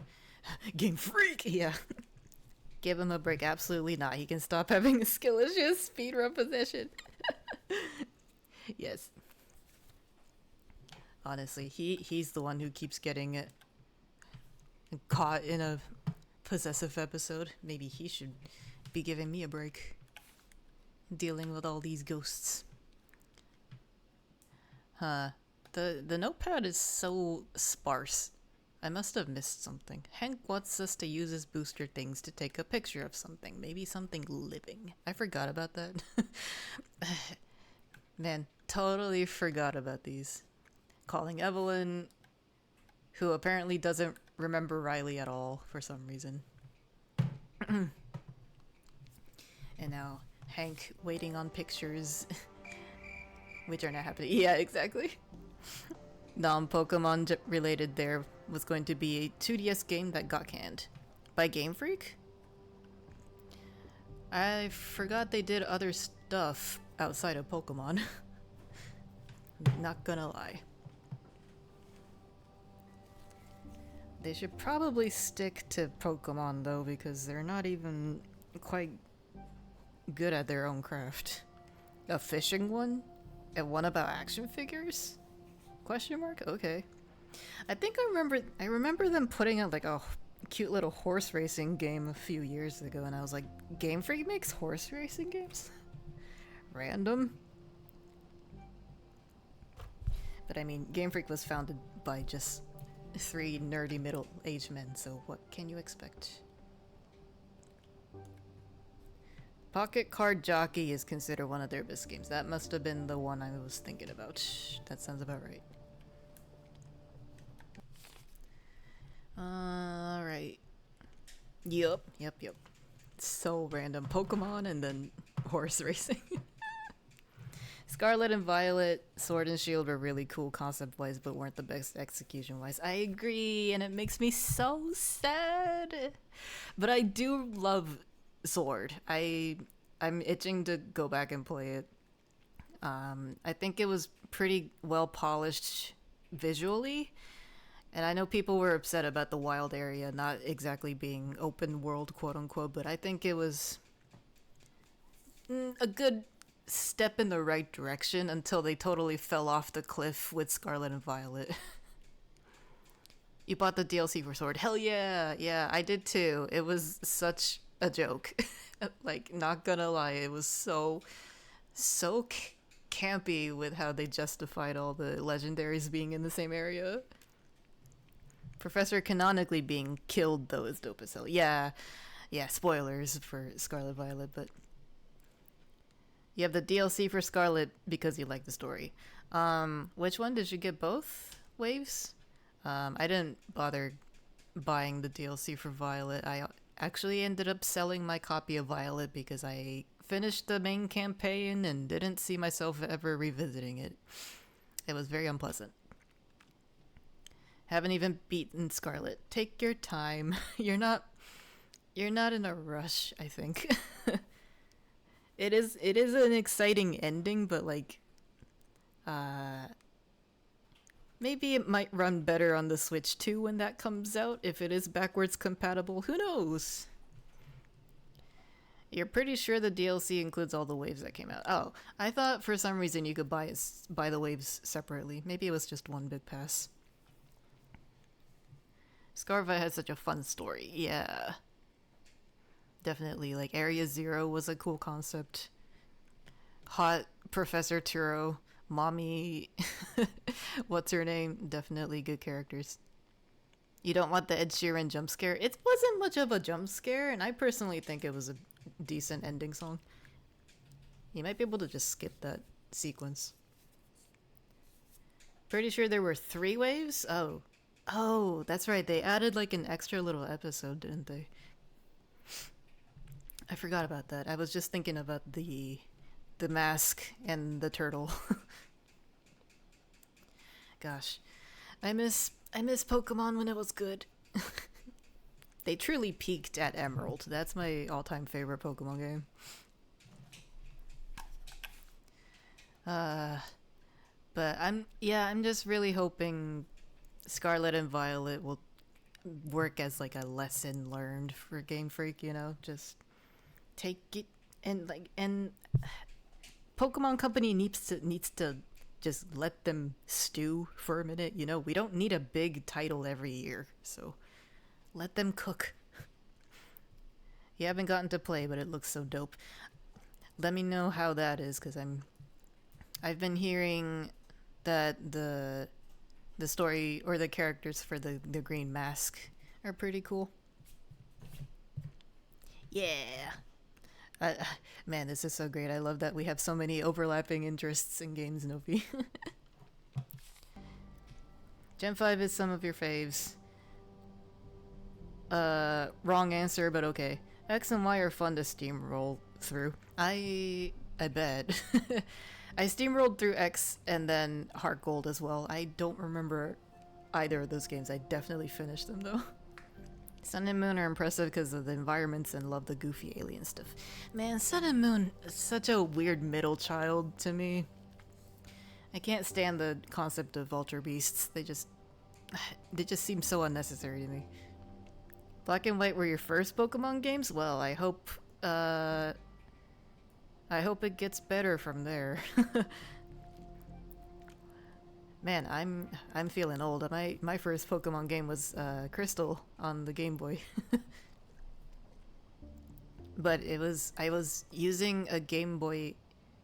S1: Game freak! Yeah. Give him a break. Absolutely not. He can stop having a skill issue. Speedrun possession. Yes. Honestly, he's the one who keeps getting caught in a possessive episode. Maybe he should be giving me a break. Dealing with all these ghosts. Huh. The notepad is so sparse. I must have missed something. Hank wants us to use his booster things to take a picture of something. Maybe something living. I forgot about that. Man, totally forgot about these. Calling Evelyn, who apparently doesn't remember Riley at all for some reason. And now Hank waiting on pictures, which are not happening. Yeah, exactly. Non-Pokemon related there was going to be a 2DS game that got canned. By Game Freak? I forgot they did other stuff outside of Pokemon. Not gonna lie. They should probably stick to Pokemon though, because they're not even quite good at their own craft. A fishing one? And one about action figures? Question mark? Okay. I think I remember them putting out like a cute little horse racing game a few years ago, and I was like, Game Freak makes horse racing games? Random. But I mean, Game Freak was founded by just 3 nerdy middle-aged men, so what can you expect? Pocket Card Jockey is considered one of their best games. That must have been the one I was thinking about. That sounds about right. Alright. Yup. So random. Pokemon and then horse racing. Scarlet and Violet, Sword and Shield were really cool concept-wise, but weren't the best execution-wise. I agree, and it makes me so sad. But I do love Sword. I'm itching to go back and play it. I think it was pretty well polished visually, and I know people were upset about the wild area not exactly being open world, quote-unquote, but I think it was a good step in the right direction until they totally fell off the cliff with Scarlet and Violet. You bought the DLC for Sword. Hell yeah! Yeah, I did too. It was such a joke. Like, not gonna lie, it was so campy with how they justified all the legendaries being in the same area. Professor canonically being killed, though, is dope as hell. Yeah, spoilers for Scarlet Violet, but you have the DLC for Scarlet because you like the story. Which one? Did you get both waves? I didn't bother buying the DLC for Violet. I actually ended up selling my copy of Violet because I finished the main campaign and didn't see myself ever revisiting it. It was very unpleasant. Haven't even beaten Scarlet. Take your time. You're not in a rush, I think. It is an exciting ending, but like Maybe it might run better on the Switch too when that comes out, if it is backwards compatible. Who knows? You're pretty sure the DLC includes all the waves that came out. Oh, I thought for some reason you could buy the waves separately. Maybe it was just one big pass. Scarva had such a fun story. Yeah. Definitely, like, Area Zero was a cool concept. Hot Professor Turo. Mommy... what's her name? Definitely good characters. You don't want the Ed Sheeran jump scare? It wasn't much of a jump scare, and I personally think it was a decent ending song. You might be able to just skip that sequence. Pretty sure there were 3 waves? Oh. Oh, that's right. They added like an extra little episode, didn't they? I forgot about that. I was just thinking about the mask and the turtle. Gosh. I miss Pokemon when it was good. They truly peaked at Emerald. That's my all-time favorite Pokemon game. But I'm just really hoping Scarlet and Violet will work as like a lesson learned for Game Freak, you know? Just take it and Pokemon Company needs to just let them stew for a minute, you know? We don't need a big title every year, so let them cook. You haven't gotten to play, but it looks so dope. Let me know how that is, because I've been hearing that the story or the characters for the green mask are pretty cool. Yeah. Man, this is so great. I love that we have so many overlapping interests in games, Novi. Gen 5 is some of your faves. Wrong answer, but okay. X and Y are fun to steamroll through. I bet. I steamrolled through X and then Heart Gold as well. I don't remember either of those games. I definitely finished them though. Sun and Moon are impressive because of the environments and love the goofy alien stuff. Man, Sun and Moon is such a weird middle child to me. I can't stand the concept of Ultra Beasts. They just seem so unnecessary to me. Black and White were your first Pokemon games? Well, I hope it gets better from there. Man, I'm feeling old. My first Pokemon game was Crystal on the Game Boy. But I was using a Game Boy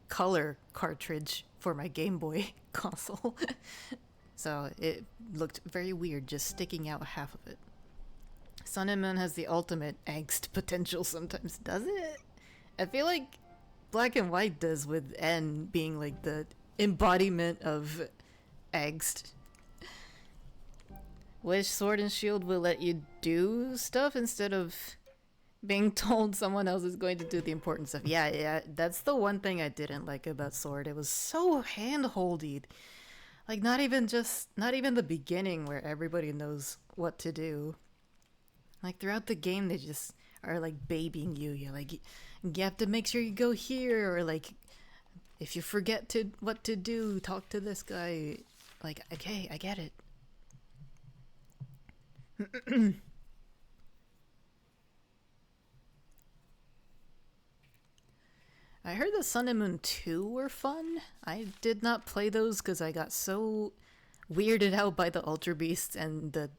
S1: Color cartridge for my Game Boy console. So it looked very weird just sticking out half of it. Sun and Moon has the ultimate angst potential sometimes, does it? I feel like Black and White does, with N being like the embodiment of angst. Wish Sword and Shield will let you do stuff instead of being told someone else is going to do the important stuff. Yeah, that's the one thing I didn't like about Sword. It was so hand-holdied. Like, not even the beginning where everybody knows what to do. Like, throughout the game, they just are, like, babying you. You're like, you have to make sure you go here, or, like, if you forget what to do, talk to this guy. Like, okay, I get it. I heard the Sun and Moon 2 were fun. I did not play those because I got so weirded out by the Ultra Beasts and the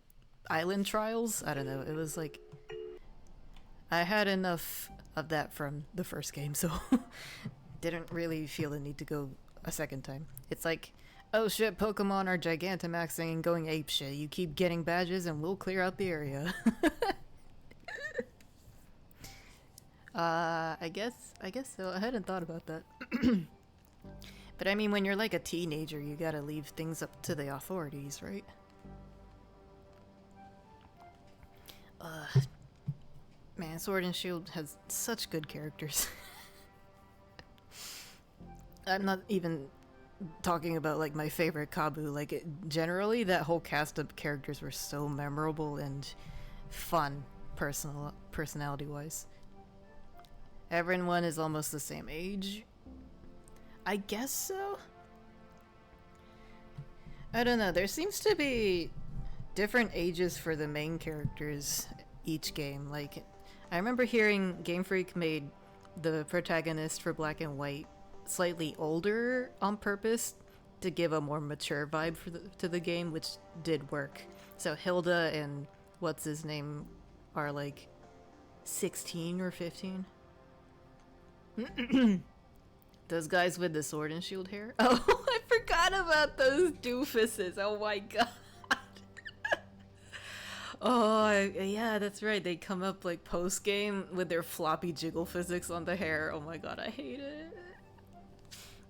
S1: island trials. I don't know, it was like I had enough of that from the first game, so didn't really feel the need to go a second time. It's like, oh shit, Pokemon are Gigantamaxing and going apeshit. You keep getting badges and we'll clear out the area. I guess so. I hadn't thought about that. But I mean, when you're like a teenager, you gotta leave things up to the authorities, right? Man, Sword and Shield has such good characters. I'm not even talking about like my favorite Kabu. Like, generally, that whole cast of characters were so memorable and fun, personality-wise. Everyone is almost the same age. I guess so. I don't know, there seems to be different ages for the main characters each game. Like, I remember hearing Game Freak made the protagonist for Black and White slightly older on purpose to give a more mature vibe to the game, which did work. So Hilda and what's his name are like 16 or 15. Those guys with the sword and shield hair. Oh, I forgot about those doofuses. Oh my god. Oh, yeah, that's right. They come up like post-game with their floppy jiggle physics on the hair. Oh my god, I hate it.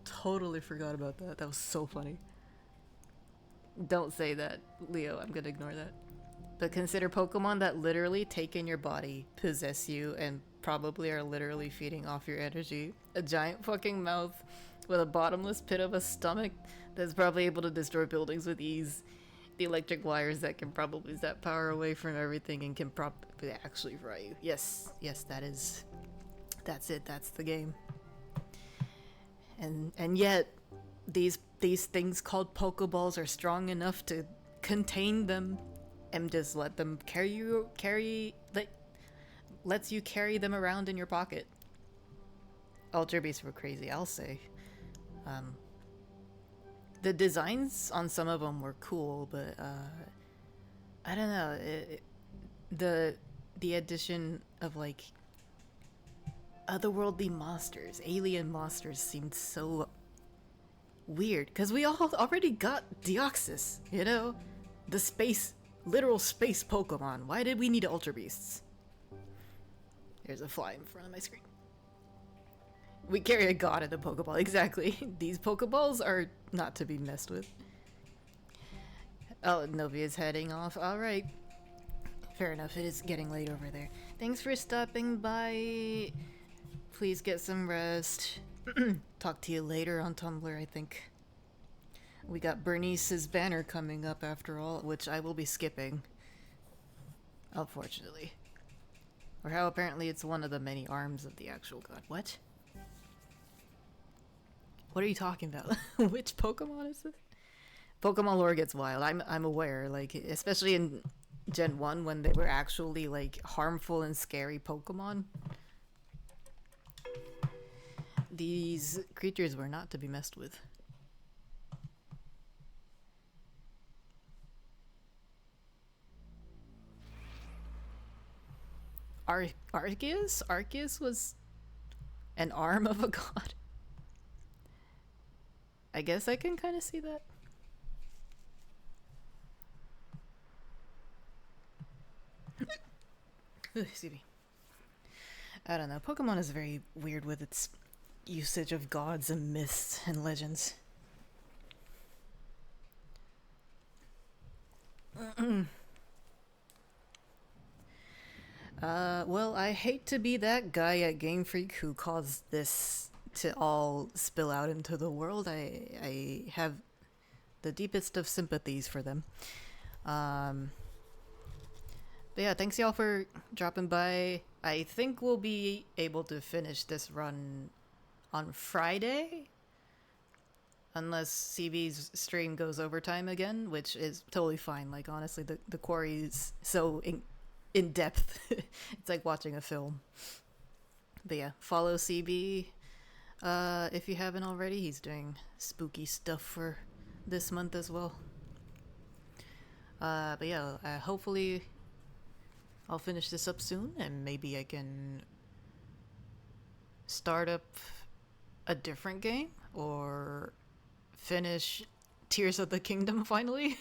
S1: Totally forgot about that. That was so funny. Don't say that, Leo. I'm gonna ignore that. But consider Pokemon that literally take in your body, possess you, and probably are literally feeding off your energy. A giant fucking mouth with a bottomless pit of a stomach that's probably able to destroy buildings with ease. The electric wires that can probably zap power away from everything and can probably actually fry you. Yes, that's it, that's the game. And yet, these things called Pokeballs are strong enough to contain them and just let them lets you carry them around in your pocket. Ultra Beasts were crazy, I'll say. The designs on some of them were cool, but I don't know. The addition of like otherworldly monsters, alien monsters, seemed so weird because we all already got Deoxys, you know, the literal space Pokemon. Why did we need Ultra Beasts? There's a fly in front of my screen. We carry a god in the Pokeball, exactly. These Pokeballs are not to be messed with. Oh, Novia's heading off. Alright. Fair enough, it is getting late over there. Thanks for stopping by. Please get some rest. Talk to you later on Tumblr, I think. We got Bernice's banner coming up after all, which I will be skipping. Unfortunately. Or how apparently it's one of the many arms of the actual god. What? What are you talking about? Which Pokemon is this? Pokemon lore gets wild. I'm aware, like, especially in Gen 1 when they were actually like harmful and scary Pokemon. These creatures were not to be messed with. Arceus? Arceus was an arm of a god. I guess I can kind of see that. Excuse me. I don't know. Pokemon is very weird with its usage of gods and myths and legends. Well, I hate to be that guy at Game Freak who caused this to all spill out into the world. I have the deepest of sympathies for them. But yeah, thanks y'all for dropping by. I think we'll be able to finish this run on Friday. Unless CB's stream goes overtime again, which is totally fine. Like, honestly, the quarry is so in depth. It's like watching a film. But yeah, follow CB if you haven't already. He's doing spooky stuff for this month as well. But yeah, hopefully I'll finish this up soon, and maybe I can start up a different game or finish Tears of the Kingdom finally.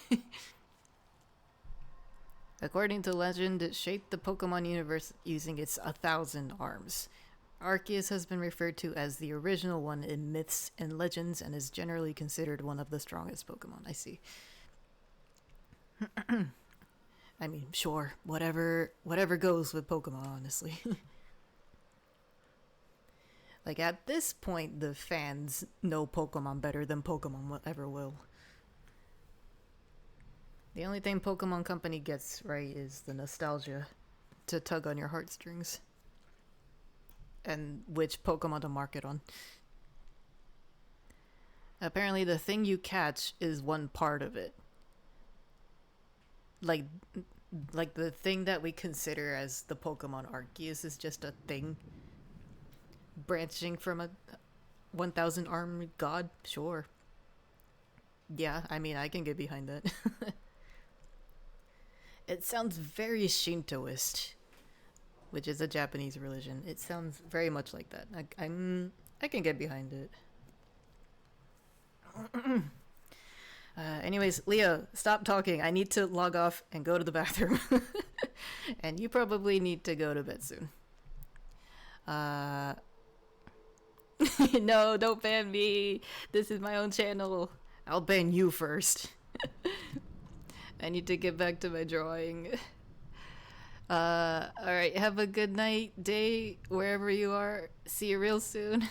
S1: According to legend, it shaped the Pokemon universe using its 1,000 arms. Arceus has been referred to as the original one in myths and legends and is generally considered one of the strongest Pokemon. I see. I mean, sure, whatever goes with Pokemon, honestly. Like, at this point, the fans know Pokemon better than Pokemon ever will. The only thing Pokemon Company gets right is the nostalgia to tug on your heartstrings. And which Pokemon to market on. Apparently the thing you catch is one part of it. Like the thing that we consider as the Pokemon Arceus is just a thing branching from a 1,000 armed god. Sure. Yeah, I mean, I can get behind that. It sounds very Shintoist, which is a Japanese religion. It sounds very much like that. I can get behind it. Anyways, Leo, stop talking. I need to log off and go to the bathroom. And you probably need to go to bed soon. No, don't ban me. This is my own channel. I'll ban you first. I need to get back to my drawing. Alright, have a good night, day, wherever you are. See you real soon.